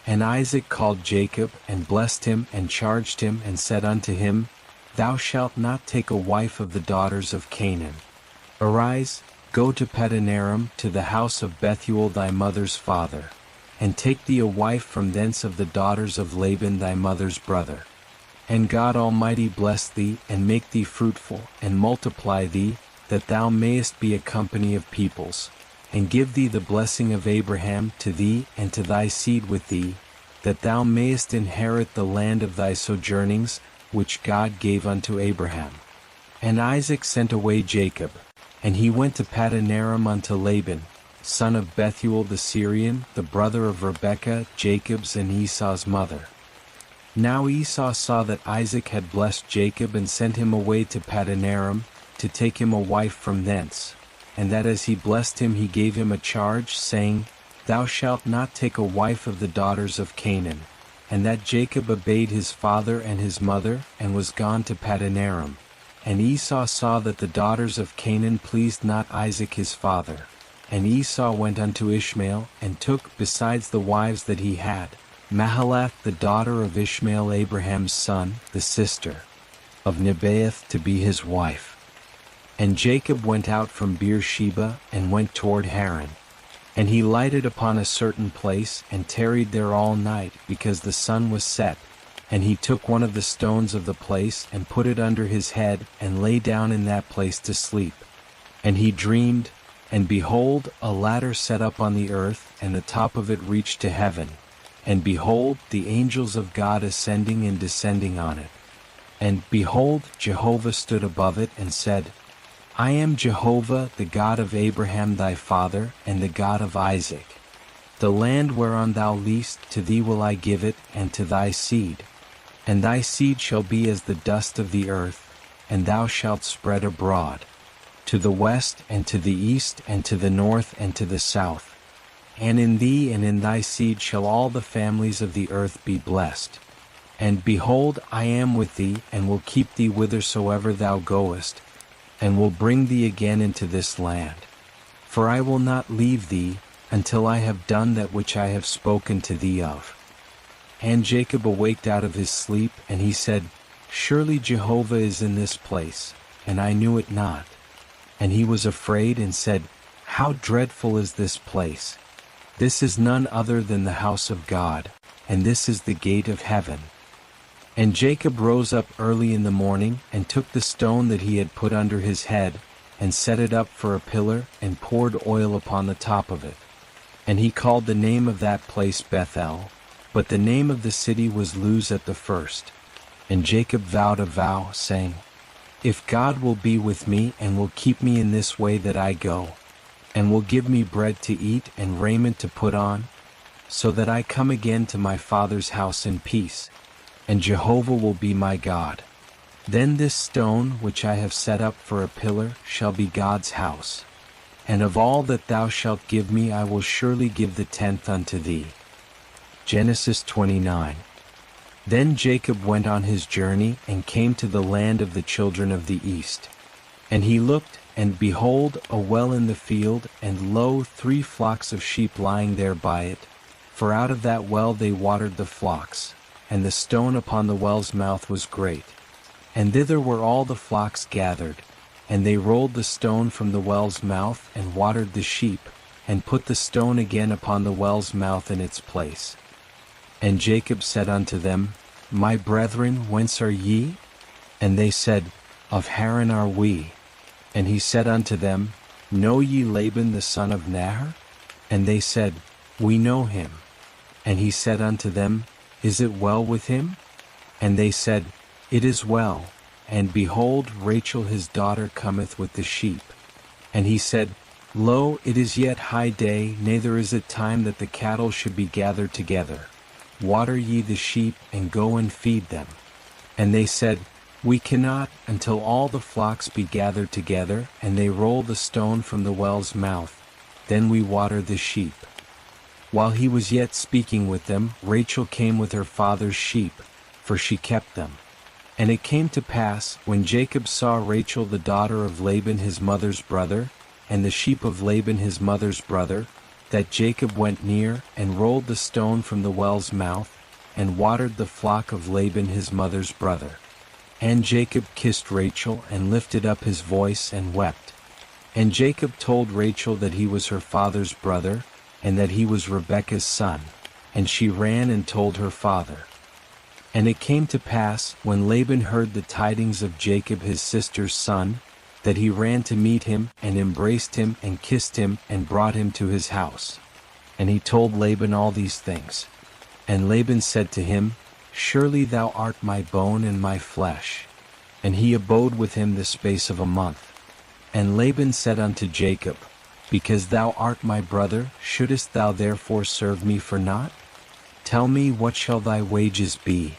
And Isaac called Jacob, and blessed him, and charged him, and said unto him, Thou shalt not take a wife of the daughters of Canaan. Arise, go to Padanaram, to the house of Bethuel thy mother's father, and take thee a wife from thence of the daughters of Laban thy mother's brother. And God Almighty bless thee, and make thee fruitful, and multiply thee, that thou mayest be a company of peoples. and give thee the blessing of Abraham to thee and to thy seed with thee, that thou mayest inherit the land of thy sojournings, which God gave unto Abraham. And Isaac sent away Jacob, and he went to Paddan-aram unto Laban, son of Bethuel the Syrian, the brother of Rebekah, Jacob's and Esau's mother. Now Esau saw that Isaac had blessed Jacob and sent him away to Paddan-aram, to take him a wife from thence, and that as he blessed him he gave him a charge, saying, Thou shalt not take a wife of the daughters of Canaan. And that Jacob obeyed his father and his mother, and was gone to Paddan-aram. And Esau saw that the daughters of Canaan pleased not Isaac his father. And Esau went unto Ishmael, and took, besides the wives that he had, Mahalath the daughter of Ishmael Abraham's son, the sister of Nebaioth, to be his wife. And Jacob went out from Beersheba, and went toward Haran. And he lighted upon a certain place, and tarried there all night, because the sun was set. And he took one of the stones of the place, and put it under his head, and lay down in that place to sleep. And he dreamed, and behold, a ladder set up on the earth, and the top of it reached to heaven. And behold, the angels of God ascending and descending on it. And behold, Jehovah stood above it, and said, I am Jehovah, the God of Abraham thy father, and the God of Isaac. The land whereon thou liest, to thee will I give it, and to thy seed. And thy seed shall be as the dust of the earth, and thou shalt spread abroad, to the west, and to the east, and to the north, and to the south. And in thee and in thy seed shall all the families of the earth be blessed. And behold, I am with thee, and will keep thee whithersoever thou goest, and will bring thee again into this land. For I will not leave thee, until I have done that which I have spoken to thee of. And Jacob awaked out of his sleep, and he said, Surely Jehovah is in this place, and I knew it not. And he was afraid, and said, How dreadful is this place! This is none other than the house of God, and this is the gate of heaven. And Jacob rose up early in the morning, and took the stone that he had put under his head, and set it up for a pillar, and poured oil upon the top of it. And he called the name of that place Bethel, but the name of the city was Luz at the first. And Jacob vowed a vow, saying, If God will be with me, and will keep me in this way that I go, and will give me bread to eat and raiment to put on, so that I come again to my father's house in peace, and Jehovah will be my God, then this stone which I have set up for a pillar shall be God's house. And of all that thou shalt give me I will surely give the tenth unto thee. Genesis 29. Then Jacob went on his journey, and came to the land of the children of the east. And he looked, and behold, a well in the field, and lo, 3 flocks of sheep lying there by it, for out of that well they watered the flocks. And the stone upon the well's mouth was great. And thither were all the flocks gathered, and they rolled the stone from the well's mouth, and watered the sheep, and put the stone again upon the well's mouth in its place. And Jacob said unto them, My brethren, whence are ye? And they said, Of Haran are we. And he said unto them, Know ye Laban the son of Nahor? And they said, We know him. And he said unto them, Is it well with him? And they said, It is well. And behold, Rachel his daughter cometh with the sheep. And he said, Lo, it is yet high day, neither is it time that the cattle should be gathered together. Water ye the sheep, and go and feed them. And they said, We cannot, until all the flocks be gathered together, and they roll the stone from the well's mouth. Then we water the sheep. While he was yet speaking with them, Rachel came with her father's sheep, for she kept them. And it came to pass, when Jacob saw Rachel the daughter of Laban his mother's brother, and the sheep of Laban his mother's brother, that Jacob went near, and rolled the stone from the well's mouth, and watered the flock of Laban his mother's brother. And Jacob kissed Rachel, and lifted up his voice, and wept. And Jacob told Rachel that he was her father's brother, and that he was Rebekah's son. And she ran and told her father. And it came to pass, when Laban heard the tidings of Jacob his sister's son, that he ran to meet him and embraced him and kissed him and brought him to his house. And he told Laban all these things. And Laban said to him, Surely thou art my bone and my flesh. And he abode with him the space of a month. And Laban said unto Jacob, Because thou art my brother, shouldest thou therefore serve me for naught? Tell me, what shall thy wages be?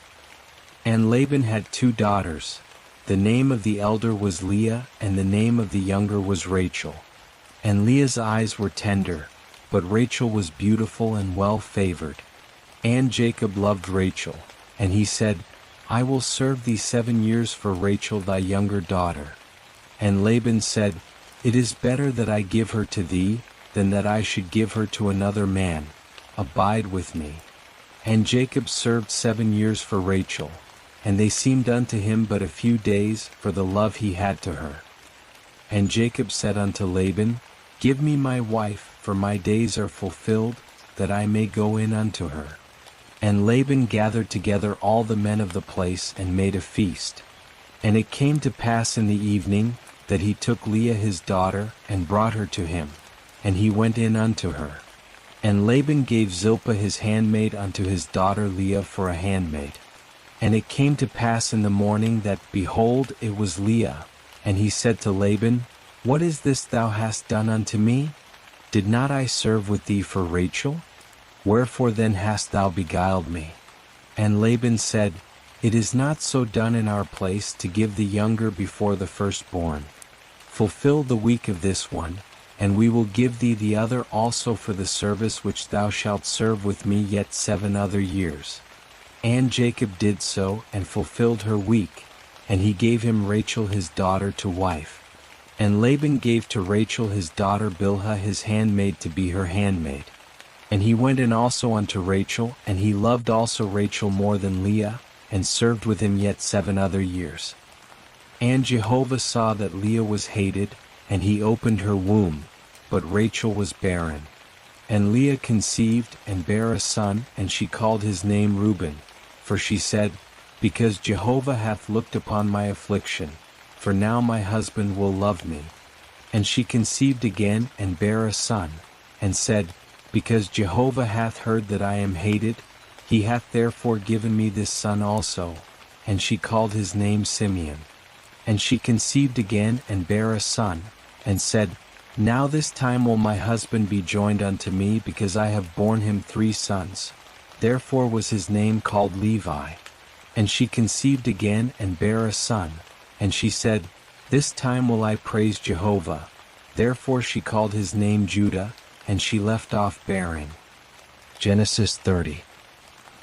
And Laban had 2 daughters. The name of the elder was Leah, and the name of the younger was Rachel. And Leah's eyes were tender, but Rachel was beautiful and well favored. And Jacob loved Rachel, and he said, I will serve thee 7 years for Rachel thy younger daughter. And Laban said, It is better that I give her to thee, than that I should give her to another man. Abide with me. And Jacob served 7 years for Rachel, and they seemed unto him but a few days for the love he had to her. And Jacob said unto Laban, Give me my wife, for my days are fulfilled, that I may go in unto her. And Laban gathered together all the men of the place and made a feast. And it came to pass in the evening, that he took Leah his daughter, and brought her to him, and he went in unto her. And Laban gave Zilpah his handmaid unto his daughter Leah for a handmaid. And it came to pass in the morning that, behold, it was Leah. And he said to Laban, What is this thou hast done unto me? Did not I serve with thee for Rachel? Wherefore then hast thou beguiled me? And Laban said, It is not so done in our place to give the younger before the firstborn. Fulfill the week of this one, and we will give thee the other also for the service which thou shalt serve with me yet 7 other years. And Jacob did so, and fulfilled her week, and he gave him Rachel his daughter to wife. And Laban gave to Rachel his daughter Bilhah his handmaid to be her handmaid. And he went in also unto Rachel, and he loved also Rachel more than Leah, and served with him yet 7 other years. And Jehovah saw that Leah was hated, and he opened her womb, but Rachel was barren. And Leah conceived, and bare a son, and she called his name Reuben. For she said, Because Jehovah hath looked upon my affliction, for now my husband will love me. And she conceived again, and bare a son, and said, Because Jehovah hath heard that I am hated, he hath therefore given me this son also. And she called his name Simeon. And she conceived again, and bare a son, and said, Now this time will my husband be joined unto me, because I have borne him 3 sons. Therefore was his name called Levi. And she conceived again, and bare a son. And she said, This time will I praise Jehovah. Therefore she called his name Judah, and she left off bearing. Genesis 30.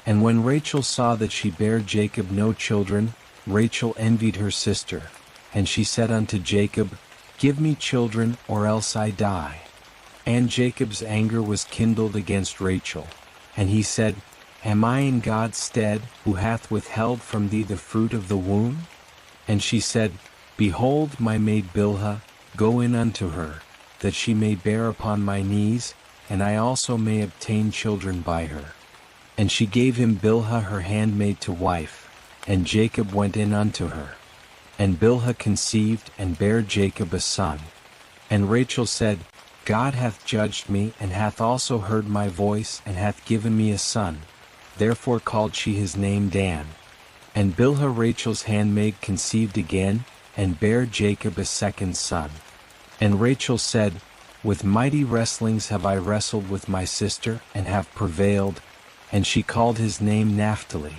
And when Rachel saw that she bare Jacob no children, Rachel envied her sister. And she said unto Jacob, Give me children, or else I die. And Jacob's anger was kindled against Rachel. And he said, Am I in God's stead, who hath withheld from thee the fruit of the womb? And she said, Behold my maid Bilhah, go in unto her, that she may bear upon my knees, and I also may obtain children by her. And she gave him Bilhah her handmaid to wife, and Jacob went in unto her. And Bilhah conceived, and bare Jacob a son. And Rachel said, God hath judged me, and hath also heard my voice, and hath given me a son. Therefore called she his name Dan. And Bilhah Rachel's handmaid conceived again, and bare Jacob a 2nd son. And Rachel said, With mighty wrestlings have I wrestled with my sister, and have prevailed. And she called his name Naphtali.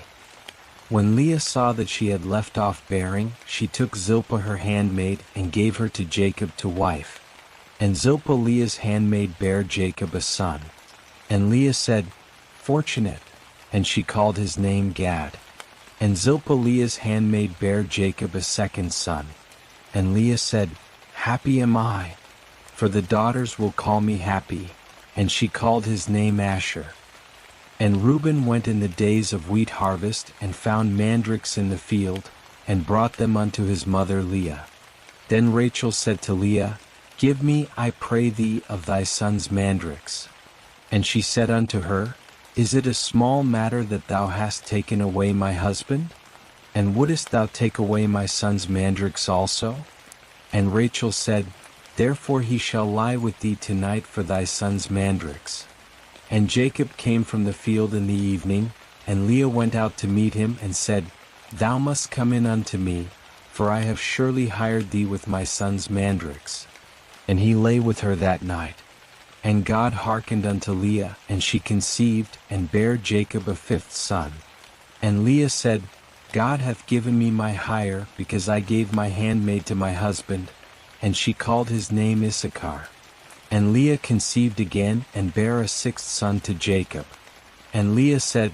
When Leah saw that she had left off bearing, she took Zilpah her handmaid, and gave her to Jacob to wife. And Zilpah Leah's handmaid bare Jacob a son. And Leah said, Fortunate. And she called his name Gad. And Zilpah Leah's handmaid bare Jacob a 2nd son. And Leah said, Happy am I, for the daughters will call me happy. And she called his name Asher. And Reuben went in the days of wheat harvest, and found mandrakes in the field, and brought them unto his mother Leah. Then Rachel said to Leah, Give me, I pray thee, of thy son's mandrakes. And she said unto her, Is it a small matter that thou hast taken away my husband? And wouldest thou take away my son's mandrakes also? And Rachel said, Therefore he shall lie with thee tonight for thy son's mandrakes. And Jacob came from the field in the evening, and Leah went out to meet him, and said, Thou must come in unto me, for I have surely hired thee with my son's mandrakes. And he lay with her that night. And God hearkened unto Leah, and she conceived, and bare Jacob a fifth son. And Leah said, God hath given me my hire, because I gave my handmaid to my husband. And she called his name Issachar. And Leah conceived again, and bare a sixth son to Jacob. And Leah said,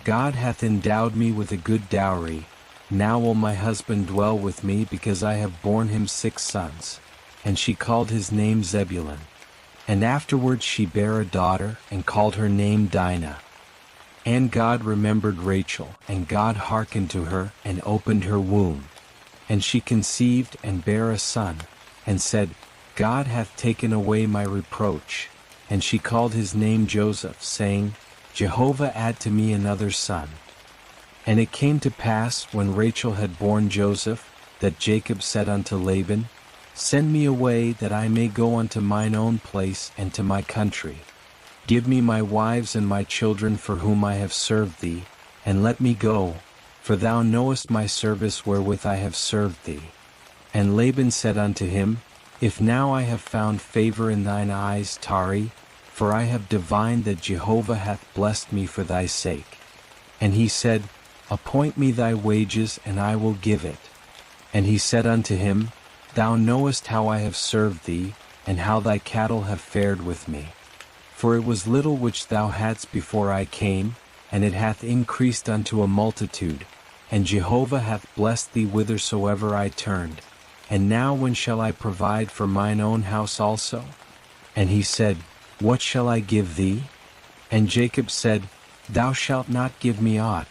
God hath endowed me with a good dowry. Now will my husband dwell with me, because I have borne him 6 sons. And she called his name Zebulun. And afterwards she bare a daughter, and called her name Dinah. And God remembered Rachel, and God hearkened to her, and opened her womb. And she conceived, and bare a son, and said, God hath taken away my reproach. And she called his name Joseph, saying, Jehovah add to me another son. And it came to pass, when Rachel had borne Joseph, that Jacob said unto Laban, Send me away, that I may go unto mine own place and to my country. Give me my wives and my children for whom I have served thee, and let me go, for thou knowest my service wherewith I have served thee. And Laban said unto him, If now I have found favor in thine eyes, tarry, for I have divined that Jehovah hath blessed me for thy sake. And he said, Appoint me thy wages, and I will give it. And he said unto him, Thou knowest how I have served thee, and how thy cattle have fared with me. For it was little which thou hadst before I came, and it hath increased unto a multitude, and Jehovah hath blessed thee whithersoever I turned. And now when shall I provide for mine own house also? And he said, What shall I give thee? And Jacob said, Thou shalt not give me aught.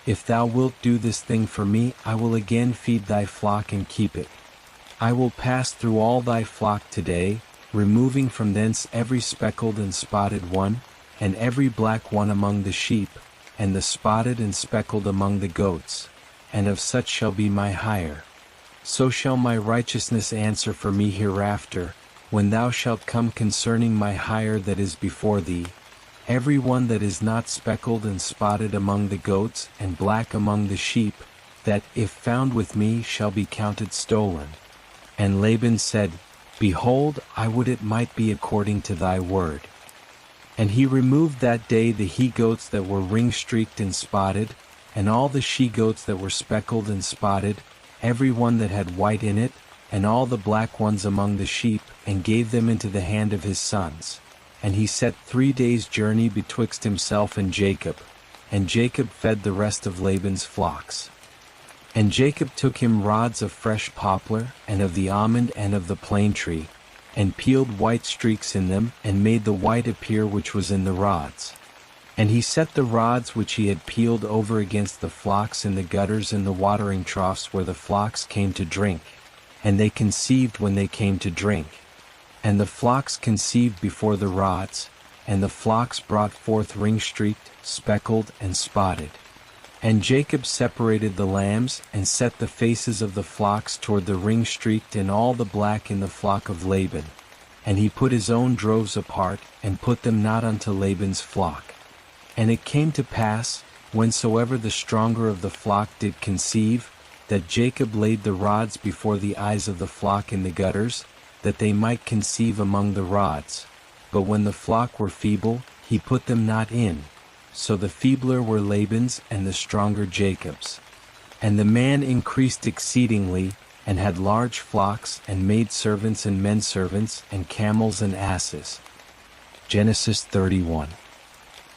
If thou wilt do this thing for me, I will again feed thy flock and keep it. I will pass through all thy flock today, removing from thence every speckled and spotted one, and every black one among the sheep, and the spotted and speckled among the goats, and of such shall be my hire. So shall my righteousness answer for me hereafter, when thou shalt come concerning my hire that is before thee, every one that is not speckled and spotted among the goats, and black among the sheep, that, if found with me, shall be counted stolen. And Laban said, Behold, I would it might be according to thy word. And he removed that day the he-goats that were ring-streaked and spotted, and all the she-goats that were speckled and spotted, every one that had white in it, and all the black ones among the sheep, and gave them into the hand of his sons. And he set 3 days' journey betwixt himself and Jacob, and Jacob fed the rest of Laban's flocks. And Jacob took him rods of fresh poplar, and of the almond and of the plane tree, and peeled white streaks in them, and made the white appear which was in the rods. And he set the rods which he had peeled over against the flocks in the gutters and the watering troughs where the flocks came to drink, and they conceived when they came to drink. And the flocks conceived before the rods, and the flocks brought forth ring-streaked, speckled, and spotted. And Jacob separated the lambs, and set the faces of the flocks toward the ring-streaked and all the black in the flock of Laban. And he put his own droves apart, and put them not unto Laban's flock. And it came to pass, whensoever the stronger of the flock did conceive, that Jacob laid the rods before the eyes of the flock in the gutters, that they might conceive among the rods. But when the flock were feeble, he put them not in. So the feebler were Laban's, and the stronger Jacob's. And the man increased exceedingly, and had large flocks, and maidservants and menservants, and camels and asses. Genesis 31.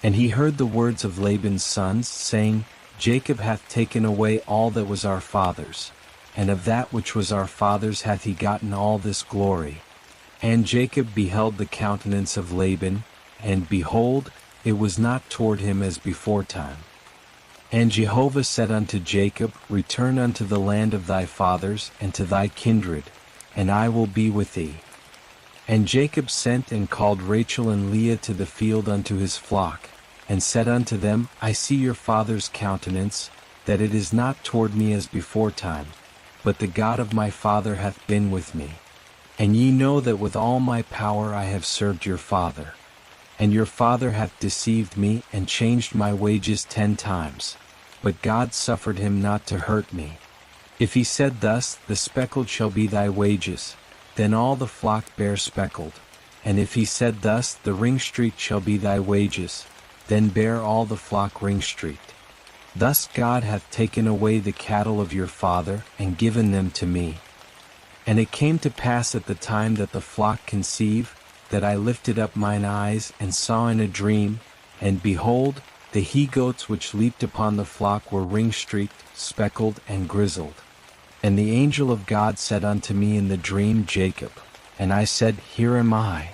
And he heard the words of Laban's sons, saying, Jacob hath taken away all that was our father's, and of that which was our father's hath he gotten all this glory. And Jacob beheld the countenance of Laban, and behold, it was not toward him as beforetime. And Jehovah said unto Jacob, Return unto the land of thy fathers, and to thy kindred, and I will be with thee. And Jacob sent and called Rachel and Leah to the field unto his flock, and said unto them, I see your father's countenance, that it is not toward me as beforetime. but the God of my father hath been with me. And ye know that with all my power I have served your father. And your father hath deceived me, and changed my wages 10 times. But God suffered him not to hurt me. If he said thus, the speckled shall be thy wages, then all the flock bear speckled. And if he said thus, the ringstreaked shall be thy wages, then bear all the flock ringstreaked. Thus God hath taken away the cattle of your father, and given them to me. And it came to pass at the time that the flock conceived, that I lifted up mine eyes, and saw in a dream, and behold, the he-goats which leaped upon the flock were ring-streaked, speckled, and grizzled. And the angel of God said unto me in the dream, Jacob. And I said, Here am I.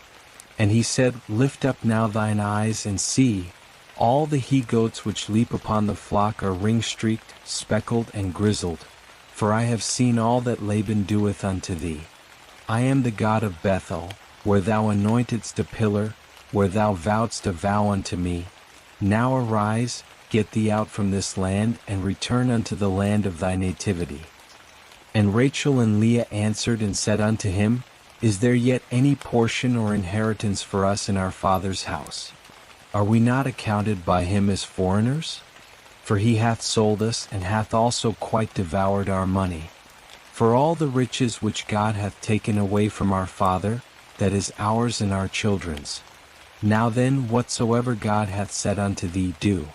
And he said, Lift up now thine eyes, and see, all the he-goats which leap upon the flock are ring-streaked, speckled, and grizzled. For I have seen all that Laban doeth unto thee. I am the God of Bethel, where thou anointedst a pillar, where thou vowedst a vow unto me. Now arise, get thee out from this land, and return unto the land of thy nativity. And Rachel and Leah answered and said unto him, Is there yet any portion or inheritance for us in our father's house? Are we not accounted by him as foreigners? For he hath sold us, and hath also quite devoured our money. For all the riches which God hath taken away from our father, that is ours and our children's. Now then, whatsoever God hath said unto thee, do.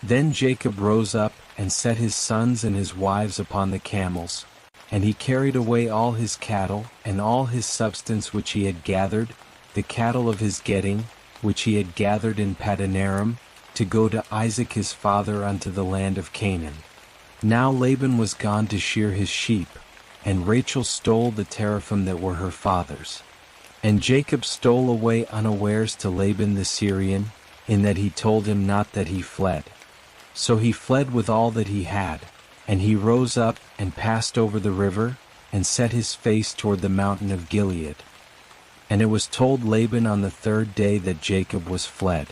Then Jacob rose up, and set his sons and his wives upon the camels, and he carried away all his cattle, and all his substance which he had gathered, the cattle of his getting, which he had gathered in Padanaram, to go to Isaac his father unto the land of Canaan. Now Laban was gone to shear his sheep, and Rachel stole the teraphim that were her father's. And Jacob stole away unawares to Laban the Syrian, in that he told him not that he fled. So he fled with all that he had, and he rose up, and passed over the river, and set his face toward the mountain of Gilead. And it was told Laban on the 3rd day that Jacob was fled.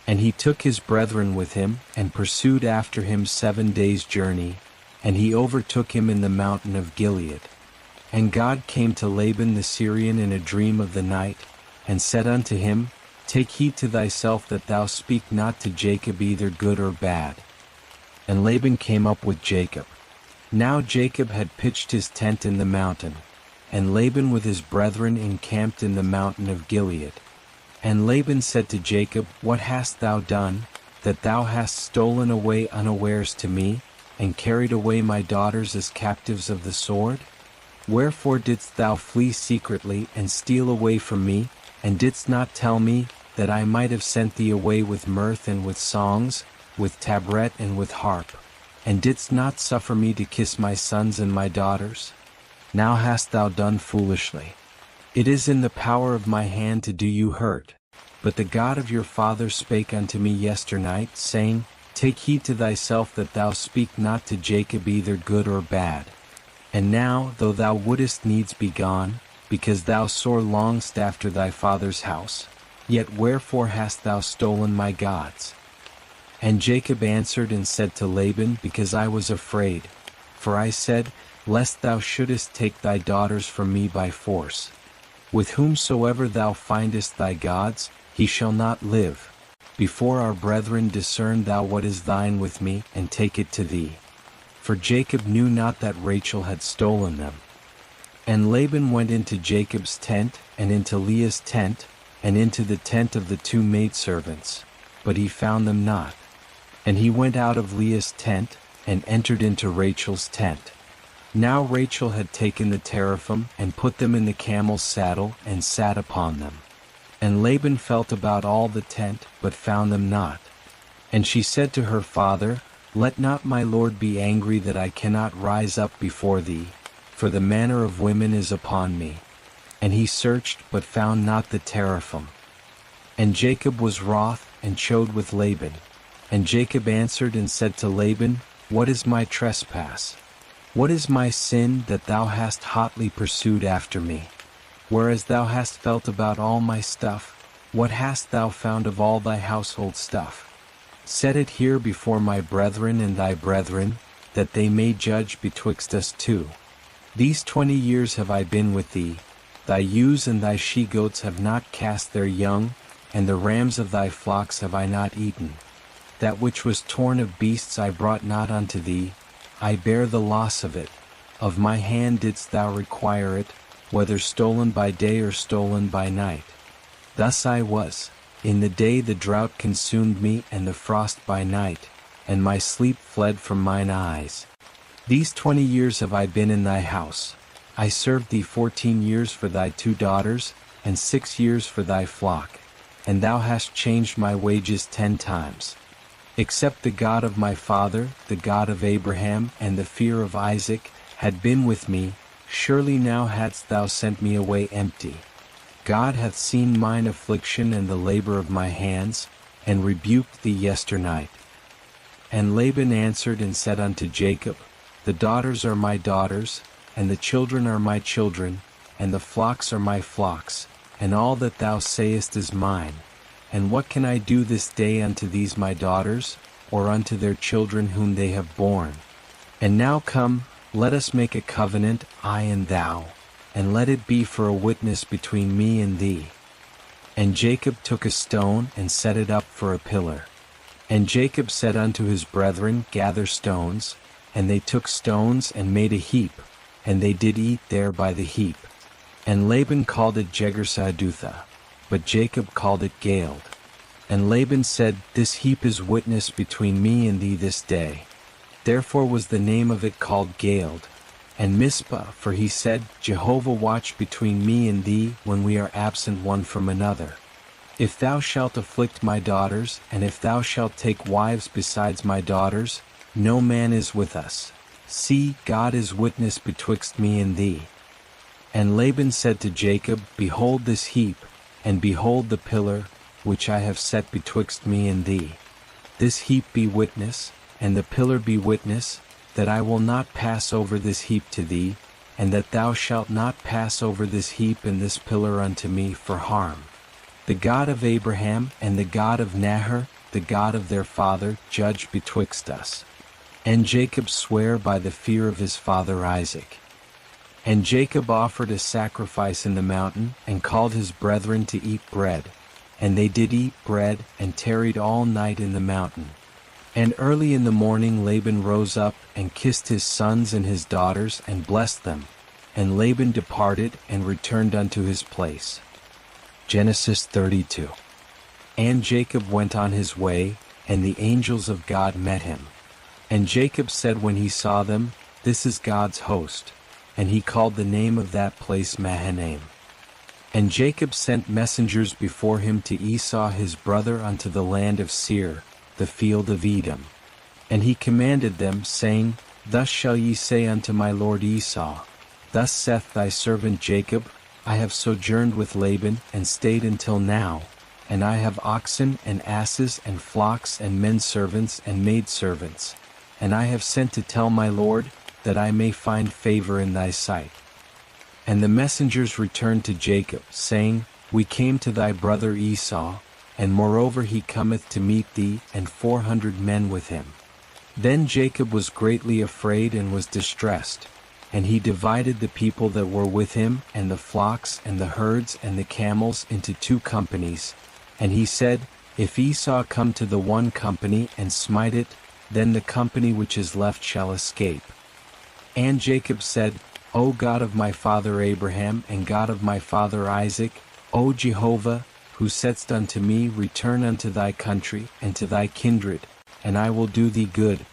And he took his brethren with him, and pursued after him 7 days' journey, and he overtook him in the mountain of Gilead. And God came to Laban the Syrian in a dream of the night, and said unto him, Take heed to thyself that thou speak not to Jacob either good or bad. And Laban came up with Jacob. Now Jacob had pitched his tent in the mountain, and Laban with his brethren encamped in the mountain of Gilead. And Laban said to Jacob, What hast thou done, that thou hast stolen away unawares to me, and carried away my daughters as captives of the sword? Wherefore didst thou flee secretly, and steal away from me, and didst not tell me, that I might have sent thee away with mirth and with songs, with tabret and with harp, and didst not suffer me to kiss my sons and my daughters? Now hast thou done foolishly. It is in the power of my hand to do you hurt. But the God of your father spake unto me yesternight, saying, Take heed to thyself that thou speak not to Jacob either good or bad. And now, though thou wouldest needs be gone, because thou sore longest after thy father's house, yet wherefore hast thou stolen my gods? And Jacob answered and said to Laban, Because I was afraid. For I said, Lest thou shouldest take thy daughters from me by force. With whomsoever thou findest thy gods, he shall not live. Before our brethren discern thou what is thine with me, and take it to thee. For Jacob knew not that Rachel had stolen them. And Laban went into Jacob's tent, and into Leah's tent, and into the tent of the 2 maidservants, but he found them not. And he went out of Leah's tent, and entered into Rachel's tent. Now Rachel had taken the teraphim, and put them in the camel's saddle, and sat upon them. And Laban felt about all the tent, but found them not. And she said to her father, Let not my lord be angry that I cannot rise up before thee, for the manner of women is upon me. And he searched, but found not the teraphim. And Jacob was wroth, and chode with Laban. And Jacob answered and said to Laban, What is my trespass? What is my sin that thou hast hotly pursued after me? Whereas thou hast felt about all my stuff, what hast thou found of all thy household stuff? Set it here before my brethren and thy brethren, that they may judge betwixt us two. These 20 years have I been with thee, thy ewes and thy she-goats have not cast their young, and the rams of thy flocks have I not eaten. That which was torn of beasts I brought not unto thee, I bear the loss of it. Of my hand didst thou require it, whether stolen by day or stolen by night. Thus I was. In the day the drought consumed me, and the frost by night, and my sleep fled from mine eyes. These 20 years have I been in thy house. I served thee 14 years for thy 2 daughters, and 6 years for thy flock, and thou hast changed my wages 10 times. Except the God of my father, the God of Abraham, and the fear of Isaac, had been with me, surely now hadst thou sent me away empty. God hath seen mine affliction and the labor of my hands, and rebuked thee yesternight. And Laban answered and said unto Jacob, The daughters are my daughters, and the children are my children, and the flocks are my flocks, and all that thou sayest is mine. And what can I do this day unto these my daughters, or unto their children whom they have borne? And now come, let us make a covenant, I and thou, and let it be for a witness between me and thee. And Jacob took a stone and set it up for a pillar. And Jacob said unto his brethren, Gather stones, and they took stones and made a heap, and they did eat there by the heap. And Laban called it Jegar-sahadutha, but Jacob called it Galeed. And Laban said, This heap is witness between me and thee this day. Therefore was the name of it called Galeed. And Mizpah, for he said, Jehovah watch between me and thee when we are absent one from another. If thou shalt afflict my daughters, and if thou shalt take wives besides my daughters, no man is with us. See, God is witness betwixt me and thee. And Laban said to Jacob, Behold this heap, and behold the pillar, which I have set betwixt me and thee. This heap be witness, and the pillar be witness, that I will not pass over this heap to thee, and that thou shalt not pass over this heap and this pillar unto me for harm. The God of Abraham and the God of Nahor, the God of their father, judge betwixt us. And Jacob sware by the fear of his father Isaac. And Jacob offered a sacrifice in the mountain, and called his brethren to eat bread. And they did eat bread, and tarried all night in the mountain. And early in the morning Laban rose up, and kissed his sons and his daughters, and blessed them. And Laban departed, and returned unto his place. Genesis 32. And Jacob went on his way, and the angels of God met him. And Jacob said when he saw them, This is God's host. And he called the name of that place Mahanaim. And Jacob sent messengers before him to Esau his brother unto the land of Seir, the field of Edom. And he commanded them, saying, Thus shall ye say unto my lord Esau, Thus saith thy servant Jacob, I have sojourned with Laban, and stayed until now, and I have oxen and asses and flocks and menservants and maidservants, and I have sent to tell my lord, that I may find favor in thy sight. And the messengers returned to Jacob, saying, We came to thy brother Esau, and moreover he cometh to meet thee, and 400 men with him. Then Jacob was greatly afraid and was distressed, and he divided the people that were with him, and the flocks, and the herds, and the camels into 2 companies. And he said, If Esau come to the one company, and smite it, then the company which is left shall escape. And Jacob said, O God of my father Abraham, and God of my father Isaac, O Jehovah, who saidst unto me, Return unto thy country, and to thy kindred, and I will do thee good.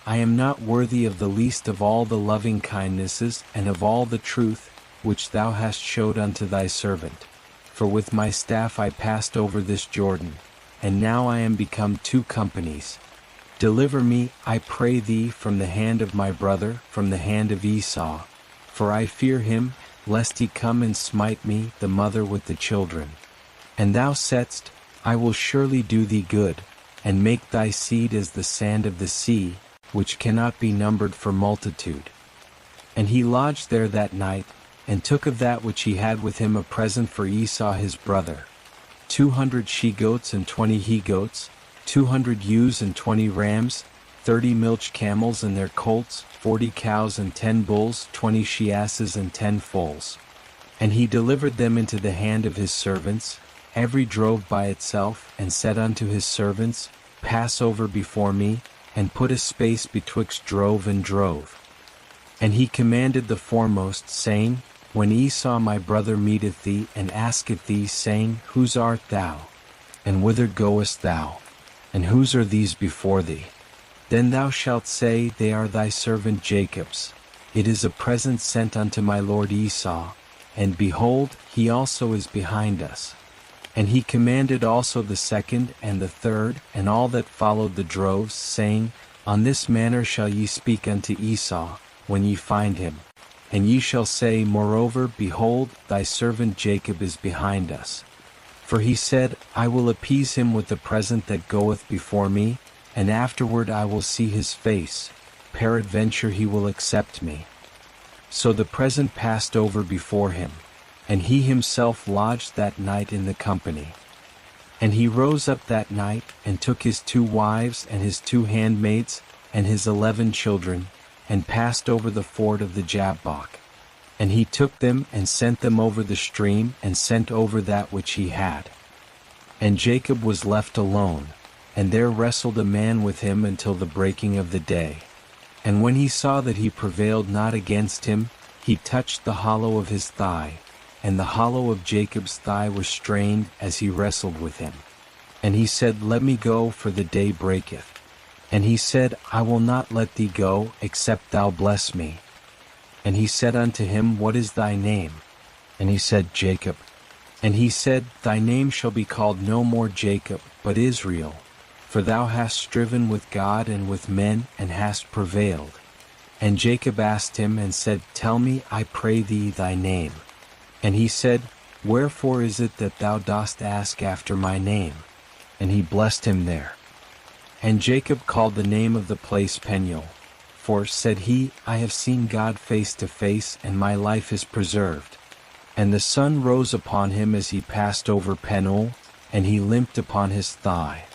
I am not worthy of the least of all the loving kindnesses, and of all the truth, which thou hast showed unto thy servant. For with my staff I passed over this Jordan, and now I am become 2 companies. Deliver me, I pray thee, from the hand of my brother, from the hand of Esau. For I fear him, lest he come and smite me, the mother with the children. And thou saidst, I will surely do thee good, and make thy seed as the sand of the sea, which cannot be numbered for multitude. And he lodged there that night, and took of that which he had with him a present for Esau his brother, 200 she-goats and 20 he-goats, 200 ewes and 20 rams, 30 milch camels and their colts, 40 cows and 10 bulls, 20 she-asses and 10 foals. And he delivered them into the hand of his servants, every drove by itself, and said unto his servants, Pass over before me, and put a space betwixt drove and drove. And he commanded the foremost, saying, When Esau my brother meeteth thee, and asketh thee, saying, Whose art thou? And whither goest thou? And whose are these before thee? Then thou shalt say, They are thy servant Jacob's. It is a present sent unto my lord Esau, and behold, he also is behind us. And he commanded also the second and the third, and all that followed the droves, saying, On this manner shall ye speak unto Esau, when ye find him. And ye shall say, Moreover, behold, thy servant Jacob is behind us. For he said, I will appease him with the present that goeth before me, and afterward I will see his face, peradventure he will accept me. So the present passed over before him, and he himself lodged that night in the company. And he rose up that night, and took his 2 wives and his 2 handmaids, and his 11 children, and passed over the ford of the Jabbok. And he took them and sent them over the stream, and sent over that which he had. And Jacob was left alone, and there wrestled a man with him until the breaking of the day. And when he saw that he prevailed not against him, he touched the hollow of his thigh, and the hollow of Jacob's thigh was strained as he wrestled with him. And he said, Let me go, for the day breaketh. And he said, I will not let thee go, except thou bless me. And he said unto him, What is thy name? And he said, Jacob. And he said, Thy name shall be called no more Jacob, but Israel, for thou hast striven with God and with men, and hast prevailed. And Jacob asked him, and said, Tell me, I pray thee, thy name. And he said, Wherefore is it that thou dost ask after my name? And he blessed him there. And Jacob called the name of the place Peniel. For, said he, I have seen God face to face, and my life is preserved. And the sun rose upon him as he passed over Peniel, and he limped upon his thigh.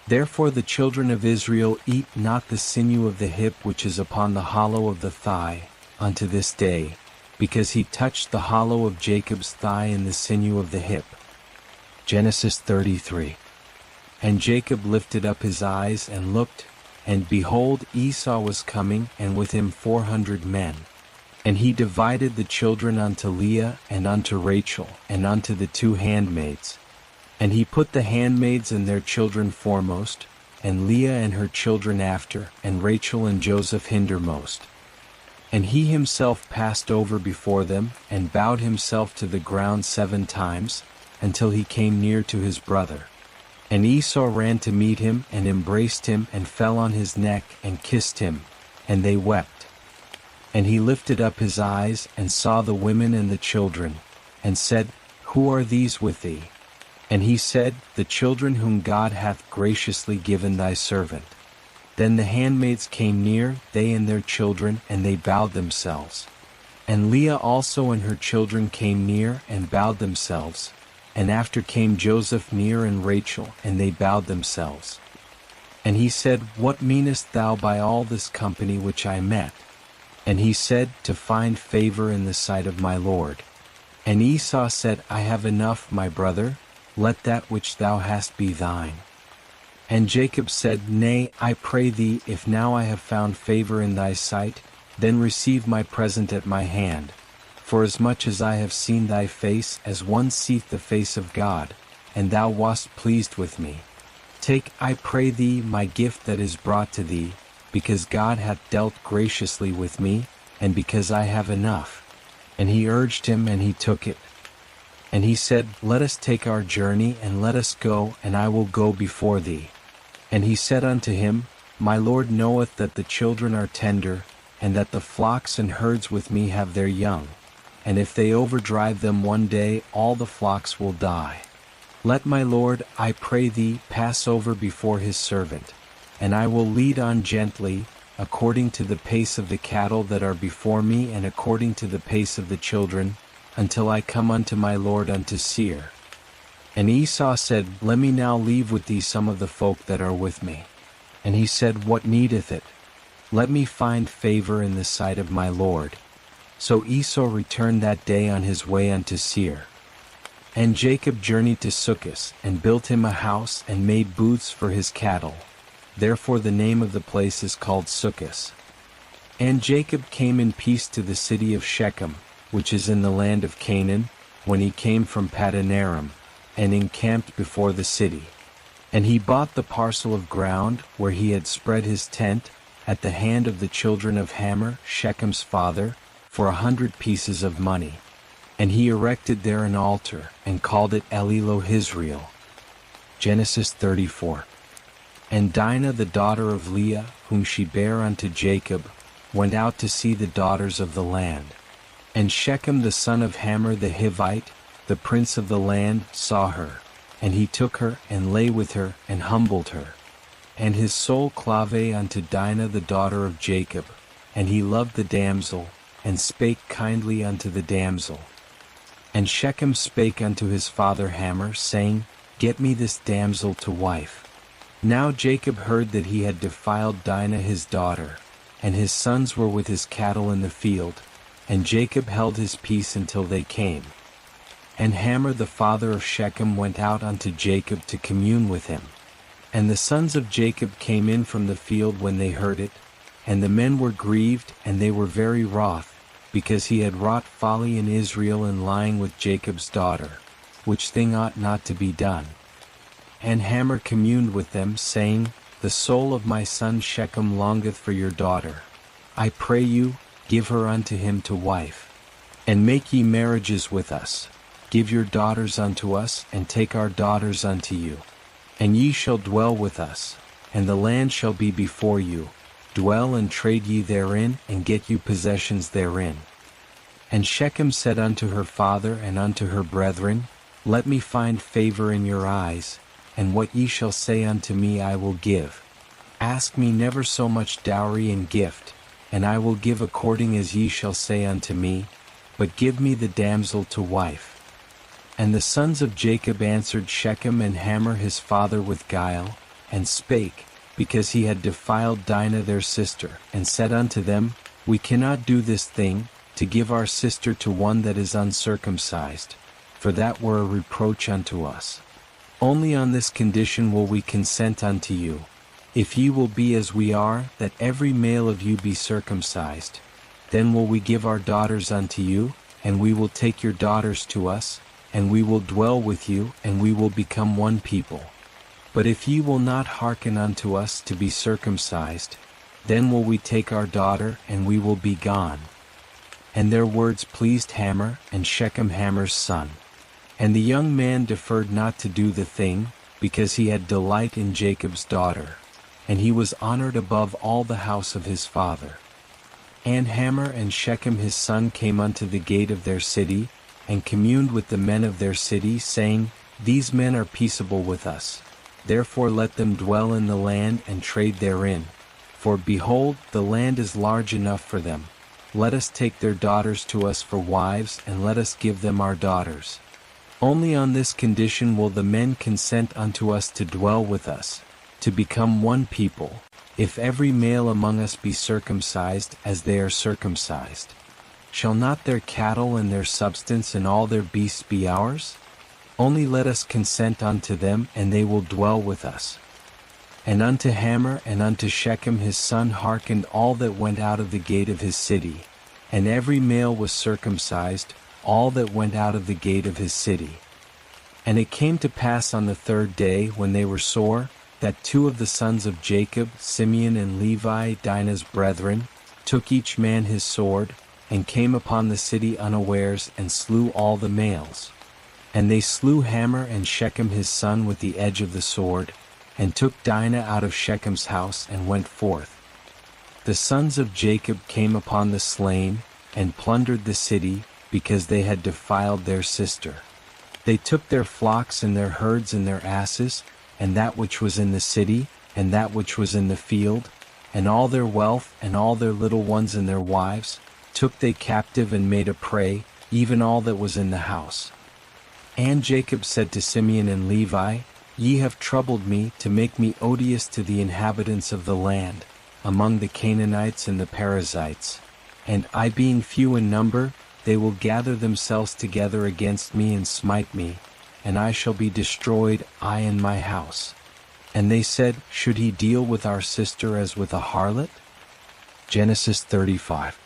Therefore the children of Israel eat not the sinew of the hip which is upon the hollow of the thigh, unto this day, because he touched the hollow of Jacob's thigh in the sinew of the hip. Genesis 33. And Jacob lifted up his eyes and looked, and behold, Esau was coming, and with him 400 men. And he divided the children unto Leah, and unto Rachel, and unto the 2 handmaids. And he put the handmaids and their children foremost, and Leah and her children after, and Rachel and Joseph hindermost. And he himself passed over before them, and bowed himself to the ground 7 times, until he came near to his brother. And Esau ran to meet him, and embraced him, and fell on his neck, and kissed him, and they wept. And he lifted up his eyes, and saw the women and the children, and said, Who are these with thee? And he said, The children whom God hath graciously given thy servant. Then the handmaids came near, they and their children, and they bowed themselves. And Leah also and her children came near, and bowed themselves. And after came Joseph near, and Rachel, and they bowed themselves. And he said, What meanest thou by all this company which I met? And he said, To find favor in the sight of my Lord. And Esau said, I have enough, my brother, let that which thou hast be thine. And Jacob said, Nay, I pray thee, if now I have found favor in thy sight, then receive my present at my hand. Forasmuch as I have seen thy face as one seeth the face of God, and thou wast pleased with me. Take, I pray thee, my gift that is brought to thee, because God hath dealt graciously with me, and because I have enough. And he urged him, and he took it. And he said, Let us take our journey, and let us go, and I will go before thee. And he said unto him, My Lord knoweth that the children are tender, and that the flocks and herds with me have their young. And if they overdrive them one day, all the flocks will die. Let my Lord, I pray thee, pass over before his servant, and I will lead on gently, according to the pace of the cattle that are before me, and according to the pace of the children, until I come unto my Lord unto Seir. And Esau said, Let me now leave with thee some of the folk that are with me. And he said, What needeth it? Let me find favor in the sight of my Lord. So Esau returned that day on his way unto Seir. And Jacob journeyed to Succoth, and built him a house, and made booths for his cattle. Therefore the name of the place is called Succoth. And Jacob came in peace to the city of Shechem, which is in the land of Canaan, when he came from Paddan Aram, and encamped before the city. And he bought the parcel of ground where he had spread his tent, at the hand of the children of Hamor, Shechem's father, for 100 pieces of money. And he erected there an altar, and called it Elilohizrael. Genesis 34. And Dinah the daughter of Leah, whom she bare unto Jacob, went out to see the daughters of the land. And Shechem the son of Hamor the Hivite, the prince of the land, saw her. And he took her, and lay with her, and humbled her. And his soul clave unto Dinah the daughter of Jacob, and he loved the damsel, and spake kindly unto the damsel. And Shechem spake unto his father Hamor, saying, Get me this damsel to wife. Now Jacob heard that he had defiled Dinah his daughter, and his sons were with his cattle in the field, and Jacob held his peace until they came. And Hamor the father of Shechem went out unto Jacob to commune with him. And the sons of Jacob came in from the field when they heard it, and the men were grieved, and they were very wroth, because he had wrought folly in Israel in lying with Jacob's daughter, which thing ought not to be done. And Hamor communed with them, saying, The soul of my son Shechem longeth for your daughter. I pray you, give her unto him to wife. And make ye marriages with us. Give your daughters unto us, and take our daughters unto you. And ye shall dwell with us, and the land shall be before you. Dwell and trade ye therein, and get you possessions therein. And Shechem said unto her father and unto her brethren, Let me find favor in your eyes, and what ye shall say unto me I will give. Ask me never so much dowry and gift, and I will give according as ye shall say unto me, but give me the damsel to wife. And the sons of Jacob answered Shechem and Hamor his father with guile, and spake, because he had defiled Dinah their sister, and said unto them, We cannot do this thing, to give our sister to one that is uncircumcised, for that were a reproach unto us. Only on this condition will we consent unto you, if ye will be as we are, that every male of you be circumcised. Then will we give our daughters unto you, and we will take your daughters to us, and we will dwell with you, and we will become one people. But if ye will not hearken unto us to be circumcised, then will we take our daughter, and we will be gone. And their words pleased Hamor, and Shechem Hamor's son. And the young man deferred not to do the thing, because he had delight in Jacob's daughter, and he was honored above all the house of his father. And Hamor and Shechem his son came unto the gate of their city, and communed with the men of their city, saying, These men are peaceable with us. Therefore let them dwell in the land and trade therein. For behold, the land is large enough for them. Let us take their daughters to us for wives, and let us give them our daughters. Only on this condition will the men consent unto us to dwell with us, to become one people, if every male among us be circumcised as they are circumcised. Shall not their cattle and their substance and all their beasts be ours? Only let us consent unto them, and they will dwell with us. And unto Hamor and unto Shechem his son hearkened all that went out of the gate of his city, and every male was circumcised, all that went out of the gate of his city. And it came to pass on the third day, when they were sore, that two of the sons of Jacob, Simeon and Levi, Dinah's brethren, took each man his sword, and came upon the city unawares, and slew all the males. And they slew Hamor and Shechem his son with the edge of the sword, and took Dinah out of Shechem's house, and went forth. The sons of Jacob came upon the slain, and plundered the city, because they had defiled their sister. They took their flocks and their herds and their asses, and that which was in the city, and that which was in the field, and all their wealth, and all their little ones and their wives, took they captive and made a prey, even all that was in the house. And Jacob said to Simeon and Levi, Ye have troubled me to make me odious to the inhabitants of the land, among the Canaanites and the Perizzites. And I being few in number, they will gather themselves together against me and smite me, and I shall be destroyed, I and my house. And they said, Should he deal with our sister as with a harlot? Genesis 35.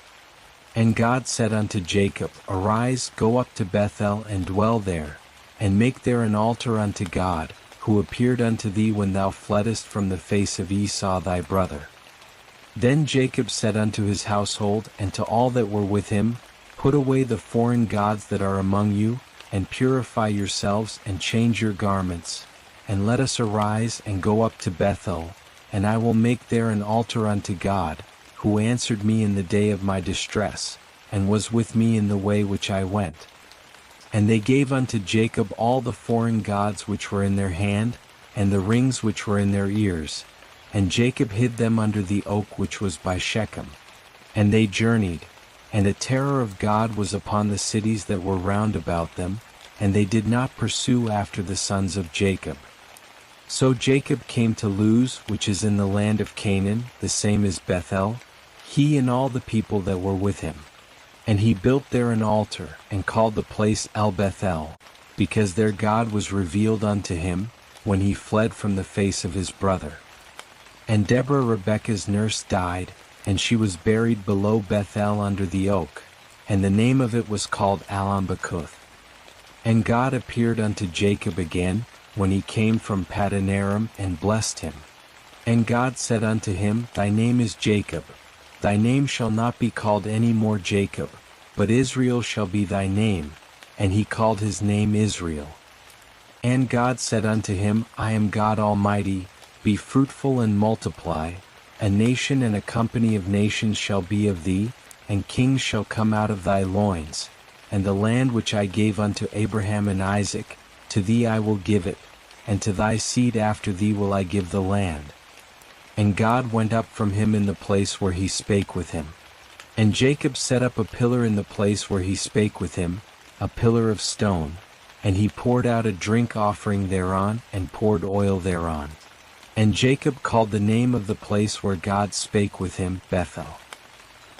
And God said unto Jacob, Arise, go up to Bethel, and dwell there, and make there an altar unto God, who appeared unto thee when thou fleddest from the face of Esau thy brother. Then Jacob said unto his household and to all that were with him, Put away the foreign gods that are among you, and purify yourselves, and change your garments, and let us arise and go up to Bethel, and I will make there an altar unto God, who answered me in the day of my distress, and was with me in the way which I went. And they gave unto Jacob all the foreign gods which were in their hand, and the rings which were in their ears, and Jacob hid them under the oak which was by Shechem. And they journeyed, and a terror of God was upon the cities that were round about them, and they did not pursue after the sons of Jacob. So Jacob came to Luz, which is in the land of Canaan, the same as Bethel, he and all the people that were with him. And he built there an altar, and called the place El Bethel, because their God was revealed unto him, when he fled from the face of his brother. And Deborah Rebekah's nurse died, and she was buried below Bethel under the oak, and the name of it was called Alambakuth. And God appeared unto Jacob again, when he came from Padanaram, and blessed him. And God said unto him, Thy name is Jacob. Thy name shall not be called any more Jacob, but Israel shall be thy name. And he called his name Israel. And God said unto him, I am God Almighty, be fruitful and multiply. A nation and a company of nations shall be of thee, and kings shall come out of thy loins. And the land which I gave unto Abraham and Isaac, to thee I will give it, and to thy seed after thee will I give the land. And God went up from him in the place where he spake with him. And Jacob set up a pillar in the place where he spake with him, a pillar of stone, and he poured out a drink offering thereon, and poured oil thereon. And Jacob called the name of the place where God spake with him, Bethel.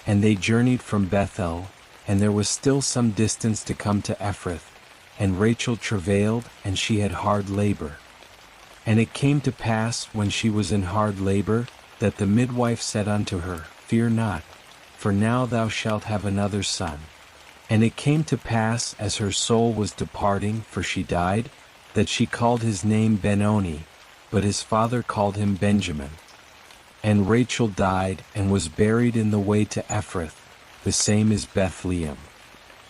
And they journeyed from Bethel, and there was still some distance to come to Ephrath, and Rachel travailed, and she had hard labor. And it came to pass, when she was in hard labor, that the midwife said unto her, Fear not, for now thou shalt have another son. And it came to pass, as her soul was departing, for she died, that she called his name Benoni, but his father called him Benjamin. And Rachel died, and was buried in the way to Ephrath, the same as Bethlehem.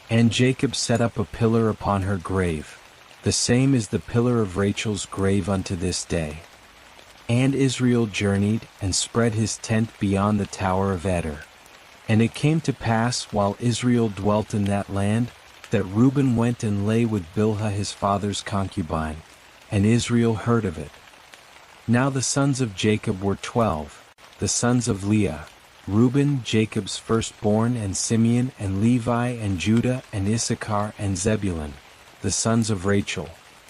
And Jacob set up a pillar upon her grave, the same is the pillar of Rachel's grave unto this day. And Israel journeyed, and spread his tent beyond the tower of Eder. And it came to pass, while Israel dwelt in that land, that Reuben went and lay with Bilhah his father's concubine, and Israel heard of it. Now the sons of Jacob were 12, the sons of Leah, Reuben Jacob's firstborn, and Simeon, and Levi, and Judah, and Issachar, and Zebulun, the sons of Rachel,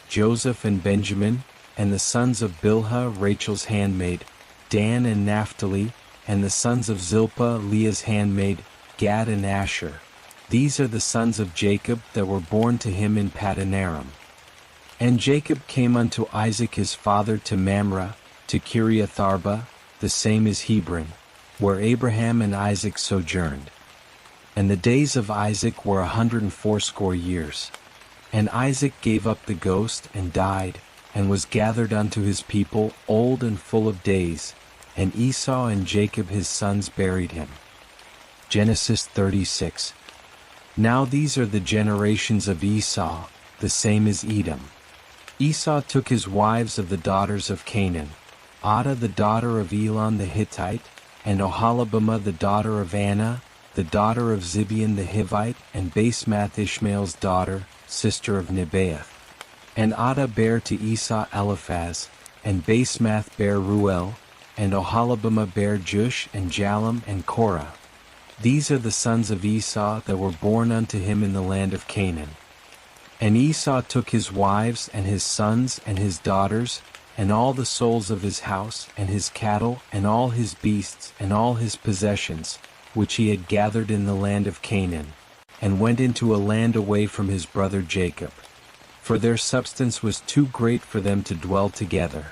Joseph and Benjamin, and the sons of Bilhah Rachel's handmaid, Dan and Naphtali, and the sons of Zilpah Leah's handmaid, Gad and Asher. These are the sons of Jacob that were born to him in Padanaram. And Jacob came unto Isaac his father to Mamre, to Kiriath-arba, the same as Hebron, where Abraham and Isaac sojourned. And the days of Isaac were 180 years. And Isaac gave up the ghost, and died, and was gathered unto his people, old and full of days, and Esau and Jacob his sons buried him. Genesis 36. Now these are the generations of Esau, the same as Edom. Esau took his wives of the daughters of Canaan, Adah the daughter of Elon the Hittite, and Oholibamah the daughter of Anna, the daughter of Zibeon the Hivite, and Basemath Ishmael's daughter, sister of Nebaioth. And Adah bare to Esau Eliphaz, and Basemath bare Ruel, and Oholibamah bare Jush and Jalem and Korah. These are the sons of Esau that were born unto him in the land of Canaan. And Esau took his wives and his sons and his daughters, and all the souls of his house and his cattle and all his beasts and all his possessions, which he had gathered in the land of Canaan, and went into a land away from his brother Jacob. For their substance was too great for them to dwell together,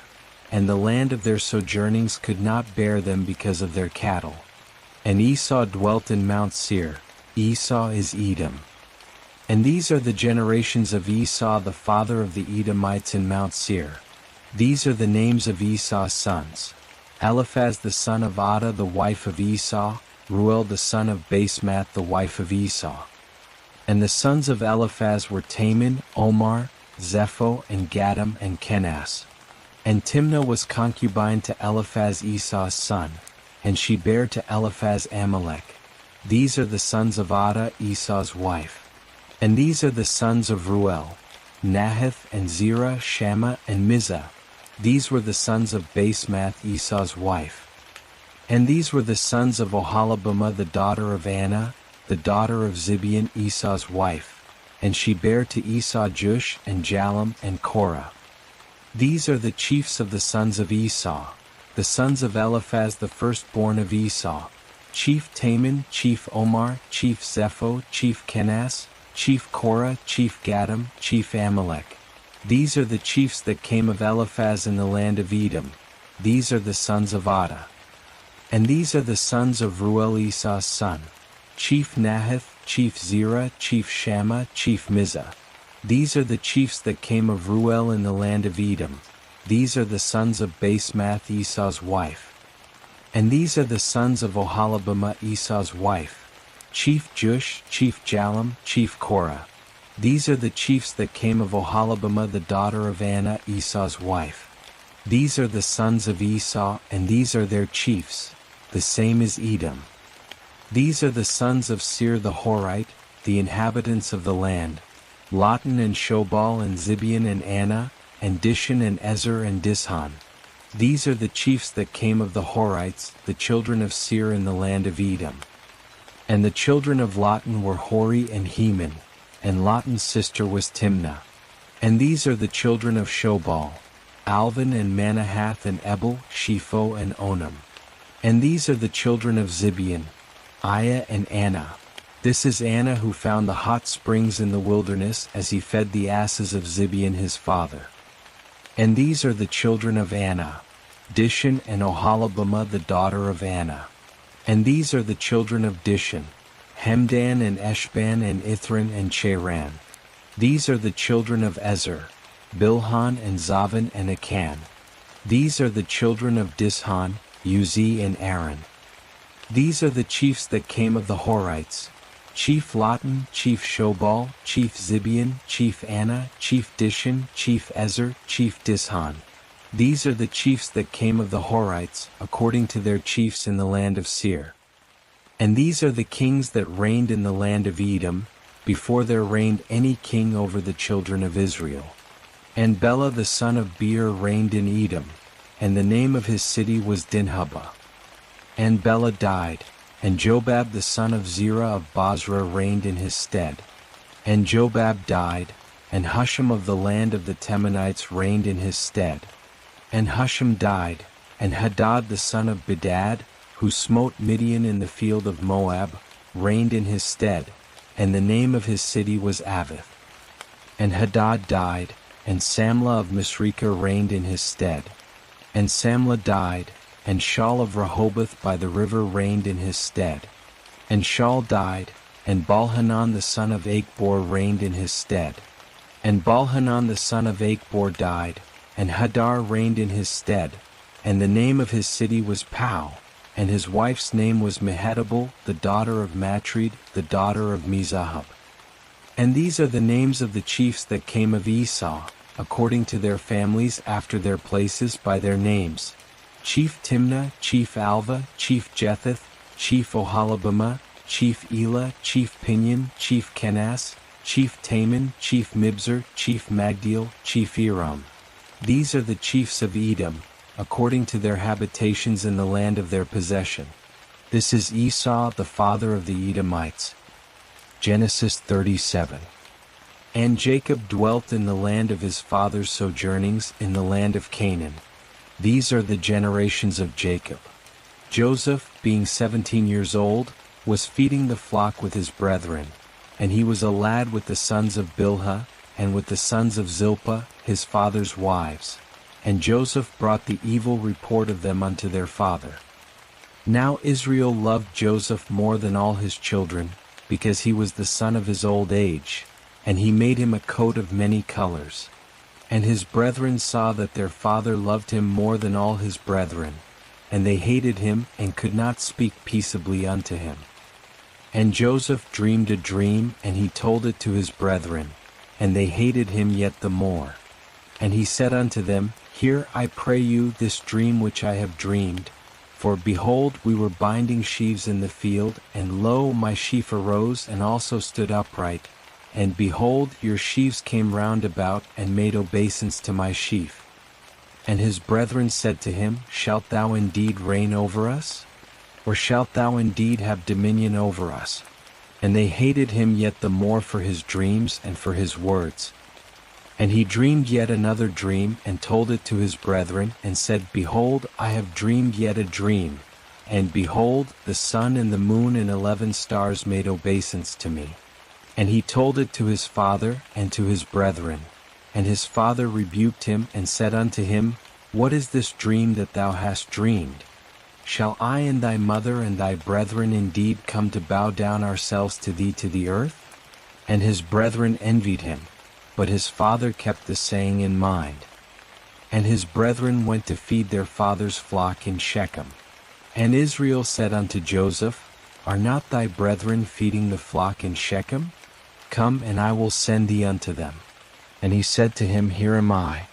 and the land of their sojournings could not bear them because of their cattle. And Esau dwelt in Mount Seir. Esau is Edom. And these are the generations of Esau the father of the Edomites in Mount Seir. These are the names of Esau's sons: Eliphaz the son of Adah the wife of Esau, Reuel the son of Basemath the wife of Esau. And the sons of Eliphaz were Taman, Omar, Zepho, and Gatam, and Kenaz. And Timnah was concubine to Eliphaz Esau's son, and she bare to Eliphaz Amalek. These are the sons of Adah Esau's wife. And these are the sons of Reuel: Nahath, and Zerah, Shammah, and Mizah. These were the sons of Basemath Esau's wife. And these were the sons of Oholibamah the daughter of Anah, the daughter of Zibeon Esau's wife, and she bare to Esau Jush, and Jalam, and Korah. These are the chiefs of the sons of Esau, the sons of Eliphaz the firstborn of Esau: Chief Taman, Chief Omar, Chief Zepho, Chief Kenaz, Chief Korah, Chief Gatam, Chief Amalek. These are the chiefs that came of Eliphaz in the land of Edom. These are the sons of Adah. And these are the sons of Reuel Esau's son: Chief Nahath, Chief Zerah, Chief Shammah, Chief Mizah. These are the chiefs that came of Reuel in the land of Edom. These are the sons of Basemath Esau's wife. And these are the sons of Oholibamah Esau's wife: Chief Jush, Chief Jalam, Chief Korah. These are the chiefs that came of Oholibamah the daughter of Anah Esau's wife. These are the sons of Esau, and these are their chiefs, the same as Edom. These are the sons of Seir the Horite, the inhabitants of the land: Lotan and Shobal and Zibeon and Anah, and Dishon and Ezer and Dishon. These are the chiefs that came of the Horites, the children of Seir in the land of Edom. And the children of Lotan were Hori and Heman, and Lotan's sister was Timnah. And these are the children of Shobal: Alvan and Manahath and Ebal, Shepho and Onam. And these are the children of Zibeon: Aiah and Anah. This is Anah who found the hot springs in the wilderness as he fed the asses of Zibeon his father. And these are the children of Anah: Dishon and Oholibamah the daughter of Anah. And these are the children of Dishon: Hemdan and Eshban and Ithran and Cheran. These are the children of Ezer: Bilhan and Zavan and Akan. These are the children of Dishon: Uzi and Aaron. These are the chiefs that came of the Horites: Chief Lotan, Chief Shobal, Chief Zibeon, Chief Anah, Chief Dishon, Chief Ezer, Chief Dishon. These are the chiefs that came of the Horites, according to their chiefs in the land of Seir. And these are the kings that reigned in the land of Edom, before there reigned any king over the children of Israel. And Bela the son of Beer reigned in Edom, and the name of his city was Dinhabah. And Bela died, and Jobab the son of Zerah of Basra reigned in his stead. And Jobab died, and Husham of the land of the Temanites reigned in his stead. And Husham died, and Hadad the son of Bedad, who smote Midian in the field of Moab, reigned in his stead, and the name of his city was Avith. And Hadad died, and Samlah of Misreka reigned in his stead. And Samlah died, and Shaul of Rehoboth by the river reigned in his stead. And Shaul died, and Baalhanan the son of Achbor reigned in his stead. And Baalhanan the son of Achbor died, and Hadar reigned in his stead, and the name of his city was Pau, and his wife's name was Mehetabel, the daughter of Matred, the daughter of Mezahab. And these are the names of the chiefs that came of Esau, according to their families after their places by their names: Chief Timnah, Chief Alva, Chief Jetheth, Chief Oholibamah, Chief Elah, Chief Pinion, Chief Kenaz, Chief Taman, Chief Mibzar, Chief Magdiel, Chief Eram. These are the chiefs of Edom, according to their habitations in the land of their possession. This is Esau the father of the Edomites. Genesis 37. And Jacob dwelt in the land of his father's sojournings in the land of Canaan. These are the generations of Jacob. Joseph, being 17 years old, was feeding the flock with his brethren, and he was a lad with the sons of Bilhah, and with the sons of Zilpah, his father's wives. And Joseph brought the evil report of them unto their father. Now Israel loved Joseph more than all his children, because he was the son of his old age, and he made him a coat of many colors. And his brethren saw that their father loved him more than all his brethren, and they hated him and could not speak peaceably unto him. And Joseph dreamed a dream, and he told it to his brethren, and they hated him yet the more. And he said unto them, Hear, I pray you, this dream which I have dreamed. For behold, we were binding sheaves in the field, and lo, my sheaf arose and also stood upright. And behold, your sheaves came round about, and made obeisance to my sheaf. And his brethren said to him, Shalt thou indeed reign over us? Or shalt thou indeed have dominion over us? And they hated him yet the more for his dreams and for his words. And he dreamed yet another dream, and told it to his brethren, and said, Behold, I have dreamed yet a dream. And behold, the sun and the moon and 11 stars made obeisance to me. And he told it to his father and to his brethren. And his father rebuked him, and said unto him, What is this dream that thou hast dreamed? Shall I and thy mother and thy brethren indeed come to bow down ourselves to thee to the earth? And his brethren envied him, but his father kept the saying in mind. And his brethren went to feed their father's flock in Shechem. And Israel said unto Joseph, Are not thy brethren feeding the flock in Shechem? Come, and I will send thee unto them. And he said to him, Here am I.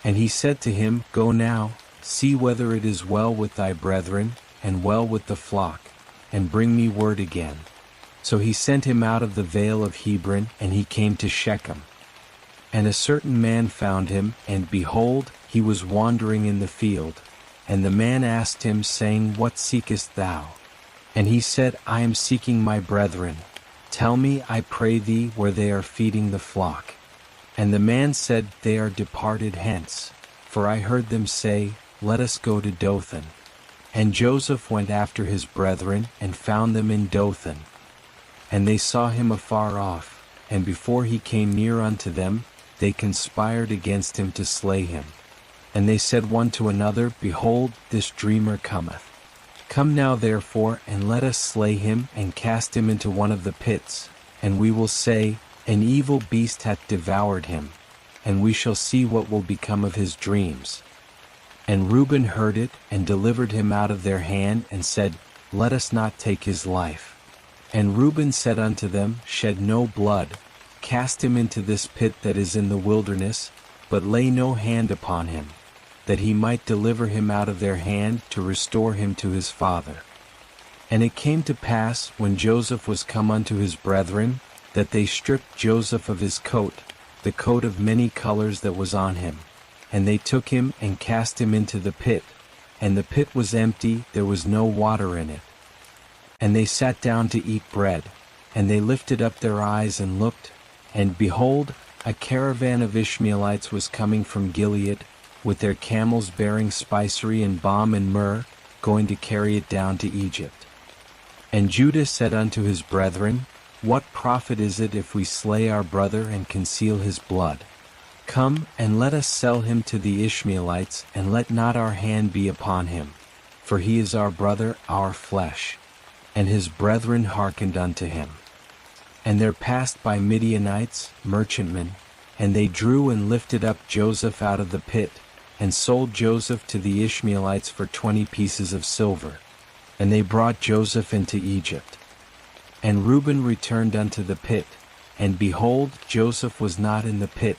And he said to him, Go now, see whether it is well with thy brethren, and well with the flock, and bring me word again. So he sent him out of the vale of Hebron, and he came to Shechem. And a certain man found him, and behold, he was wandering in the field. And the man asked him, saying, What seekest thou? And he said, I am seeking my brethren. Tell me, I pray thee, where they are feeding the flock. And the man said, They are departed hence, for I heard them say, Let us go to Dothan. And Joseph went after his brethren, and found them in Dothan. And they saw him afar off, and before he came near unto them, they conspired against him to slay him. And they said one to another, Behold, this dreamer cometh. Come now therefore, and let us slay him, and cast him into one of the pits, and we will say, An evil beast hath devoured him, and we shall see what will become of his dreams. And Reuben heard it, and delivered him out of their hand, and said, Let us not take his life. And Reuben said unto them, Shed no blood, cast him into this pit that is in the wilderness, but lay no hand upon him, that he might deliver him out of their hand to restore him to his father. And it came to pass, when Joseph was come unto his brethren, that they stripped Joseph of his coat, the coat of many colors that was on him. And they took him and cast him into the pit, and the pit was empty, there was no water in it. And they sat down to eat bread, and they lifted up their eyes and looked, and behold, a caravan of Ishmaelites was coming from Gilead, with their camels bearing spicery and balm and myrrh, going to carry it down to Egypt. And Judah said unto his brethren, What profit is it if we slay our brother and conceal his blood? Come, and let us sell him to the Ishmaelites, and let not our hand be upon him, for he is our brother, our flesh. And his brethren hearkened unto him. And there passed by Midianites, merchantmen, and they drew and lifted up Joseph out of the pit, and sold Joseph to the Ishmaelites for 20 pieces of silver. And they brought Joseph into Egypt. And Reuben returned unto the pit, and behold, Joseph was not in the pit,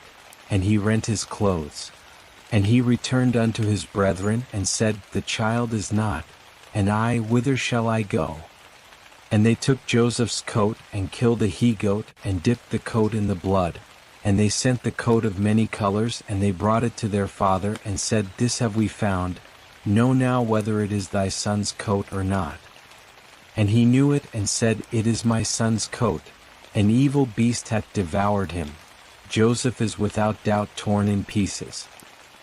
and he rent his clothes. And he returned unto his brethren, and said, The child is not, and I, whither shall I go? And they took Joseph's coat, and killed a he-goat, and dipped the coat in the blood. And they sent the coat of many colors, and they brought it to their father, and said, This have we found. Know now whether it is thy son's coat or not. And he knew it, and said, It is my son's coat. An evil beast hath devoured him. Joseph is without doubt torn in pieces.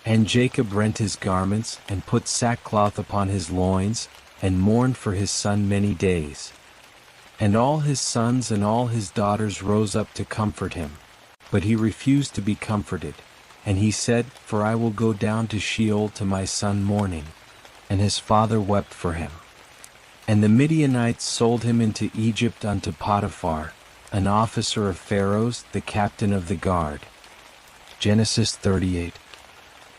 And Jacob rent his garments, and put sackcloth upon his loins, and mourned for his son many days. And all his sons and all his daughters rose up to comfort him. But he refused to be comforted. And he said, For I will go down to Sheol to my son mourning. And his father wept for him. And the Midianites sold him into Egypt unto Potiphar, an officer of Pharaoh's, the captain of the guard. Genesis 38.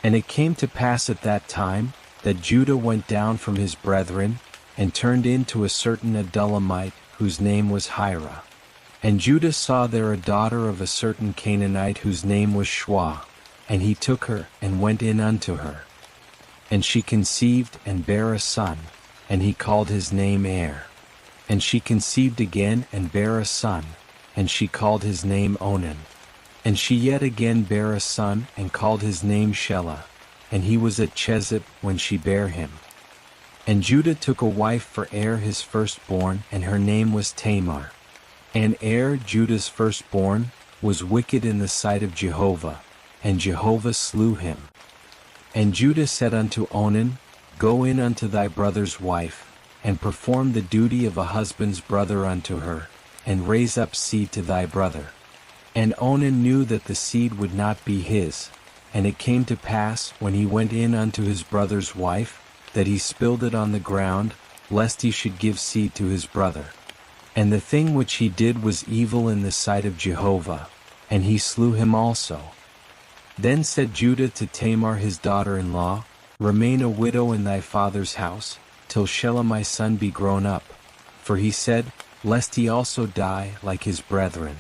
And it came to pass at that time, that Judah went down from his brethren, and turned in to a certain Adullamite, whose name was Hira. And Judah saw there a daughter of a certain Canaanite whose name was Shua, and he took her, and went in unto her. And she conceived, and bare a son, and he called his name And she conceived again, and bare a son, and she called his name Onan. And she yet again bare a son, and called his name Shelah, and he was at Chezib when she bare him. And Judah took a wife for his firstborn, and her name was Tamar. And Judah's firstborn, was wicked in the sight of Jehovah, and Jehovah slew him. And Judah said unto Onan, Go in unto thy brother's wife, and perform the duty of a husband's brother unto her, and raise up seed to thy brother. And Onan knew that the seed would not be his. And it came to pass, when he went in unto his brother's wife, that he spilled it on the ground, lest he should give seed to his brother. And the thing which he did was evil in the sight of Jehovah, and he slew him also. Then said Judah to Tamar his daughter-in-law, Remain a widow in thy father's house, till Shelah my son be grown up. For he said, Lest he also die like his brethren.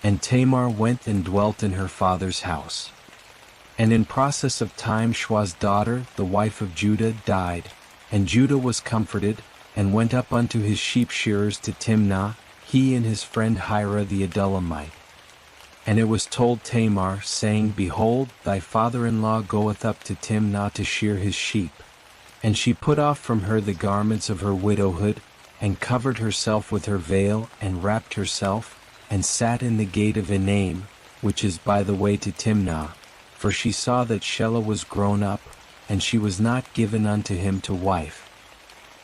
And Tamar went and dwelt in her father's house. And in process of time Shua's daughter, the wife of Judah, died, and Judah was comforted, and went up unto his sheep shearers to Timnah, he and his friend Hira the Adullamite. And it was told Tamar, saying, Behold, thy father-in-law goeth up to Timnah to shear his sheep. And she put off from her the garments of her widowhood, and covered herself with her veil, and wrapped herself, and sat in the gate of Enaim, which is by the way to Timnah, for she saw that Shelah was grown up, and she was not given unto him to wife.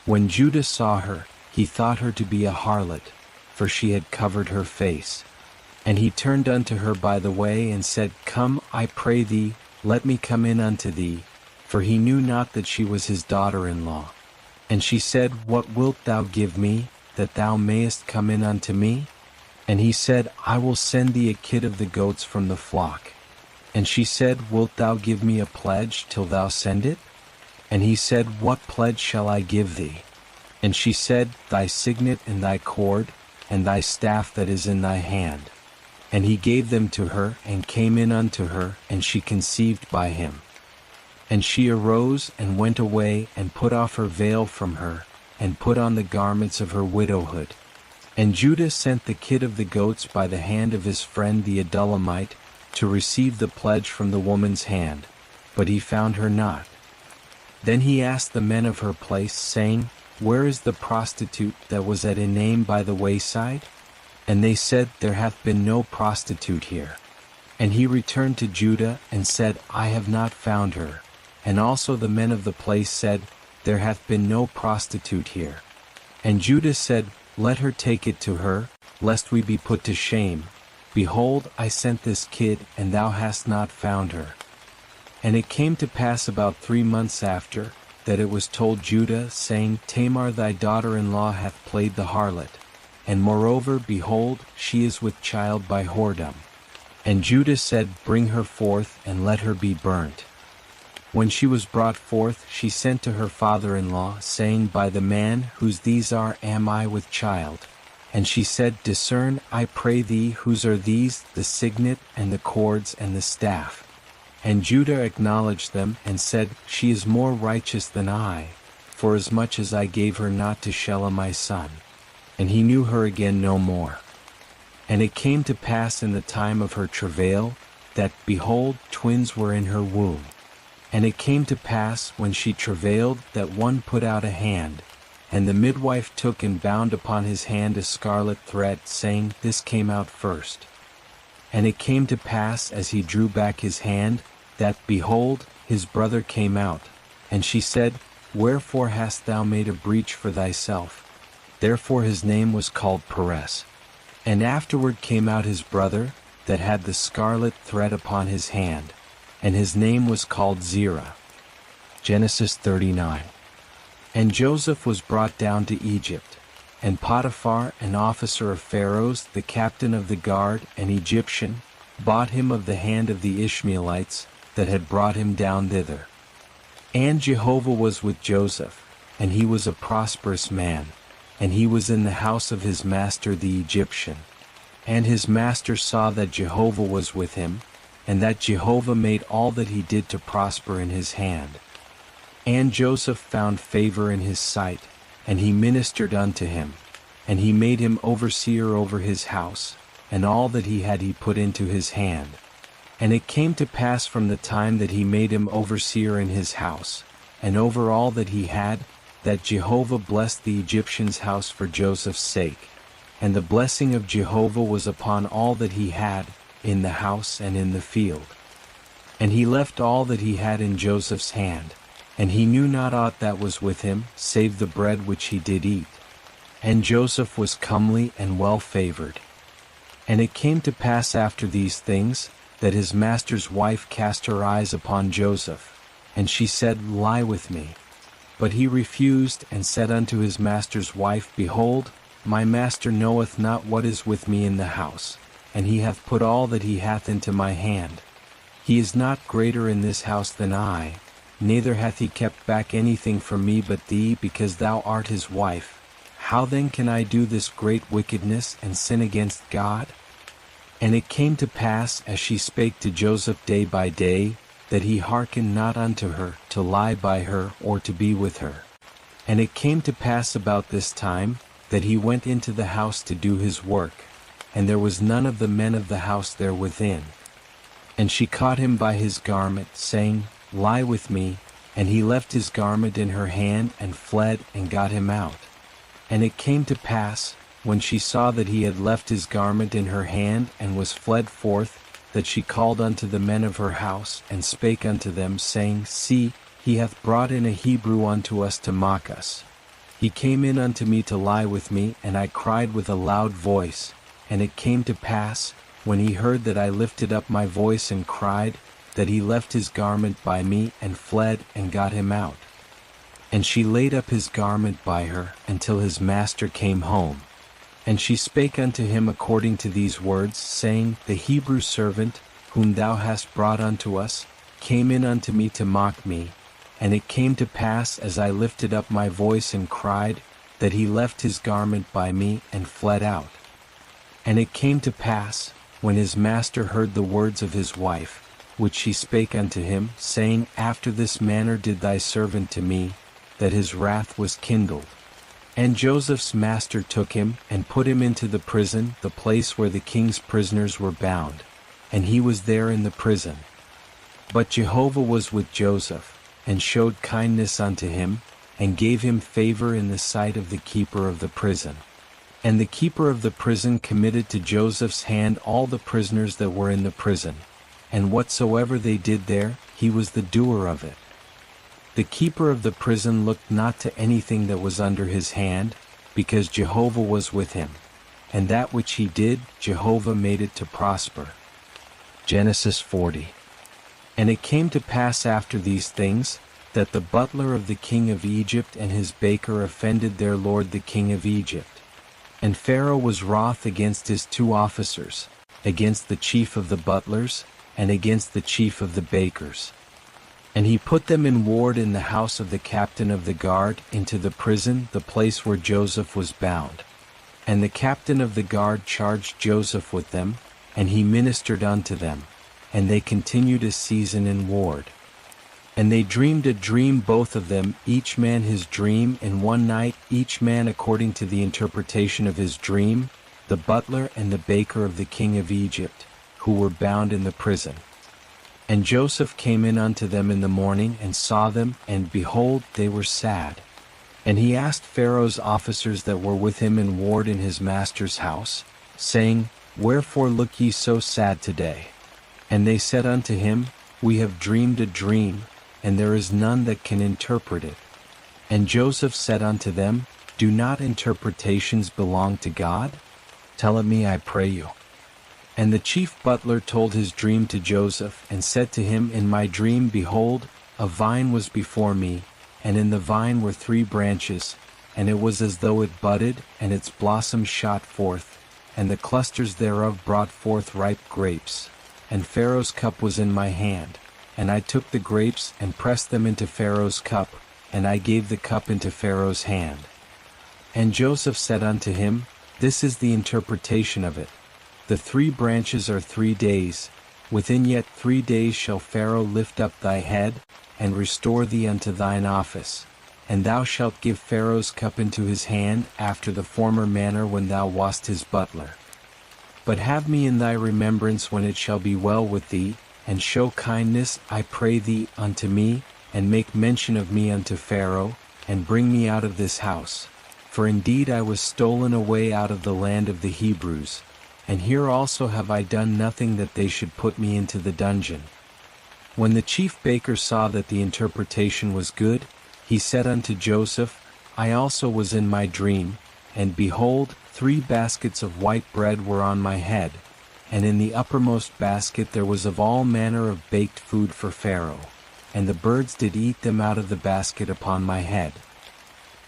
When Judah saw her, he thought her to be a harlot, for she had covered her face. And he turned unto her by the way, and said, Come, I pray thee, let me come in unto thee, for he knew not that she was his daughter-in-law. And she said, What wilt thou give me, that thou mayest come in unto me? And he said, I will send thee a kid of the goats from the flock. And she said, Wilt thou give me a pledge till thou send it? And he said, What pledge shall I give thee? And she said, Thy signet and thy cord, and thy staff that is in thy hand. And he gave them to her, and came in unto her, and she conceived by him. And she arose, and went away, and put off her veil from her, and put on the garments of her widowhood. And Judah sent the kid of the goats by the hand of his friend the Adullamite, to receive the pledge from the woman's hand, but he found her not. Then he asked the men of her place, saying, Where is the prostitute that was at Enaim by the wayside? And they said, There hath been no prostitute here. And he returned to Judah, and said, I have not found her. And also the men of the place said, There hath been no prostitute here. And Judah said, Let her take it to her, lest we be put to shame. Behold, I sent this kid, and thou hast not found her. And it came to pass about 3 months after, that it was told Judah, saying, Tamar thy daughter-in-law hath played the harlot. And moreover, behold, she is with child by whoredom. And Judah said, Bring her forth, and let her be burnt. When she was brought forth, she sent to her father-in-law, saying, By the man whose these are am I with child. And she said, Discern, I pray thee, whose are these, the signet, and the cords, and the staff. And Judah acknowledged them, and said, She is more righteous than I, forasmuch as I gave her not to Shelah my son. And he knew her again no more. And it came to pass in the time of her travail, that, behold, twins were in her womb. And it came to pass, when she travailed, that one put out a hand, and the midwife took and bound upon his hand a scarlet thread, saying, This came out first. And it came to pass as he drew back his hand, that, behold, his brother came out. And she said, Wherefore hast thou made a breach for thyself? Therefore his name was called Perez. And afterward came out his brother, that had the scarlet thread upon his hand, and his name was called Zerah. Genesis 39. And Joseph was brought down to Egypt, and Potiphar, an officer of Pharaoh's, the captain of the guard, an Egyptian, bought him of the hand of the Ishmaelites, that had brought him down thither. And Jehovah was with Joseph, and he was a prosperous man, and he was in the house of his master the Egyptian. And his master saw that Jehovah was with him, and that Jehovah made all that he did to prosper in his hand. And Joseph found favor in his sight, and he ministered unto him, and he made him overseer over his house, and all that he had he put into his hand. And it came to pass from the time that he made him overseer in his house, and over all that he had, that Jehovah blessed the Egyptian's house for Joseph's sake. And the blessing of Jehovah was upon all that he had, in the house and in the field. And he left all that he had in Joseph's hand, and he knew not aught that was with him, save the bread which he did eat. And Joseph was comely and well favored. And it came to pass after these things, that his master's wife cast her eyes upon Joseph, and she said, Lie with me. But he refused, and said unto his master's wife, Behold, my master knoweth not what is with me in the house, and he hath put all that he hath into my hand. He is not greater in this house than I, neither hath he kept back anything from me but thee, because thou art his wife. How then can I do this great wickedness, and sin against God? And it came to pass, as she spake to Joseph day by day, that he hearkened not unto her, to lie by her, or to be with her. And it came to pass about this time, that he went into the house to do his work, and there was none of the men of the house there within. And she caught him by his garment, saying, Lie with me, and he left his garment in her hand, and fled, and got him out. And it came to pass, when she saw that he had left his garment in her hand, and was fled forth, that she called unto the men of her house, and spake unto them, saying, See, he hath brought in a Hebrew unto us to mock us. He came in unto me to lie with me, and I cried with a loud voice. And it came to pass, when he heard that I lifted up my voice and cried, that he left his garment by me, and fled, and got him out. And she laid up his garment by her, until his master came home. And she spake unto him according to these words, saying, The Hebrew servant, whom thou hast brought unto us, came in unto me to mock me. And it came to pass, as I lifted up my voice and cried, that he left his garment by me, and fled out. And it came to pass, when his master heard the words of his wife, which she spake unto him, saying, After this manner did thy servant to me, that his wrath was kindled. And Joseph's master took him, and put him into the prison, the place where the king's prisoners were bound. And he was there in the prison. But Jehovah was with Joseph, and showed kindness unto him, and gave him favor in the sight of the keeper of the prison. And the keeper of the prison committed to Joseph's hand all the prisoners that were in the prison, and whatsoever they did there, he was the doer of it. The keeper of the prison looked not to anything that was under his hand, because Jehovah was with him, and that which he did, Jehovah made it to prosper. Genesis 40. And it came to pass after these things, that the butler of the king of Egypt and his baker offended their lord the king of Egypt. And Pharaoh was wroth against his two officers, against the chief of the butlers, and against the chief of the bakers. And he put them in ward in the house of the captain of the guard, into the prison, the place where Joseph was bound. And the captain of the guard charged Joseph with them, and he ministered unto them, and they continued a season in ward. And they dreamed a dream both of them, each man his dream in one night, each man according to the interpretation of his dream, the butler and the baker of the king of Egypt, who were bound in the prison. And Joseph came in unto them in the morning, and saw them, and behold, they were sad. And he asked Pharaoh's officers that were with him in ward in his master's house, saying, Wherefore look ye so sad today? And they said unto him, We have dreamed a dream, and there is none that can interpret it. And Joseph said unto them, Do not interpretations belong to God? Tell it me, I pray you. And the chief butler told his dream to Joseph, and said to him, In my dream, behold, a vine was before me, and in the vine were 3 branches, and it was as though it budded, and its blossoms shot forth, and the clusters thereof brought forth ripe grapes. And Pharaoh's cup was in my hand, and I took the grapes and pressed them into Pharaoh's cup, and I gave the cup into Pharaoh's hand. And Joseph said unto him, This is the interpretation of it. The 3 branches are 3 days. Within yet 3 days shall Pharaoh lift up thy head, and restore thee unto thine office. And thou shalt give Pharaoh's cup into his hand after the former manner when thou wast his butler. But have me in thy remembrance when it shall be well with thee, and show kindness, I pray thee, unto me, and make mention of me unto Pharaoh, and bring me out of this house. For indeed I was stolen away out of the land of the Hebrews, and here also have I done nothing that they should put me into the dungeon. When the chief baker saw that the interpretation was good, he said unto Joseph, I also was in my dream, and behold, 3 baskets of white bread were on my head, and in the uppermost basket there was of all manner of baked food for Pharaoh, and the birds did eat them out of the basket upon my head.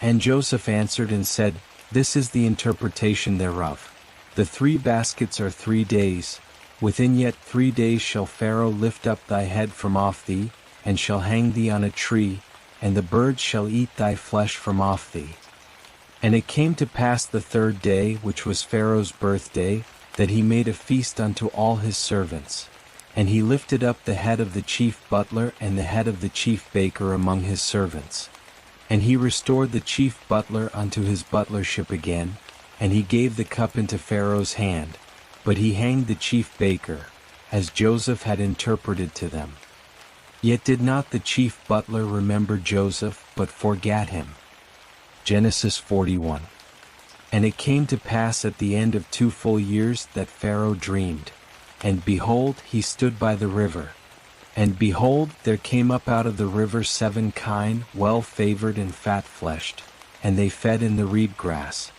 And Joseph answered and said, This is the interpretation thereof. The 3 baskets are 3 days. Within yet 3 days shall Pharaoh lift up thy head from off thee, and shall hang thee on a tree, and the birds shall eat thy flesh from off thee. And it came to pass the 3rd day, which was Pharaoh's birthday, that he made a feast unto all his servants. And he lifted up the head of the chief butler and the head of the chief baker among his servants. And he restored the chief butler unto his butlership again, and he gave the cup into Pharaoh's hand, but he hanged the chief baker, as Joseph had interpreted to them. Yet did not the chief butler remember Joseph, but forgat him. Genesis 41. And it came to pass at the end of 2 full years that Pharaoh dreamed, and behold, he stood by the river. And behold, there came up out of the river 7 kine, well-favored and fat-fleshed, and they fed in the reed grass.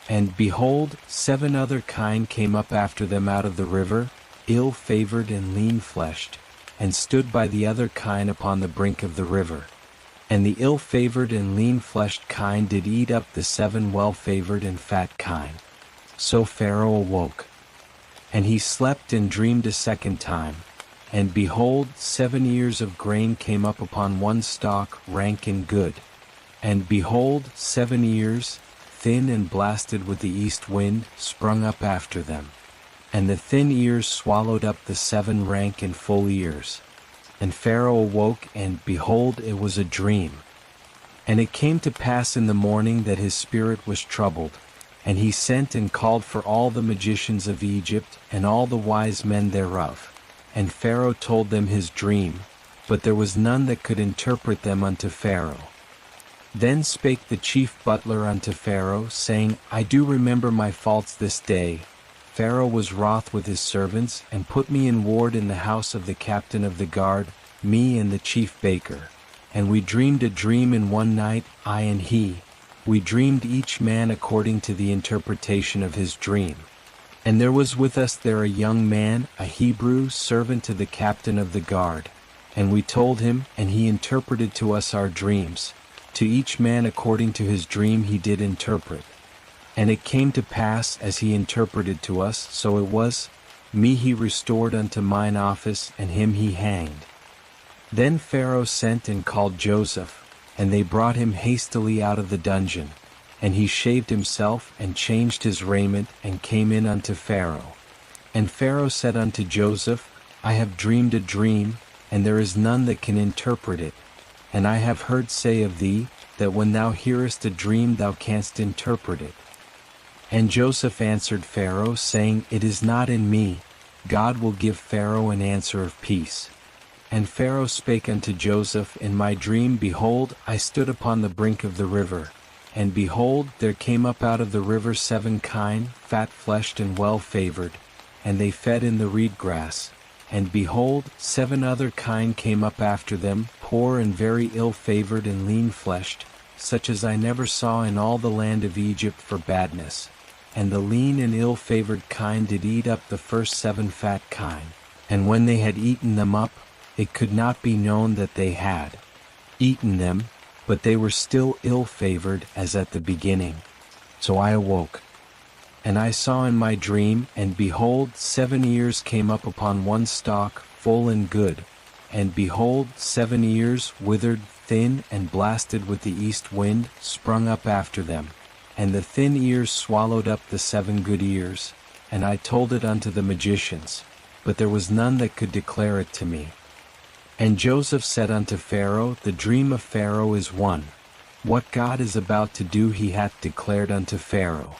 And behold, 7 other kine came up after them out of the river, ill-favored and lean-fleshed, and stood by the other kine upon the brink of the river. And the ill-favored and lean-fleshed kine did eat up the 7 well-favored and fat kine. So Pharaoh awoke. And he slept and dreamed a 2nd time. And behold, 7 ears of grain came up upon one stalk, rank and good. And behold, 7 ears, thin and blasted with the east wind, sprung up after them. And the thin ears swallowed up the 7 rank and full ears. And Pharaoh awoke, and behold, it was a dream. And it came to pass in the morning that his spirit was troubled, and he sent and called for all the magicians of Egypt, and all the wise men thereof. And Pharaoh told them his dream, but there was none that could interpret them unto Pharaoh. Then spake the chief butler unto Pharaoh, saying, I do remember my faults this day. Pharaoh was wroth with his servants, and put me in ward in the house of the captain of the guard, me and the chief baker. And we dreamed a dream in one night, I and he. We dreamed each man according to the interpretation of his dream. And there was with us there a young man, a Hebrew, servant to the captain of the guard. And we told him, and he interpreted to us our dreams. To each man according to his dream he did interpret. And it came to pass, as he interpreted to us, so it was, me he restored unto mine office, and him he hanged. Then Pharaoh sent and called Joseph, and they brought him hastily out of the dungeon. And he shaved himself, and changed his raiment, and came in unto Pharaoh. And Pharaoh said unto Joseph, I have dreamed a dream, and there is none that can interpret it. And I have heard say of thee, that when thou hearest a dream thou canst interpret it. And Joseph answered Pharaoh, saying, It is not in me. God will give Pharaoh an answer of peace. And Pharaoh spake unto Joseph, In my dream, behold, I stood upon the brink of the river, And behold, there came up out of the river 7 kine, fat-fleshed and well-favored, and they fed in the reed grass. And behold, 7 other kine came up after them, poor and very ill-favored and lean-fleshed, such as I never saw in all the land of Egypt for badness. And the lean and ill-favored kine did eat up the first 7 fat kine. And when they had eaten them up, it could not be known that they had eaten them, but they were still ill-favored as at the beginning. So I awoke. And I saw in my dream, and behold, 7 ears came up upon one stalk, full and good. And behold, 7 ears, withered, thin, and blasted with the east wind, sprung up after them. And the thin ears swallowed up the 7 good ears. And I told it unto the magicians, but there was none that could declare it to me. And Joseph said unto Pharaoh, The dream of Pharaoh is one. What God is about to do he hath declared unto Pharaoh.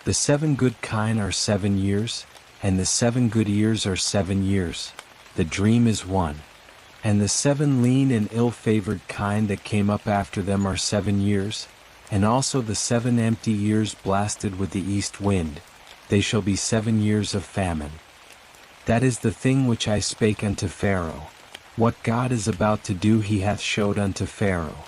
The 7 good kine are 7 years, and the 7 good ears are 7 years. The dream is one. And the 7 lean and ill-favored kine that came up after them are 7 years, and also the 7 empty ears blasted with the east wind. They shall be 7 years of famine. That is the thing which I spake unto Pharaoh. What God is about to do he hath showed unto Pharaoh.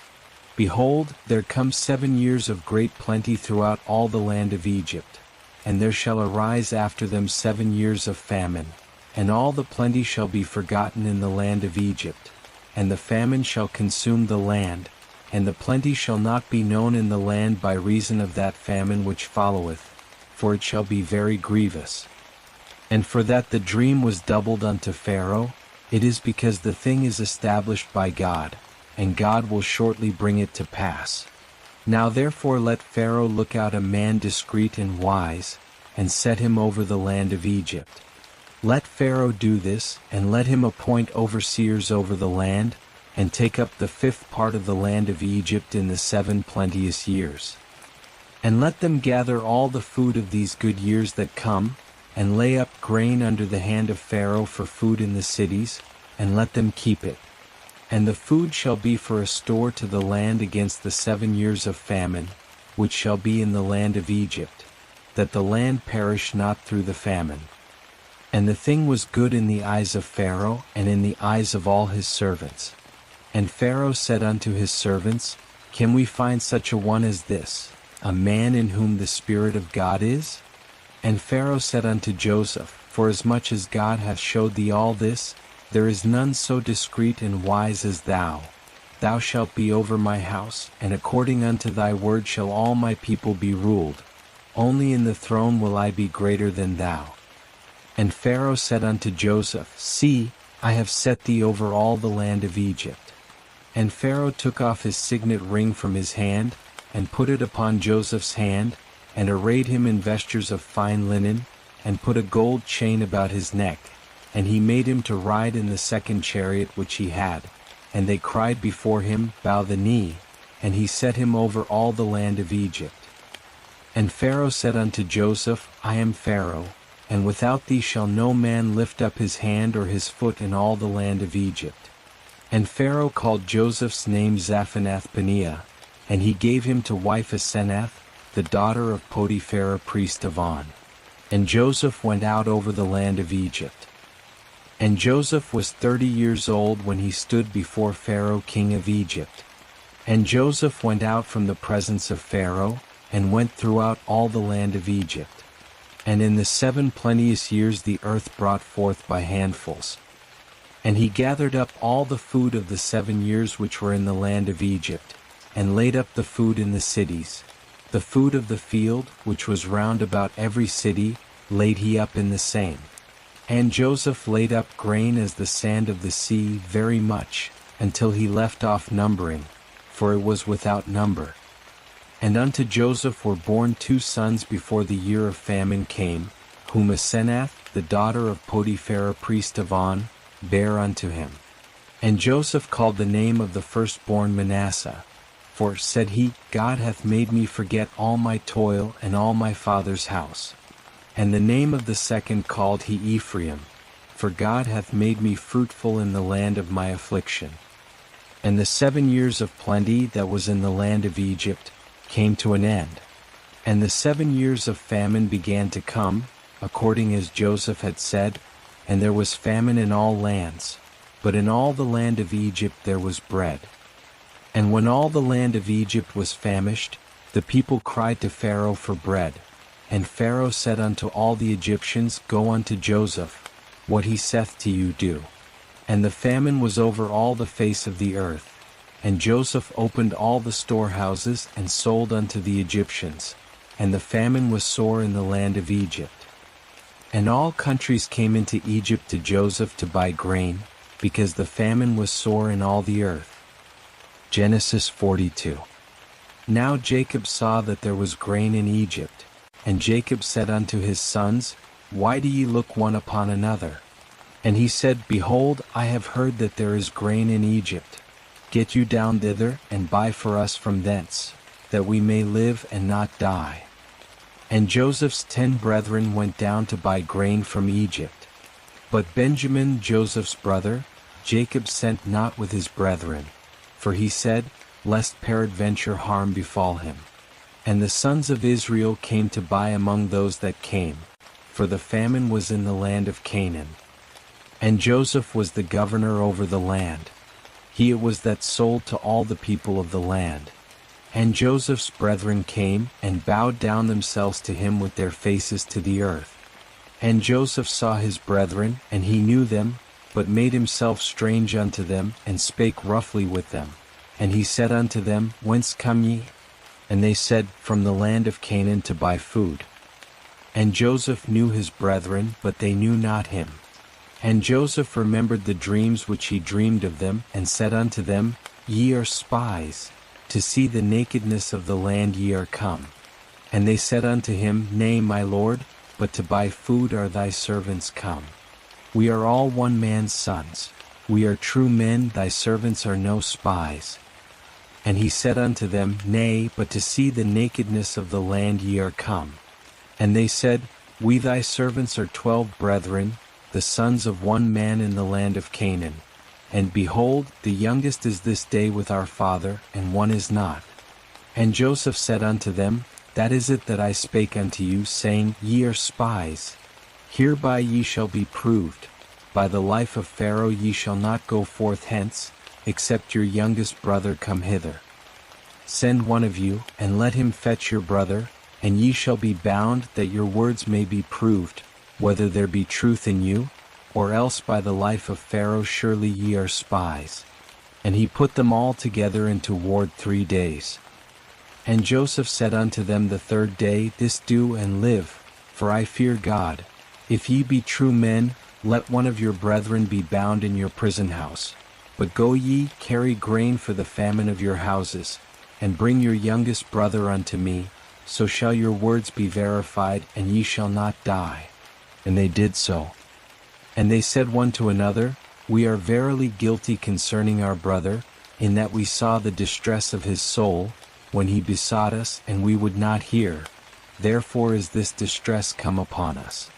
Behold, there come 7 years of great plenty throughout all the land of Egypt, and there shall arise after them 7 years of famine, and all the plenty shall be forgotten in the land of Egypt, and the famine shall consume the land, and the plenty shall not be known in the land by reason of that famine which followeth, for it shall be very grievous. And for that the dream was doubled unto Pharaoh, it is because the thing is established by God, and God will shortly bring it to pass. Now therefore let Pharaoh look out a man discreet and wise, and set him over the land of Egypt. Let Pharaoh do this, and let him appoint overseers over the land, and take up the 5th part of the land of Egypt in the 7 plenteous years. And let them gather all the food of these good years that come, and lay up grain under the hand of Pharaoh for food in the cities, and let them keep it. And the food shall be for a store to the land against the 7 years of famine, which shall be in the land of Egypt, that the land perish not through the famine. And the thing was good in the eyes of Pharaoh, and in the eyes of all his servants. And Pharaoh said unto his servants, Can we find such a one as this, a man in whom the Spirit of God is? And Pharaoh said unto Joseph, Forasmuch as God hath showed thee all this, there is none so discreet and wise as thou. Thou shalt be over my house, and according unto thy word shall all my people be ruled. Only in the throne will I be greater than thou. And Pharaoh said unto Joseph, See, I have set thee over all the land of Egypt. And Pharaoh took off his signet ring from his hand, and put it upon Joseph's hand, and arrayed him in vestures of fine linen, and put a gold chain about his neck, and he made him to ride in the 2nd chariot which he had. And they cried before him, Bow the knee, and he set him over all the land of Egypt. And Pharaoh said unto Joseph, I am Pharaoh, and without thee shall no man lift up his hand or his foot in all the land of Egypt. And Pharaoh called Joseph's name Zaphanath-Paneah, and he gave him to wife Asenath, the daughter of Potiphar priest of On. And Joseph went out over the land of Egypt. And Joseph was 30 years old when he stood before Pharaoh king of Egypt. And Joseph went out from the presence of Pharaoh, and went throughout all the land of Egypt. And in the 7 plenteous years the earth brought forth by handfuls. And he gathered up all the food of the 7 years which were in the land of Egypt, and laid up the food in the cities. The food of the field, which was round about every city, laid he up in the same. And Joseph laid up grain as the sand of the sea very much, until he left off numbering, for it was without number. And unto Joseph were born 2 sons before the year of famine came, whom Asenath, the daughter of Potiphar priest of On, bare unto him. And Joseph called the name of the firstborn Manasseh, for, said he, God hath made me forget all my toil and all my father's house. And the name of the second called he Ephraim, for God hath made me fruitful in the land of my affliction. And the 7 years of plenty that was in the land of Egypt, came to an end. And the 7 years of famine began to come, according as Joseph had said, and there was famine in all lands, but in all the land of Egypt there was bread. And when all the land of Egypt was famished, the people cried to Pharaoh for bread. And Pharaoh said unto all the Egyptians, Go unto Joseph, what he saith to you do. And the famine was over all the face of the earth. And Joseph opened all the storehouses and sold unto the Egyptians. And the famine was sore in the land of Egypt. And all countries came into Egypt to Joseph to buy grain, because the famine was sore in all the earth. Genesis 42. Now Jacob saw that there was grain in Egypt, and Jacob said unto his sons, Why do ye look one upon another? And he said, Behold, I have heard that there is grain in Egypt. Get you down thither, and buy for us from thence, that we may live and not die. And Joseph's 10 brethren went down to buy grain from Egypt. But Benjamin, Joseph's brother, Jacob sent not with his brethren, for he said, Lest peradventure harm befall him. And the sons of Israel came to buy among those that came, for the famine was in the land of Canaan. And Joseph was the governor over the land. He it was that sold to all the people of the land. And Joseph's brethren came, and bowed down themselves to him with their faces to the earth. And Joseph saw his brethren, and he knew them, but made himself strange unto them, and spake roughly with them. And he said unto them, Whence come ye? And they said, From the land of Canaan to buy food. And Joseph knew his brethren, but they knew not him. And Joseph remembered the dreams which he dreamed of them, and said unto them, Ye are spies, to see the nakedness of the land ye are come. And they said unto him, Nay, my lord, but to buy food are thy servants come. We are all one man's sons. We are true men, thy servants are no spies. And he said unto them, Nay, but to see the nakedness of the land ye are come. And they said, We thy servants are 12 brethren, the sons of one man in the land of Canaan. And behold, the youngest is this day with our father, and one is not. And Joseph said unto them, That is it that I spake unto you, saying, Ye are spies. Hereby ye shall be proved. By the life of Pharaoh ye shall not go forth hence, except your youngest brother come hither. Send one of you, and let him fetch your brother, and ye shall be bound, that your words may be proved, whether there be truth in you, or else by the life of Pharaoh surely ye are spies. And he put them all together into ward 3 days. And Joseph said unto them the 3rd day, This do and live, for I fear God. If ye be true men, let one of your brethren be bound in your prison house. But go ye, carry grain for the famine of your houses, and bring your youngest brother unto me, so shall your words be verified, and ye shall not die. And they did so. And they said one to another, We are verily guilty concerning our brother, in that we saw the distress of his soul, when he besought us, and we would not hear. Therefore is this distress come upon us.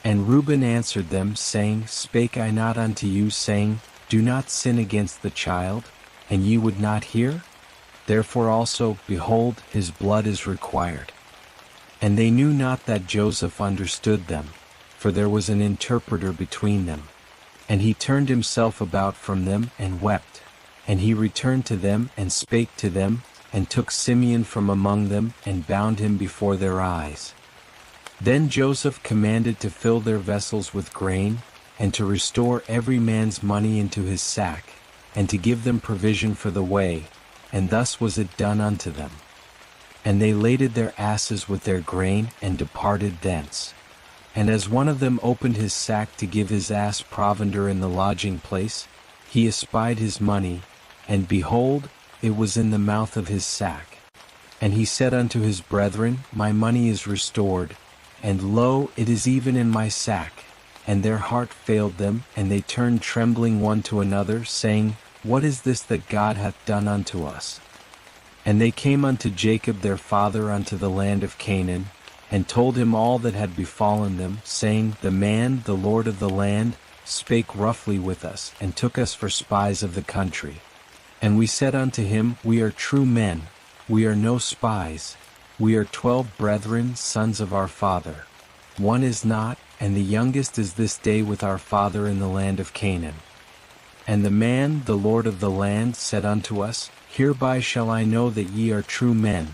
And Reuben answered them, saying, Spake I not unto you, saying, Do not sin against the child, and ye would not hear? Therefore also, behold, his blood is required. And they knew not that Joseph understood them, for there was an interpreter between them. And he turned himself about from them, and wept. And he returned to them, and spake to them, and took Simeon from among them, and bound him before their eyes. Then Joseph commanded to fill their vessels with grain, and to restore every man's money into his sack, and to give them provision for the way, and thus was it done unto them. And they laded their asses with their grain, and departed thence. And as one of them opened his sack to give his ass provender in the lodging place, he espied his money, and behold, it was in the mouth of his sack. And he said unto his brethren, My money is restored, and lo, it is even in my sack. And their heart failed them, and they turned trembling one to another, saying, What is this that God hath done unto us? And they came unto Jacob their father unto the land of Canaan, and told him all that had befallen them, saying, The man, the lord of the land, spake roughly with us, and took us for spies of the country. And we said unto him, We are true men, We are no spies. We are 12 brethren, sons of our father. One is not, and the youngest is this day with our father in the land of Canaan. And the man, the Lord of the land, said unto us, Hereby shall I know that ye are true men.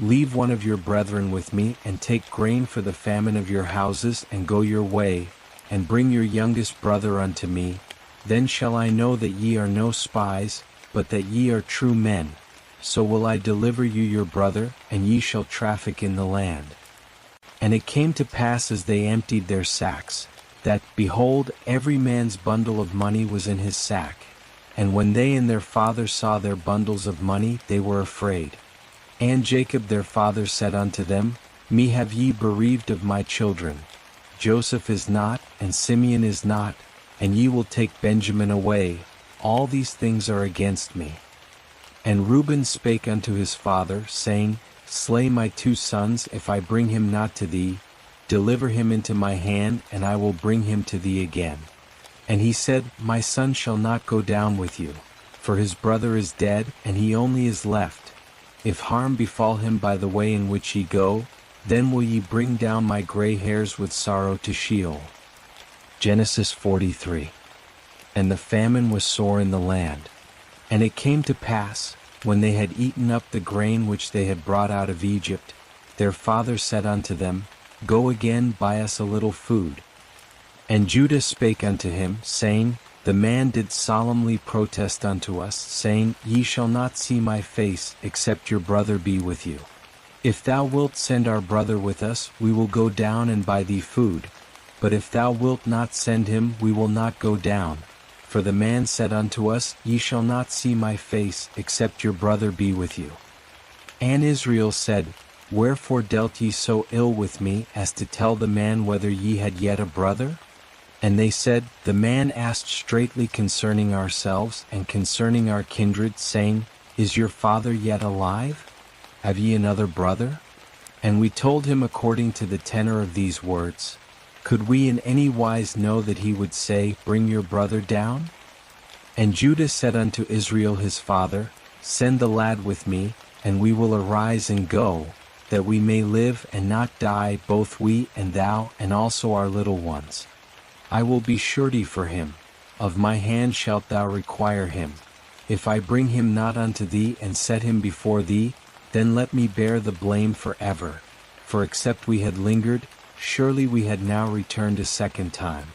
Leave one of your brethren with me, and take grain for the famine of your houses, and go your way, and bring your youngest brother unto me. Then shall I know that ye are no spies, but that ye are true men. So will I deliver you your brother, and ye shall traffic in the land. And it came to pass as they emptied their sacks, that, behold, every man's bundle of money was in his sack. And when they and their father saw their bundles of money, they were afraid. And Jacob their father said unto them, Me have ye bereaved of my children. Joseph is not, and Simeon is not, and ye will take Benjamin away. All these things are against me. And Reuben spake unto his father, saying, Slay my 2 sons, if I bring him not to thee. Deliver him into my hand, and I will bring him to thee again. And he said, My son shall not go down with you, for his brother is dead, and he only is left. If harm befall him by the way in which ye go, then will ye bring down my gray hairs with sorrow to Sheol. Genesis 43. And the famine was sore in the land. And it came to pass, when they had eaten up the grain which they had brought out of Egypt, their father said unto them, Go again, buy us a little food. And Judah spake unto him, saying, The man did solemnly protest unto us, saying, Ye shall not see my face, except your brother be with you. If thou wilt send our brother with us, we will go down and buy thee food. But if thou wilt not send him, we will not go down. For the man said unto us, Ye shall not see my face, except your brother be with you. And Israel said, Wherefore dealt ye so ill with me, as to tell the man whether ye had yet a brother? And they said, The man asked straitly concerning ourselves, and concerning our kindred, saying, Is your father yet alive? Have ye another brother? And we told him according to the tenor of these words. Could we in any wise know that he would say, Bring your brother down? And Judah said unto Israel his father, Send the lad with me, and we will arise and go, that we may live and not die, both we and thou, and also our little ones. I will be surety for him. Of my hand shalt thou require him. If I bring him not unto thee, and set him before thee, then let me bear the blame forever. For except we had lingered, surely we had now returned a second time.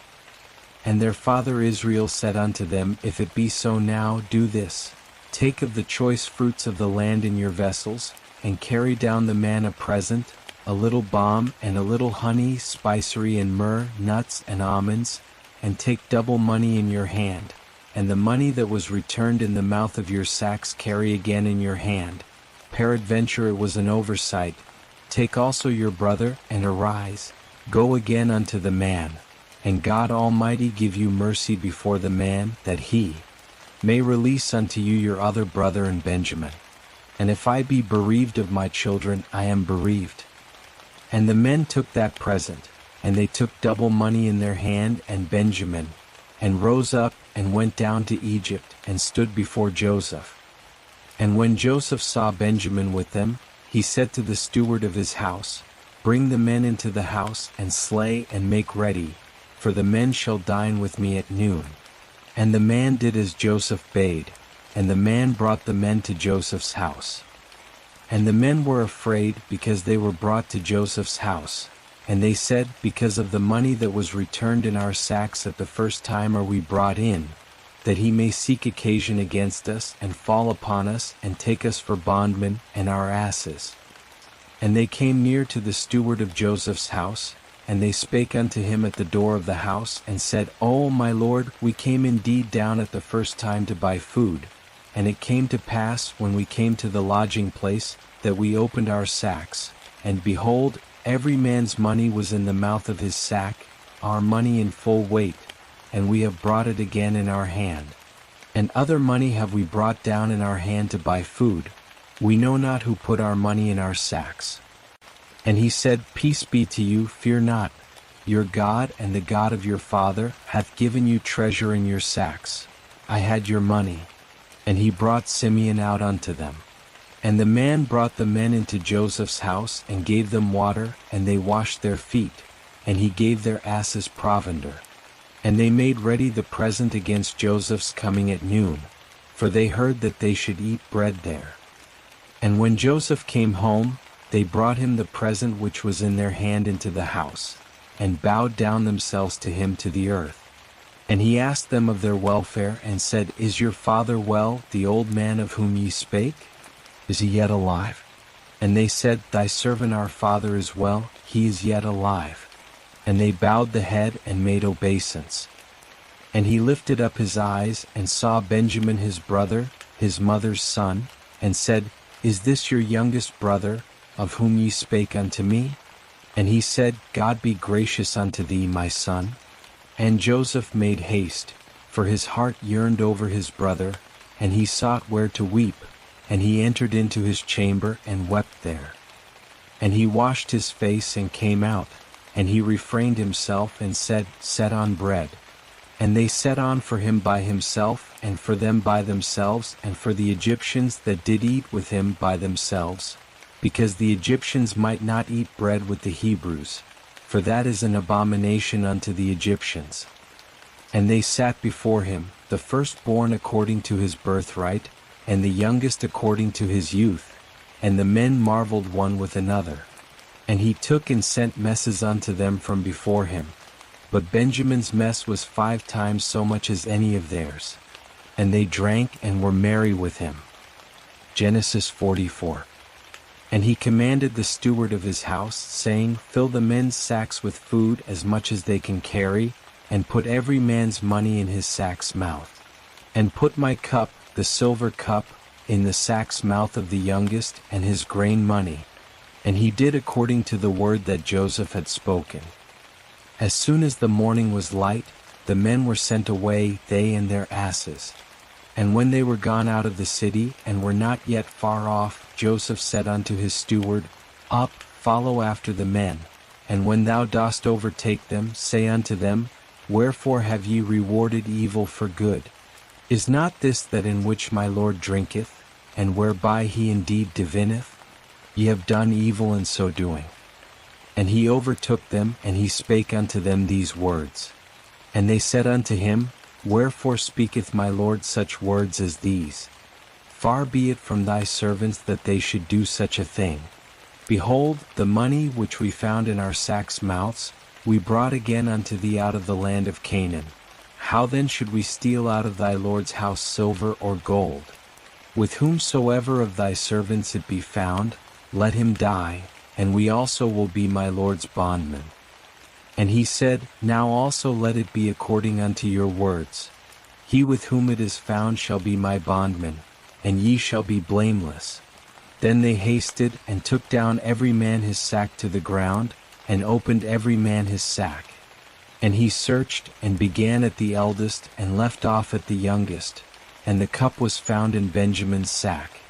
And their father Israel said unto them, If it be so now, do this. Take of the choice fruits of the land in your vessels, and carry down the man a present, a little balm, and a little honey, spicery, and myrrh, nuts, and almonds, and take double money in your hand, and the money that was returned in the mouth of your sacks carry again in your hand. Peradventure it was an oversight. Take also your brother, and arise, go again unto the man, and God Almighty give you mercy before the man, that he may release unto you your other brother and Benjamin. And if I be bereaved of my children, I am bereaved. And the men took that present, and they took double money in their hand and Benjamin, and rose up, and went down to Egypt, and stood before Joseph. And when Joseph saw Benjamin with them, he said to the steward of his house, Bring the men into the house, and slay and make ready, for the men shall dine with me at noon. And the man did as Joseph bade, and the man brought the men to Joseph's house. And the men were afraid, because they were brought to Joseph's house. And they said, Because of the money that was returned in our sacks at the first time are we brought in, that he may seek occasion against us, and fall upon us, and take us for bondmen, and our asses. And they came near to the steward of Joseph's house, and they spake unto him at the door of the house, and said, O my lord, we came indeed down at the first time to buy food. And it came to pass, when we came to the lodging place, that we opened our sacks, and behold, every man's money was in the mouth of his sack, our money in full weight, and we have brought it again in our hand. And other money have we brought down in our hand to buy food. We know not who put our money in our sacks. And he said, Peace be to you, fear not. Your God and the God of your father hath given you treasure in your sacks. I had your money. And he brought Simeon out unto them. And the man brought the men into Joseph's house and gave them water, and they washed their feet, and he gave their asses provender. And they made ready the present against Joseph's coming at noon, for they heard that they should eat bread there. And when Joseph came home, they brought him the present which was in their hand into the house, and bowed down themselves to him to the earth. And he asked them of their welfare, and said, Is your father well, the old man of whom ye spake? Is he yet alive? And they said, Thy servant our father is well, he is yet alive. And they bowed the head and made obeisance. And he lifted up his eyes, and saw Benjamin his brother, his mother's son, and said, Is this your youngest brother, of whom ye spake unto me? And he said, God be gracious unto thee, my son. And Joseph made haste, for his heart yearned over his brother, and he sought where to weep, and he entered into his chamber and wept there. And he washed his face and came out, and he refrained himself and said, Set on bread. And they set on for him by himself, and for them by themselves, and for the Egyptians that did eat with him by themselves, because the Egyptians might not eat bread with the Hebrews, for that is an abomination unto the Egyptians. And they sat before him, the firstborn according to his birthright, and the youngest according to his youth, and the men marveled one with another. And he took and sent messes unto them from before him. But Benjamin's mess was 5 times so much as any of theirs. And they drank and were merry with him. Genesis 44. And he commanded the steward of his house, saying, Fill the men's sacks with food as much as they can carry, and put every man's money in his sack's mouth. And put my cup, the silver cup, in the sack's mouth of the youngest, and his grain money. And he did according to the word that Joseph had spoken. As soon as the morning was light, the men were sent away, they and their asses. And when they were gone out of the city, and were not yet far off, Joseph said unto his steward, Up, follow after the men, and when thou dost overtake them, say unto them, Wherefore have ye rewarded evil for good? Is not this that in which my Lord drinketh, and whereby he indeed divineth? Ye have done evil in so doing. And he overtook them, and he spake unto them these words. And they said unto him, Wherefore speaketh my Lord such words as these? Far be it from thy servants that they should do such a thing. Behold, the money which we found in our sacks' mouths, we brought again unto thee out of the land of Canaan. How then should we steal out of thy Lord's house silver or gold? With whomsoever of thy servants it be found, let him die, and we also will be my Lord's bondmen. And he said, Now also let it be according unto your words. He with whom it is found shall be my bondman, and ye shall be blameless. Then they hasted, and took down every man his sack to the ground, and opened every man his sack. And he searched, and began at the eldest, and left off at the youngest, and the cup was found in Benjamin's sack.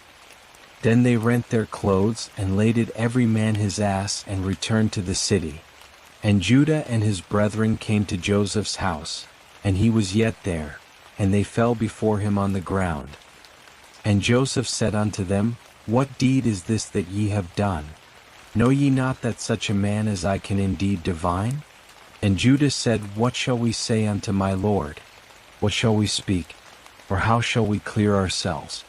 Then they rent their clothes, and laded every man his ass, and returned to the city. And Judah and his brethren came to Joseph's house, and he was yet there, and they fell before him on the ground. And Joseph said unto them, What deed is this that ye have done? Know ye not that such a man as I can indeed divine? And Judah said, What shall we say unto my Lord? What shall we speak? Or how shall we clear ourselves?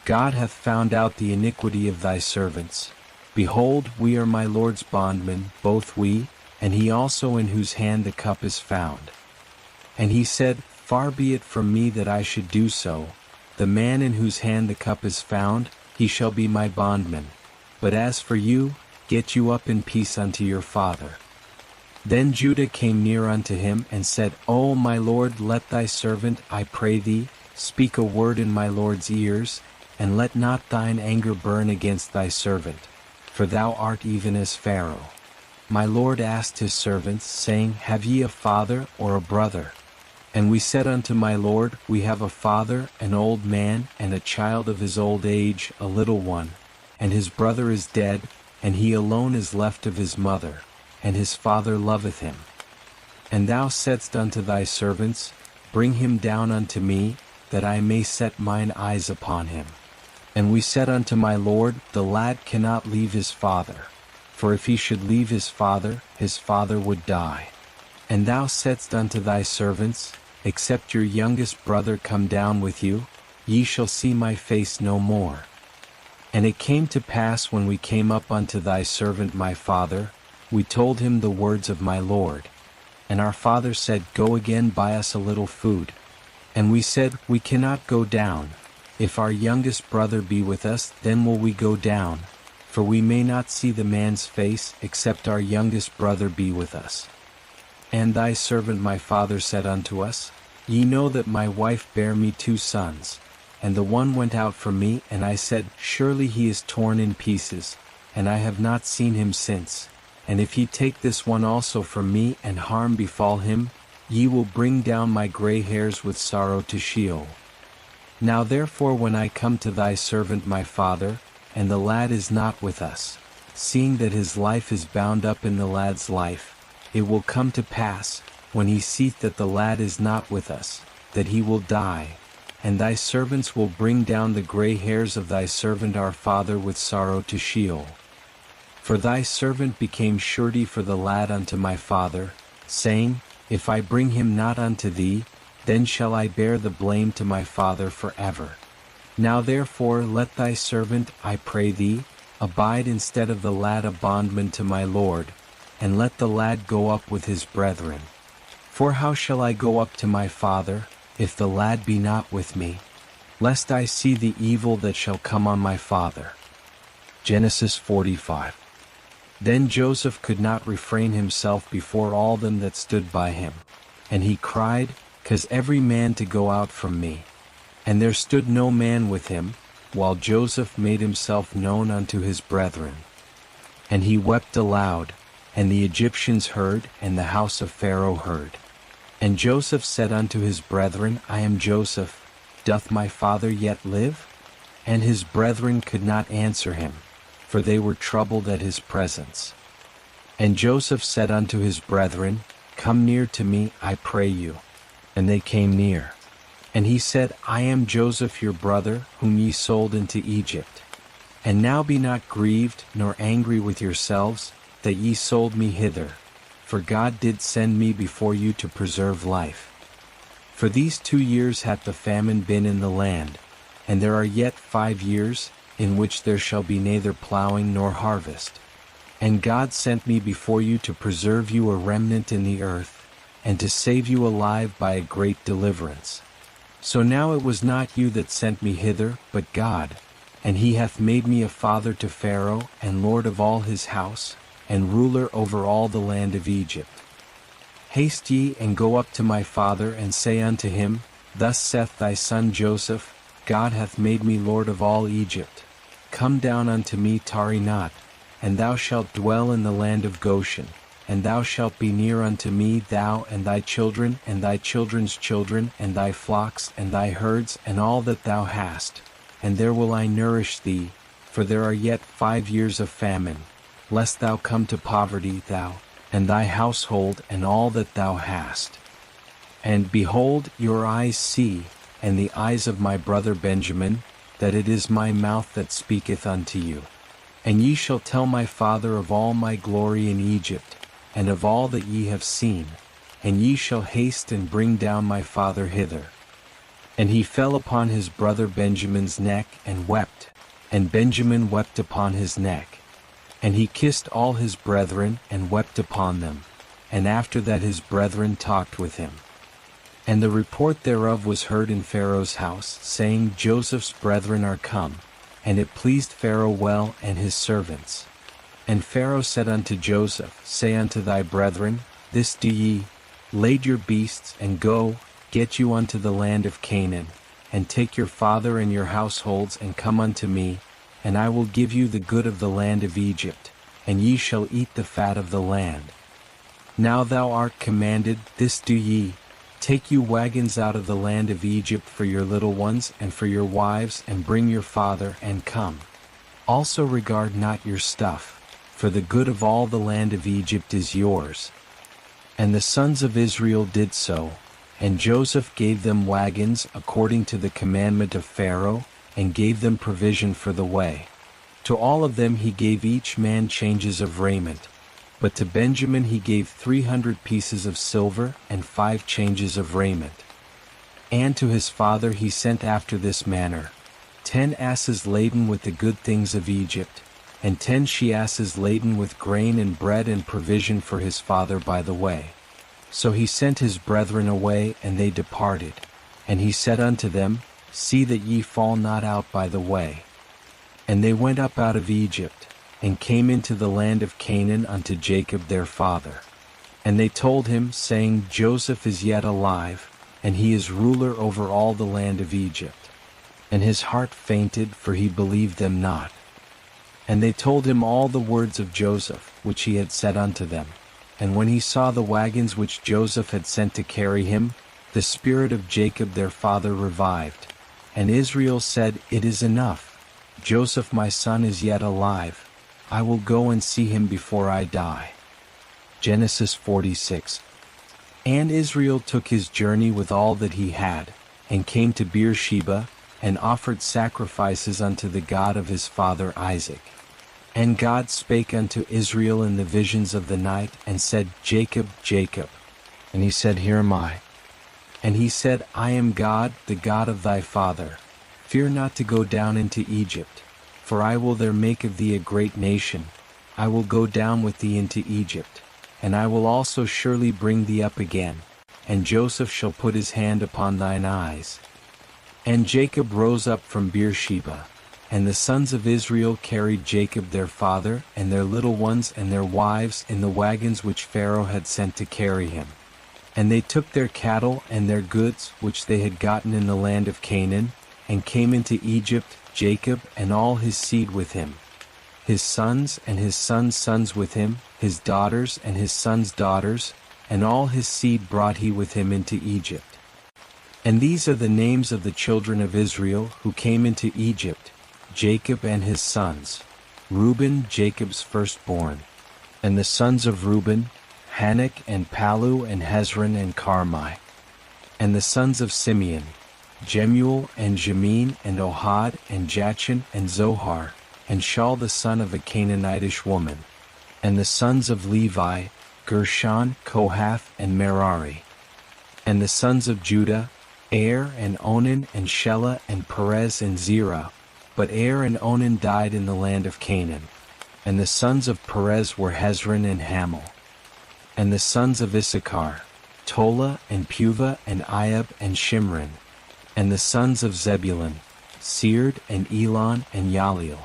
God hath found out the iniquity of thy servants. Behold, we are my Lord's bondmen, both we, and he also in whose hand the cup is found. And he said, Far be it from me that I should do so. The man in whose hand the cup is found, he shall be my bondman. But as for you, get you up in peace unto your father. Then Judah came near unto him, and said, O my Lord, let thy servant, I pray thee, speak a word in my Lord's ears, and let not thine anger burn against thy servant, for thou art even as Pharaoh. My Lord asked his servants, saying, Have ye a father or a brother? And we said unto my Lord, We have a father, an old man, and a child of his old age, a little one, and his brother is dead, and he alone is left of his mother, and his father loveth him. And thou saidst unto thy servants, Bring him down unto me, that I may set mine eyes upon him. And we said unto my lord, the lad cannot leave his father. For if he should leave his father would die. And thou saidst unto thy servants, except your youngest brother come down with you, ye shall see my face no more. And it came to pass when we came up unto thy servant my father, we told him the words of my lord. And our father said, Go again buy us a little food. And we said, We cannot go down. If our youngest brother be with us, then will we go down. For we may not see the man's face, except our youngest brother be with us. And thy servant my father said unto us, Ye know that my wife bare me 2 sons. And the one went out from me, and I said, Surely he is torn in pieces, and I have not seen him since. And if he take this one also from me, and harm befall him, ye will bring down my gray hairs with sorrow to Sheol. Now therefore when I come to thy servant my father, and the lad is not with us, seeing that his life is bound up in the lad's life, it will come to pass, when he seeth that the lad is not with us, that he will die. And thy servants will bring down the gray hairs of thy servant our father with sorrow to Sheol. For thy servant became surety for the lad unto my father, saying, If I bring him not unto thee, then shall I bear the blame to my father forever. Now therefore let thy servant, I pray thee, abide instead of the lad a bondman to my lord, and let the lad go up with his brethren. For how shall I go up to my father, if the lad be not with me, lest I see the evil that shall come on my father? Genesis 45. Then Joseph could not refrain himself before all them that stood by him. And he cried, Cause every man to go out from me. And there stood no man with him, while Joseph made himself known unto his brethren. And he wept aloud, and the Egyptians heard, and the house of Pharaoh heard. And Joseph said unto his brethren, I am Joseph, doth my father yet live? And his brethren could not answer him, for they were troubled at his presence. And Joseph said unto his brethren, Come near to me, I pray you. And they came near. And he said, I am Joseph your brother, whom ye sold into Egypt. And now be not grieved, nor angry with yourselves, that ye sold me hither. For God did send me before you to preserve life. For these 2 years hath the famine been in the land, and there are yet 5 years, in which there shall be neither plowing nor harvest. And God sent me before you to preserve you a remnant in the earth, and to save you alive by a great deliverance. So now it was not you that sent me hither, but God, and he hath made me a father to Pharaoh, and lord of all his house, and ruler over all the land of Egypt. Haste ye, and go up to my father, and say unto him, Thus saith thy son Joseph, God hath made me lord of all Egypt. Come down unto me, tarry not, and thou shalt dwell in the land of Goshen, and thou shalt be near unto me, thou and thy children, and thy children's children, and thy flocks, and thy herds, and all that thou hast. And there will I nourish thee, for there are yet 5 years of famine, lest thou come to poverty, thou, and thy household, and all that thou hast. And behold, your eyes see, and the eyes of my brother Benjamin, that it is my mouth that speaketh unto you. And ye shall tell my father of all my glory in Egypt, and of all that ye have seen, and ye shall haste and bring down my father hither. And he fell upon his brother Benjamin's neck, and wept, and Benjamin wept upon his neck. And he kissed all his brethren, and wept upon them. And after that his brethren talked with him. And the report thereof was heard in Pharaoh's house, saying, Joseph's brethren are come. And it pleased Pharaoh well, and his servants. And Pharaoh said unto Joseph, Say unto thy brethren, This do ye, lade your beasts, and go, get you unto the land of Canaan, and take your father and your households, and come unto me, and I will give you the good of the land of Egypt, and ye shall eat the fat of the land. Now thou art commanded, this do ye, take you wagons out of the land of Egypt for your little ones and for your wives, and bring your father, and come. Also regard not your stuff, for the good of all the land of Egypt is yours. And the sons of Israel did so, and Joseph gave them wagons according to the commandment of Pharaoh, and gave them provision for the way. To all of them he gave each man changes of raiment. But to Benjamin he gave 300 pieces of silver and 5 changes of raiment. And to his father he sent after this manner: 10 asses laden with the good things of Egypt, and 10 she-asses laden with grain and bread and provision for his father by the way. So he sent his brethren away, and they departed. And he said unto them, See that ye fall not out by the way. And they went up out of Egypt, and came into the land of Canaan unto Jacob their father. And they told him, saying, Joseph is yet alive, and he is ruler over all the land of Egypt. And his heart fainted, for he believed them not. And they told him all the words of Joseph, which he had said unto them. And when he saw the wagons which Joseph had sent to carry him, the spirit of Jacob their father revived. And Israel said, It is enough. Joseph my son is yet alive. I will go and see him before I die. Genesis 46. And Israel took his journey with all that he had, and came to Beersheba, and offered sacrifices unto the God of his father Isaac. And God spake unto Israel in the visions of the night, and said, Jacob, Jacob. And he said, Here am I. And he said, I am God, the God of thy father. Fear not to go down into Egypt, for I will there make of thee a great nation. I will go down with thee into Egypt, and I will also surely bring thee up again, and Joseph shall put his hand upon thine eyes. And Jacob rose up from Beersheba, and the sons of Israel carried Jacob their father, and their little ones and their wives in the wagons which Pharaoh had sent to carry him. And they took their cattle and their goods which they had gotten in the land of Canaan, and came into Egypt, Jacob and all his seed with him, his sons and his sons' sons with him, his daughters and his sons' daughters, and all his seed brought he with him into Egypt. And these are the names of the children of Israel who came into Egypt, Jacob and his sons: Reuben, Jacob's firstborn. And the sons of Reuben, Hanok and Palu and Hezron and Carmi. And the sons of Simeon, Jemuel and Jamin and Ohad and Jachin and Zohar, and Shaul the son of a Canaanitish woman. And the sons of Levi, Gershon, Kohath and Merari. And the sons of Judah, Er and Onan and Shelah and Perez and Zerah. But Er and Onan died in the land of Canaan. And the sons of Perez were Hezron and Hamel. And the sons of Issachar, Tola and Puvah and Iab and Shimron. And the sons of Zebulun, Sered and Elon and Yaliel.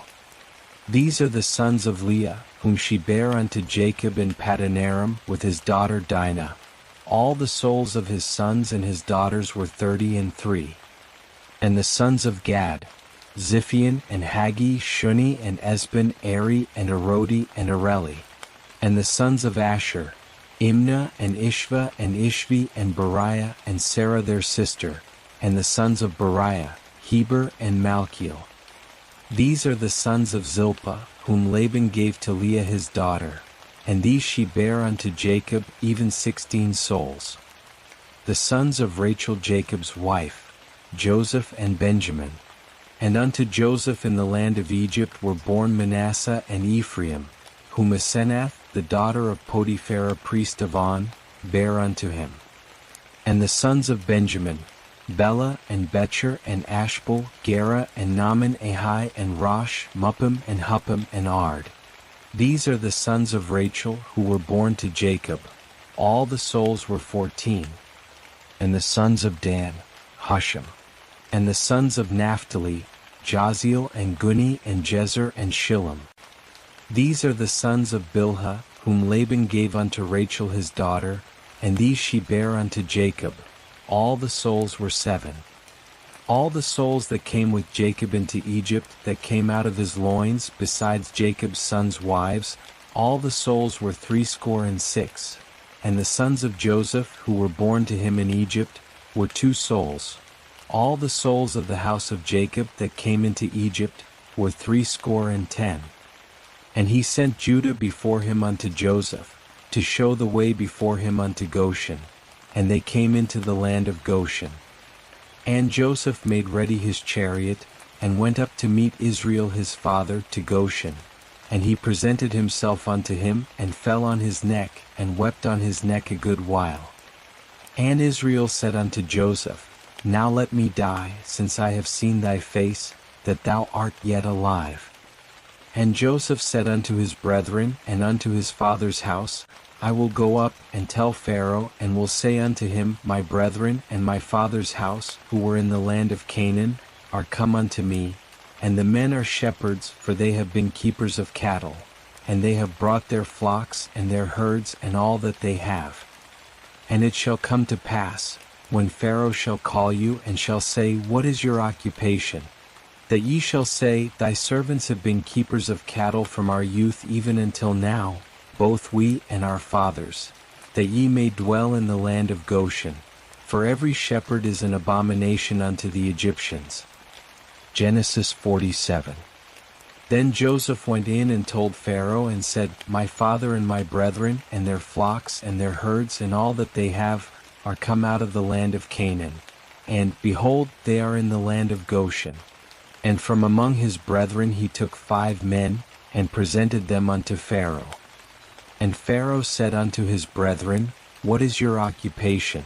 These are the sons of Leah, whom she bare unto Jacob in Padanaram with his daughter Dinah. All the souls of his sons and his daughters were 33. And the sons of Gad, Ziphion and Haggi, Shuni and Esben, Eri and Arodi and Areli. And the sons of Asher, Imnah and Ishva and Ishvi and Beriah and Sarah their sister. And the sons of Beriah, Heber and Malchiel. These are the sons of Zilpah, whom Laban gave to Leah his daughter, and these she bare unto Jacob, even 16 souls. The sons of Rachel Jacob's wife, Joseph and Benjamin. And unto Joseph in the land of Egypt were born Manasseh and Ephraim, whom Asenath, the daughter of Potiphera priest of On, bare unto him. And the sons of Benjamin, Bela and Becher and Ashbel, Gera and Naaman, Ahi and Rosh, Muppim and Huppim and Ard. These are the sons of Rachel who were born to Jacob. All the souls were 14. And the sons of Dan, Hushim. And the sons of Naphtali, Jaziel and Guni and Jezer and Shillem. These are the sons of Bilhah, whom Laban gave unto Rachel his daughter, and these she bare unto Jacob. All the souls were 7. All the souls that came with Jacob into Egypt, that came out of his loins, besides Jacob's sons' wives, all the souls were 66. And the sons of Joseph, who were born to him in Egypt, were 2 souls. All the souls of the house of Jacob that came into Egypt were 70. And he sent Judah before him unto Joseph, to show the way before him unto Goshen. And they came into the land of Goshen. And Joseph made ready his chariot, and went up to meet Israel his father to Goshen. And he presented himself unto him, and fell on his neck, and wept on his neck a good while. And Israel said unto Joseph, Now let me die, since I have seen thy face, that thou art yet alive. And Joseph said unto his brethren and unto his father's house, I will go up and tell Pharaoh, and will say unto him, My brethren and my father's house, who were in the land of Canaan, are come unto me, and the men are shepherds, for they have been keepers of cattle, and they have brought their flocks and their herds and all that they have. And it shall come to pass, when Pharaoh shall call you, and shall say, What is your occupation? That ye shall say, Thy servants have been keepers of cattle from our youth even until now, both we and our fathers, that ye may dwell in the land of Goshen, for every shepherd is an abomination unto the Egyptians. Genesis 47. Then Joseph went in and told Pharaoh and said, My father and my brethren and their flocks and their herds and all that they have are come out of the land of Canaan, and, behold, they are in the land of Goshen. And from among his brethren he took 5 men, and presented them unto Pharaoh. And Pharaoh said unto his brethren, What is your occupation?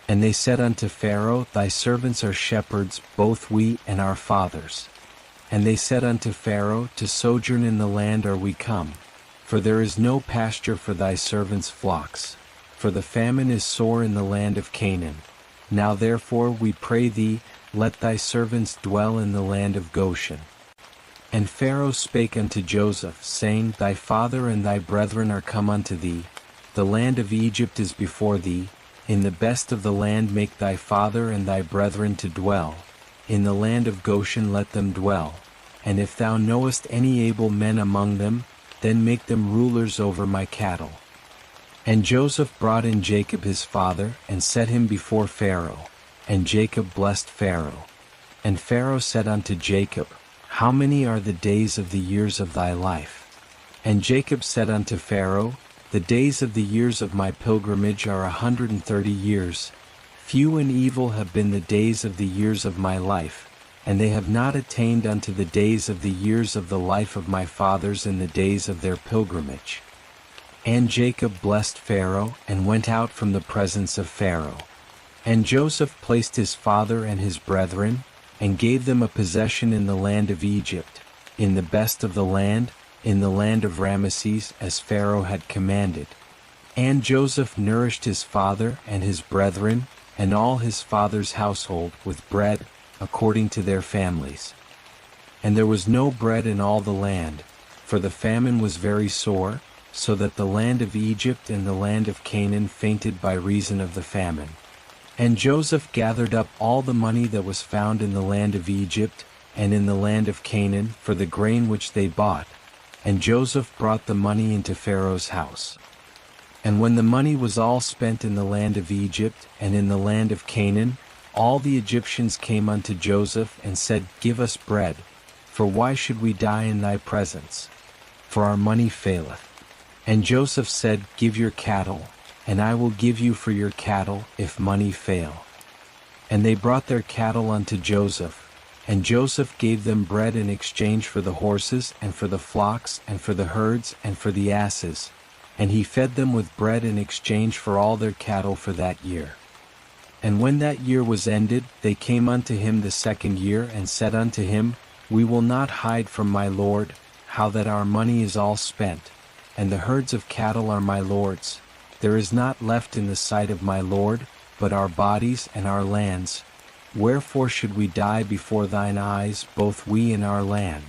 And they said unto Pharaoh, Thy servants are shepherds, both we and our fathers. And they said unto Pharaoh, To sojourn in the land are we come, for there is no pasture for thy servants' flocks, for the famine is sore in the land of Canaan. Now therefore we pray thee, let thy servants dwell in the land of Goshen. And Pharaoh spake unto Joseph, saying, Thy father and thy brethren are come unto thee, the land of Egypt is before thee, in the best of the land make thy father and thy brethren to dwell, in the land of Goshen let them dwell, and if thou knowest any able men among them, then make them rulers over my cattle. And Joseph brought in Jacob his father, and set him before Pharaoh, and Jacob blessed Pharaoh. And Pharaoh said unto Jacob, How many are the days of the years of thy life? And Jacob said unto Pharaoh, The days of the years of my pilgrimage are 130 years. Few and evil have been the days of the years of my life, and they have not attained unto the days of the years of the life of my fathers in the days of their pilgrimage. And Jacob blessed Pharaoh, and went out from the presence of Pharaoh. And Joseph placed his father and his brethren, and gave them a possession in the land of Egypt, in the best of the land, in the land of Ramesses, as Pharaoh had commanded. And Joseph nourished his father and his brethren, and all his father's household, with bread, according to their families. And there was no bread in all the land, for the famine was very sore, so that the land of Egypt and the land of Canaan fainted by reason of the famine. And Joseph gathered up all the money that was found in the land of Egypt, and in the land of Canaan, for the grain which they bought. And Joseph brought the money into Pharaoh's house. And when the money was all spent in the land of Egypt, and in the land of Canaan, all the Egyptians came unto Joseph, and said, Give us bread, for why should we die in thy presence? For our money faileth. And Joseph said, Give your cattle, and I will give you for your cattle, if money fail. And they brought their cattle unto Joseph, and Joseph gave them bread in exchange for the horses, and for the flocks, and for the herds, and for the asses, and he fed them with bread in exchange for all their cattle for that year. And when that year was ended, they came unto him the 2nd year, and said unto him, We will not hide from my lord, how that our money is all spent, and the herds of cattle are my lord's. There is not left in the sight of my lord, but our bodies and our lands. Wherefore should we die before thine eyes, both we and our land?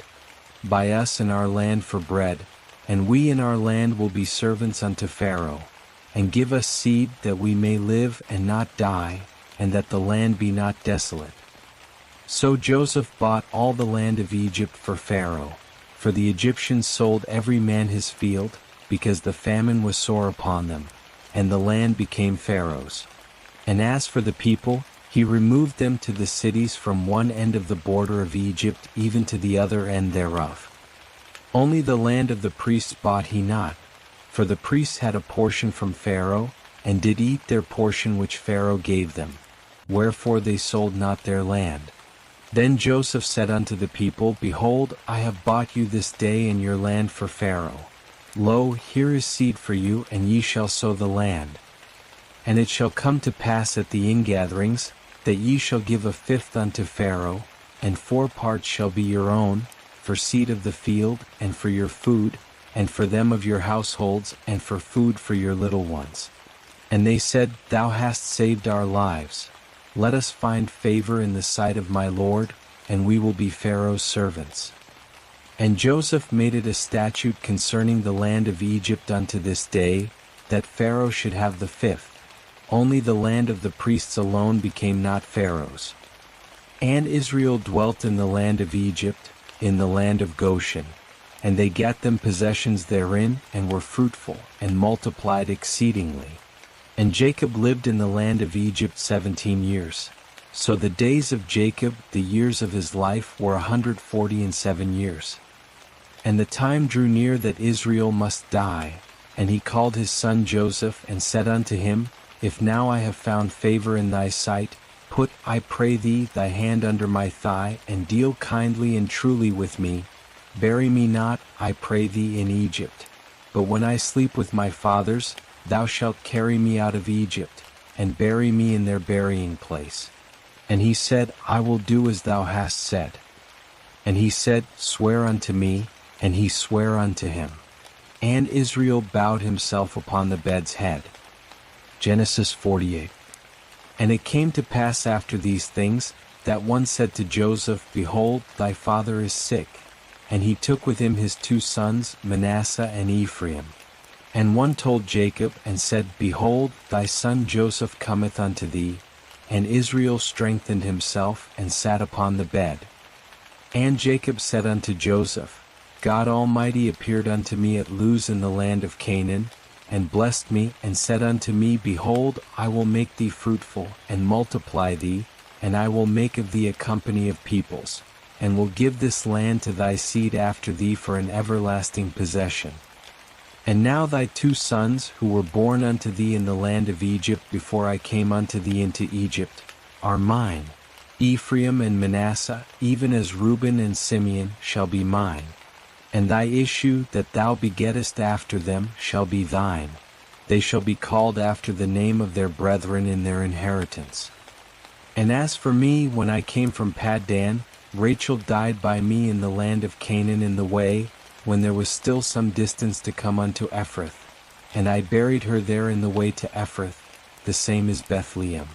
Buy us and our land for bread, and we and our land will be servants unto Pharaoh. And give us seed, that we may live and not die, and that the land be not desolate. So Joseph bought all the land of Egypt for Pharaoh, for the Egyptians sold every man his field, because the famine was sore upon them, and the land became Pharaoh's. And as for the people, he removed them to the cities from one end of the border of Egypt even to the other end thereof. Only the land of the priests bought he not, for the priests had a portion from Pharaoh, and did eat their portion which Pharaoh gave them, wherefore they sold not their land. Then Joseph said unto the people, Behold, I have bought you this day in your land for Pharaoh. Lo, here is seed for you, and ye shall sow the land. And it shall come to pass at the ingatherings, that ye shall give a fifth unto Pharaoh, and 4 parts shall be your own, for seed of the field, and for your food, and for them of your households, and for food for your little ones. And they said, Thou hast saved our lives. Let us find favor in the sight of my Lord, and we will be Pharaoh's servants. And Joseph made it a statute concerning the land of Egypt unto this day, that Pharaoh should have the fifth. Only the land of the priests alone became not Pharaoh's. And Israel dwelt in the land of Egypt, in the land of Goshen. And they gat them possessions therein, and were fruitful, and multiplied exceedingly. And Jacob lived in the land of Egypt 17 years. So the days of Jacob, the years of his life, were 147 years. And the time drew near that Israel must die, and he called his son Joseph, and said unto him, If now I have found favor in thy sight, put, I pray thee, thy hand under my thigh, and deal kindly and truly with me. Bury me not, I pray thee, in Egypt. But when I sleep with my fathers, thou shalt carry me out of Egypt, and bury me in their burying place. And he said, I will do as thou hast said. And he said, Swear unto me, and he sware unto him. And Israel bowed himself upon the bed's head. Genesis 48. And it came to pass after these things, that one said to Joseph, Behold, thy father is sick. And he took with him his 2 sons, Manasseh and Ephraim. And one told Jacob, and said, Behold, thy son Joseph cometh unto thee. And Israel strengthened himself, and sat upon the bed. And Jacob said unto Joseph, God Almighty appeared unto me at Luz in the land of Canaan, and blessed me, and said unto me, Behold, I will make thee fruitful, and multiply thee, and I will make of thee a company of peoples, and will give this land to thy seed after thee for an everlasting possession. And now thy 2 sons, who were born unto thee in the land of Egypt before I came unto thee into Egypt, are mine. Ephraim and Manasseh, even as Reuben and Simeon, shall be mine. And thy issue that thou begettest after them shall be thine. They shall be called after the name of their brethren in their inheritance. And as for me, when I came from Paddan, Rachel died by me in the land of Canaan in the way, when there was still some distance to come unto Ephrath. And I buried her there in the way to Ephrath, the same is Bethlehem.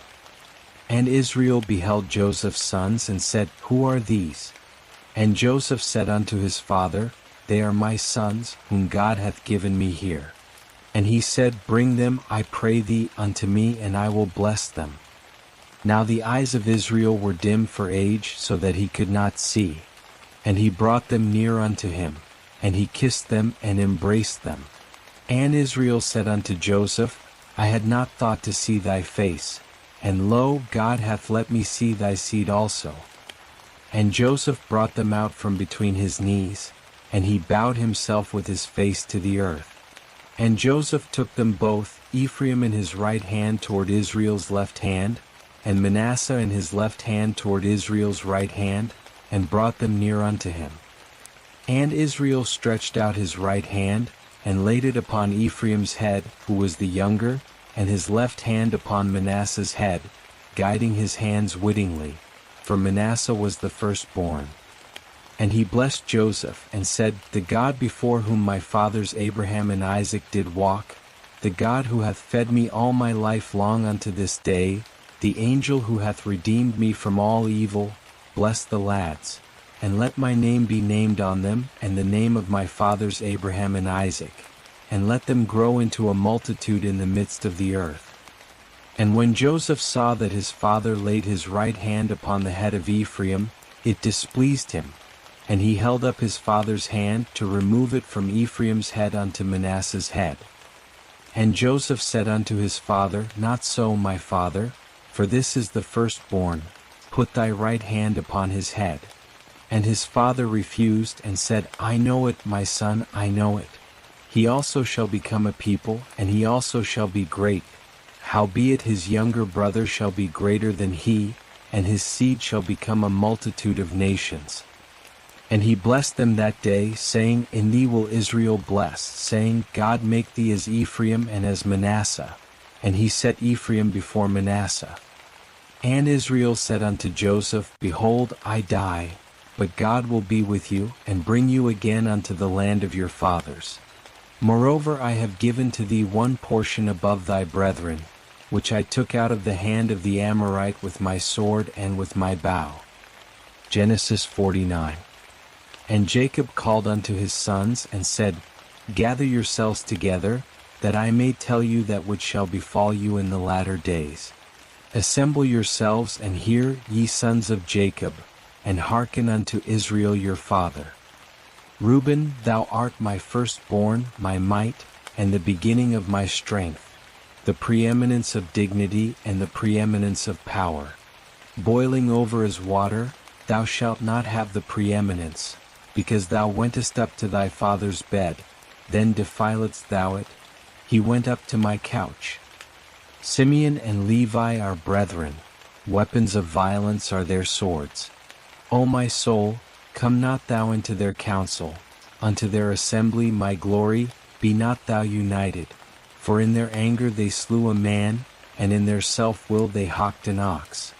And Israel beheld Joseph's sons, and said, Who are these? And Joseph said unto his father, They are my sons, whom God hath given me here. And he said, Bring them, I pray thee, unto me, and I will bless them. Now the eyes of Israel were dim for age, so that he could not see. And he brought them near unto him, and he kissed them, and embraced them. And Israel said unto Joseph, I had not thought to see thy face, and lo, God hath let me see thy seed also. And Joseph brought them out from between his knees, and he bowed himself with his face to the earth. And Joseph took them both, Ephraim in his right hand toward Israel's left hand, and Manasseh in his left hand toward Israel's right hand, and brought them near unto him. And Israel stretched out his right hand, and laid it upon Ephraim's head, who was the younger, and his left hand upon Manasseh's head, guiding his hands wittingly, for Manasseh was the firstborn. And he blessed Joseph, and said, The God before whom my fathers Abraham and Isaac did walk, the God who hath fed me all my life long unto this day, the angel who hath redeemed me from all evil, bless the lads, and let my name be named on them, and the name of my fathers Abraham and Isaac, and let them grow into a multitude in the midst of the earth. And when Joseph saw that his father laid his right hand upon the head of Ephraim, it displeased him, and he held up his father's hand to remove it from Ephraim's head unto Manasseh's head. And Joseph said unto his father, Not so, my father, for this is the firstborn, put thy right hand upon his head. And his father refused, and said, I know it, my son, I know it. He also shall become a people, and he also shall be great. Howbeit his younger brother shall be greater than he, and his seed shall become a multitude of nations. And he blessed them that day, saying, In thee will Israel bless, saying, God make thee as Ephraim and as Manasseh. And he set Ephraim before Manasseh. And Israel said unto Joseph, Behold, I die, but God will be with you, and bring you again unto the land of your fathers. Moreover, I have given to thee one portion above thy brethren, which I took out of the hand of the Amorite with my sword and with my bow. Genesis 49. And Jacob called unto his sons, and said, Gather yourselves together, that I may tell you that which shall befall you in the latter days. Assemble yourselves, and hear, ye sons of Jacob, and hearken unto Israel your father. Reuben, thou art my firstborn, my might, and the beginning of my strength, the preeminence of dignity and the preeminence of power. Boiling over as water, thou shalt not have the preeminence, because thou wentest up to thy father's bed, then defiledst thou it. He went up to my couch. Simeon and Levi are brethren, weapons of violence are their swords. O my soul, come not thou into their council, unto their assembly, my glory, be not thou united. For in their anger they slew a man, and in their self-will they hawked an ox.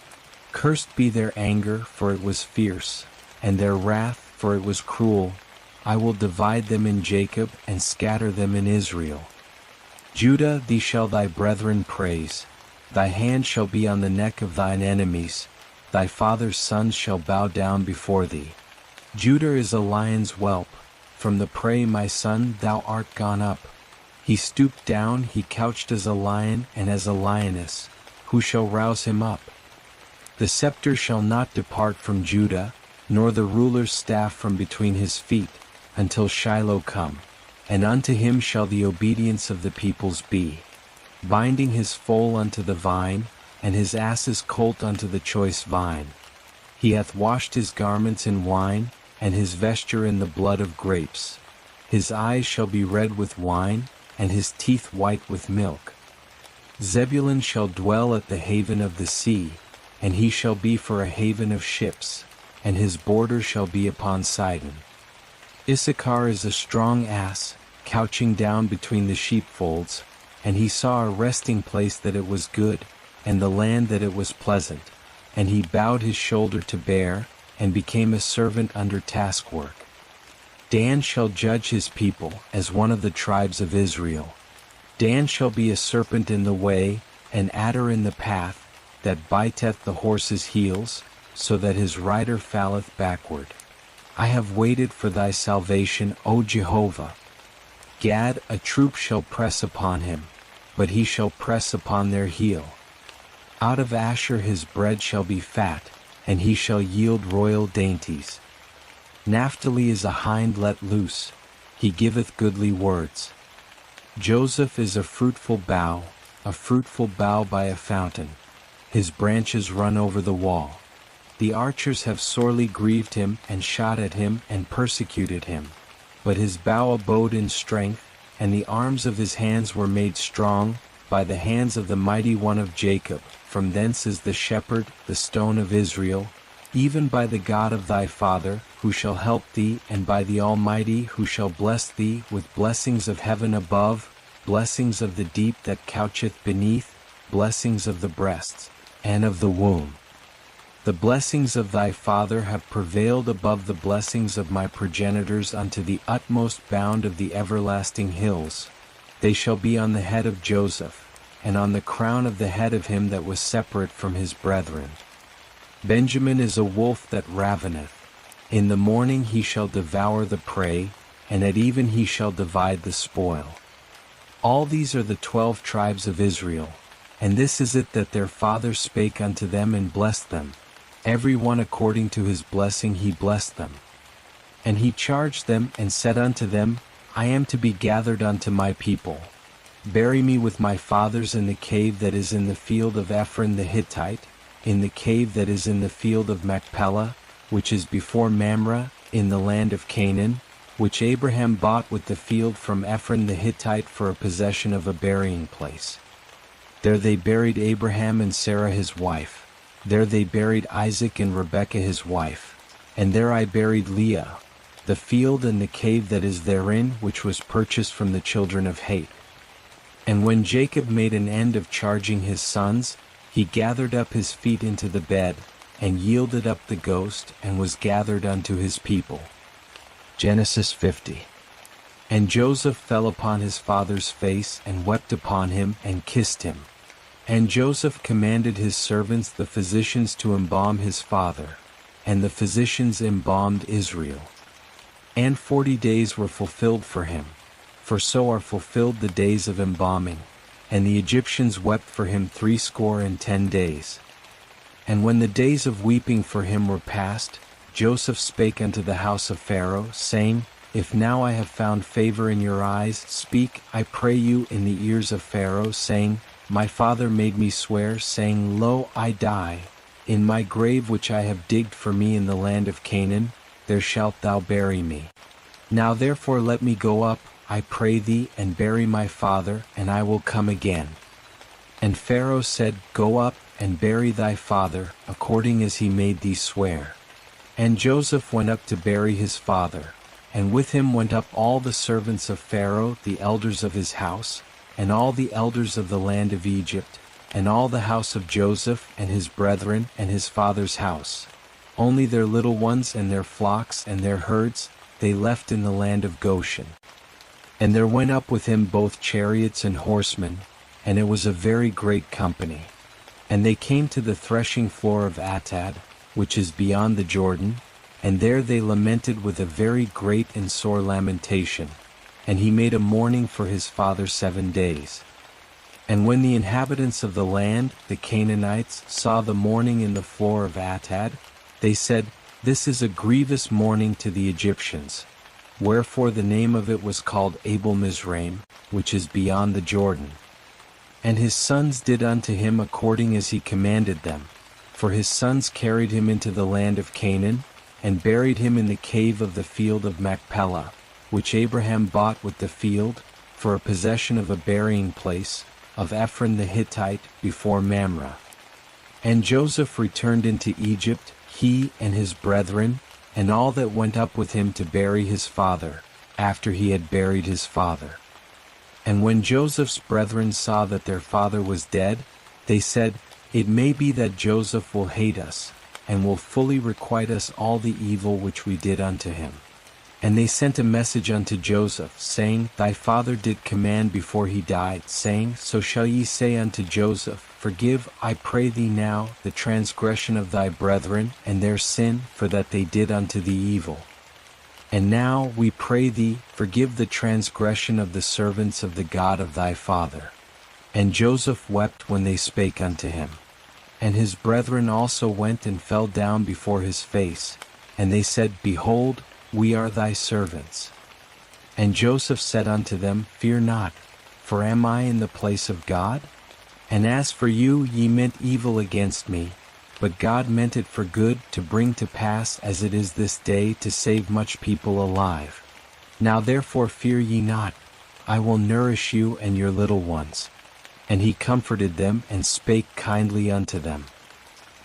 Cursed be their anger, for it was fierce, and their wrath, for it was cruel. I will divide them in Jacob, and scatter them in Israel. Judah, thee shall thy brethren praise. Thy hand shall be on the neck of thine enemies. Thy father's sons shall bow down before thee. Judah is a lion's whelp. From the prey, my son, thou art gone up. He stooped down, he couched as a lion and as a lioness. Who shall rouse him up? The scepter shall not depart from Judah, nor the ruler's staff from between his feet, until Shiloh come. And unto him shall the obedience of the peoples be. Binding his foal unto the vine, and his ass's colt unto the choice vine. He hath washed his garments in wine, and his vesture in the blood of grapes. His eyes shall be red with wine, and his teeth white with milk. Zebulun shall dwell at the haven of the sea, and he shall be for a haven of ships, and his border shall be upon Sidon. Issachar is a strong ass, couching down between the sheepfolds, and he saw a resting place that it was good, and the land that it was pleasant. And he bowed his shoulder to bear, and became a servant under taskwork. Dan shall judge his people, as one of the tribes of Israel. Dan shall be a serpent in the way, an adder in the path, that biteth the horse's heels, so that his rider falleth backward. I have waited for thy salvation, O Jehovah. Gad, a troop shall press upon him, but he shall press upon their heel. Out of Asher his bread shall be fat, and he shall yield royal dainties. Naphtali is a hind let loose, he giveth goodly words. Joseph is a fruitful bough by a fountain. His branches run over the wall. The archers have sorely grieved him, and shot at him, and persecuted him. But his bow abode in strength, and the arms of his hands were made strong, by the hands of the mighty one of Jacob. From thence is the shepherd, the stone of Israel, even by the God of thy father, who shall help thee, and by the Almighty, who shall bless thee with blessings of heaven above, blessings of the deep that coucheth beneath, blessings of the breasts, and of the womb. The blessings of thy father have prevailed above the blessings of my progenitors unto the utmost bound of the everlasting hills. They shall be on the head of Joseph, and on the crown of the head of him that was separate from his brethren. Benjamin is a wolf that raveneth. In the morning he shall devour the prey, and at even he shall divide the spoil. All these are the 12 tribes of Israel, and this is it that their father spake unto them and blessed them. Every one according to his blessing he blessed them. And he charged them, and said unto them, I am to be gathered unto my people. Bury me with my fathers in the cave that is in the field of Ephron the Hittite, in the cave that is in the field of Machpelah, which is before Mamre, in the land of Canaan, which Abraham bought with the field from Ephron the Hittite for a possession of a burying place. There they buried Abraham and Sarah his wife. There they buried Isaac and Rebekah his wife. And there I buried Leah, the field and the cave that is therein, which was purchased from the children of Heth. And when Jacob made an end of charging his sons, he gathered up his feet into the bed, and yielded up the ghost, and was gathered unto his people. Genesis 50. And Joseph fell upon his father's face, and wept upon him, and kissed him. And Joseph commanded his servants the physicians to embalm his father, and the physicians embalmed Israel. And 40 days were fulfilled for him, for so are fulfilled the days of embalming. And the Egyptians wept for him 60 days. And when the days of weeping for him were past, Joseph spake unto the house of Pharaoh, saying, If now I have found favor in your eyes, speak, I pray you, in the ears of Pharaoh, saying, My father made me swear, saying, Lo, I die. In my grave which I have digged for me in the land of Canaan, there shalt thou bury me. Now therefore let me go up, I pray thee, and bury my father, and I will come again. And Pharaoh said, Go up, and bury thy father, according as he made thee swear. And Joseph went up to bury his father, and with him went up all the servants of Pharaoh, the elders of his house, and all the elders of the land of Egypt, and all the house of Joseph, and his brethren, and his father's house. Only their little ones and their flocks and their herds they left in the land of Goshen. And there went up with him both chariots and horsemen, and it was a very great company. And they came to the threshing floor of Atad, which is beyond the Jordan, and there they lamented with a very great and sore lamentation. And he made a mourning for his father 7 days. And when the inhabitants of the land, the Canaanites, saw the mourning in the floor of Atad, they said, This is a grievous mourning to the Egyptians. Wherefore the name of it was called Abel Mizraim, which is beyond the Jordan. And his sons did unto him according as he commanded them. For his sons carried him into the land of Canaan, and buried him in the cave of the field of Machpelah, which Abraham bought with the field, for a possession of a burying place, of Ephron the Hittite, before Mamre. And Joseph returned into Egypt, he and his brethren, and all that went up with him to bury his father, after he had buried his father. And when Joseph's brethren saw that their father was dead, they said, It may be that Joseph will hate us, and will fully requite us all the evil which we did unto him. And they sent a message unto Joseph, saying, Thy father did command before he died, saying, So shall ye say unto Joseph, Forgive, I pray thee now, the transgression of thy brethren, and their sin, for that they did unto thee evil. And now, we pray thee, forgive the transgression of the servants of the God of thy father. And Joseph wept when they spake unto him. And his brethren also went and fell down before his face, and they said, Behold, we are thy servants. And Joseph said unto them, Fear not, for am I in the place of God? And as for you, ye meant evil against me, but God meant it for good, to bring to pass as it is this day, to save much people alive. Now therefore fear ye not, I will nourish you and your little ones. And he comforted them, and spake kindly unto them.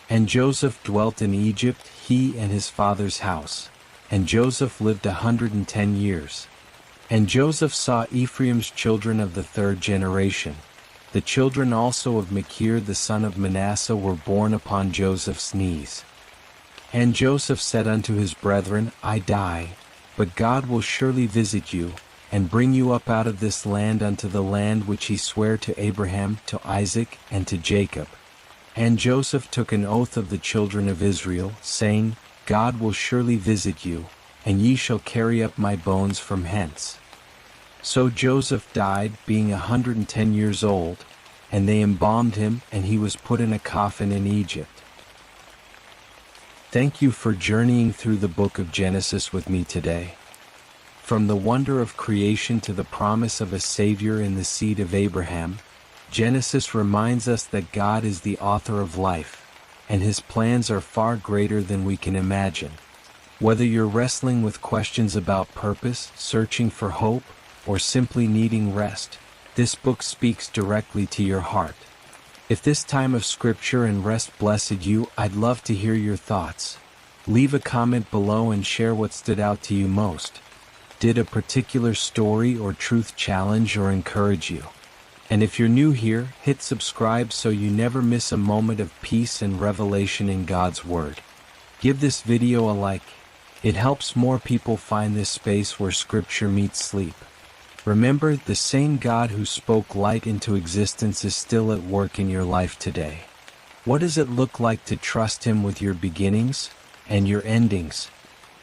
And Joseph dwelt in Egypt, he and his father's house. And Joseph lived 110 years. And Joseph saw Ephraim's children of the 3rd generation. The children also of Machir the son of Manasseh were born upon Joseph's knees. And Joseph said unto his brethren, I die, but God will surely visit you, and bring you up out of this land unto the land which he sware to Abraham, to Isaac, and to Jacob. And Joseph took an oath of the children of Israel, saying, God will surely visit you, and ye shall carry up my bones from hence. So Joseph died, being 110 years old, and they embalmed him, and he was put in a coffin in Egypt. Thank you for journeying through the book of Genesis with me today. From the wonder of creation to the promise of a Savior in the seed of Abraham, Genesis reminds us that God is the author of life, and his plans are far greater than we can imagine. Whether you're wrestling with questions about purpose, searching for hope, or simply needing rest, this book speaks directly to your heart. If this time of scripture and rest blessed you, I'd love to hear your thoughts. Leave a comment below and share what stood out to you most. Did a particular story or truth challenge or encourage you? And if you're new here, hit subscribe so you never miss a moment of peace and revelation in God's Word. Give this video a like. It helps more people find this space where scripture meets sleep. Remember, the same God who spoke light into existence is still at work in your life today. What does it look like to trust Him with your beginnings and your endings?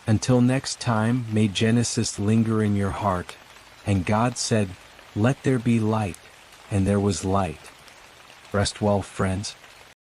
Until next time, may Genesis linger in your heart. And God said, "Let there be light," and there was light. Rest well, friends.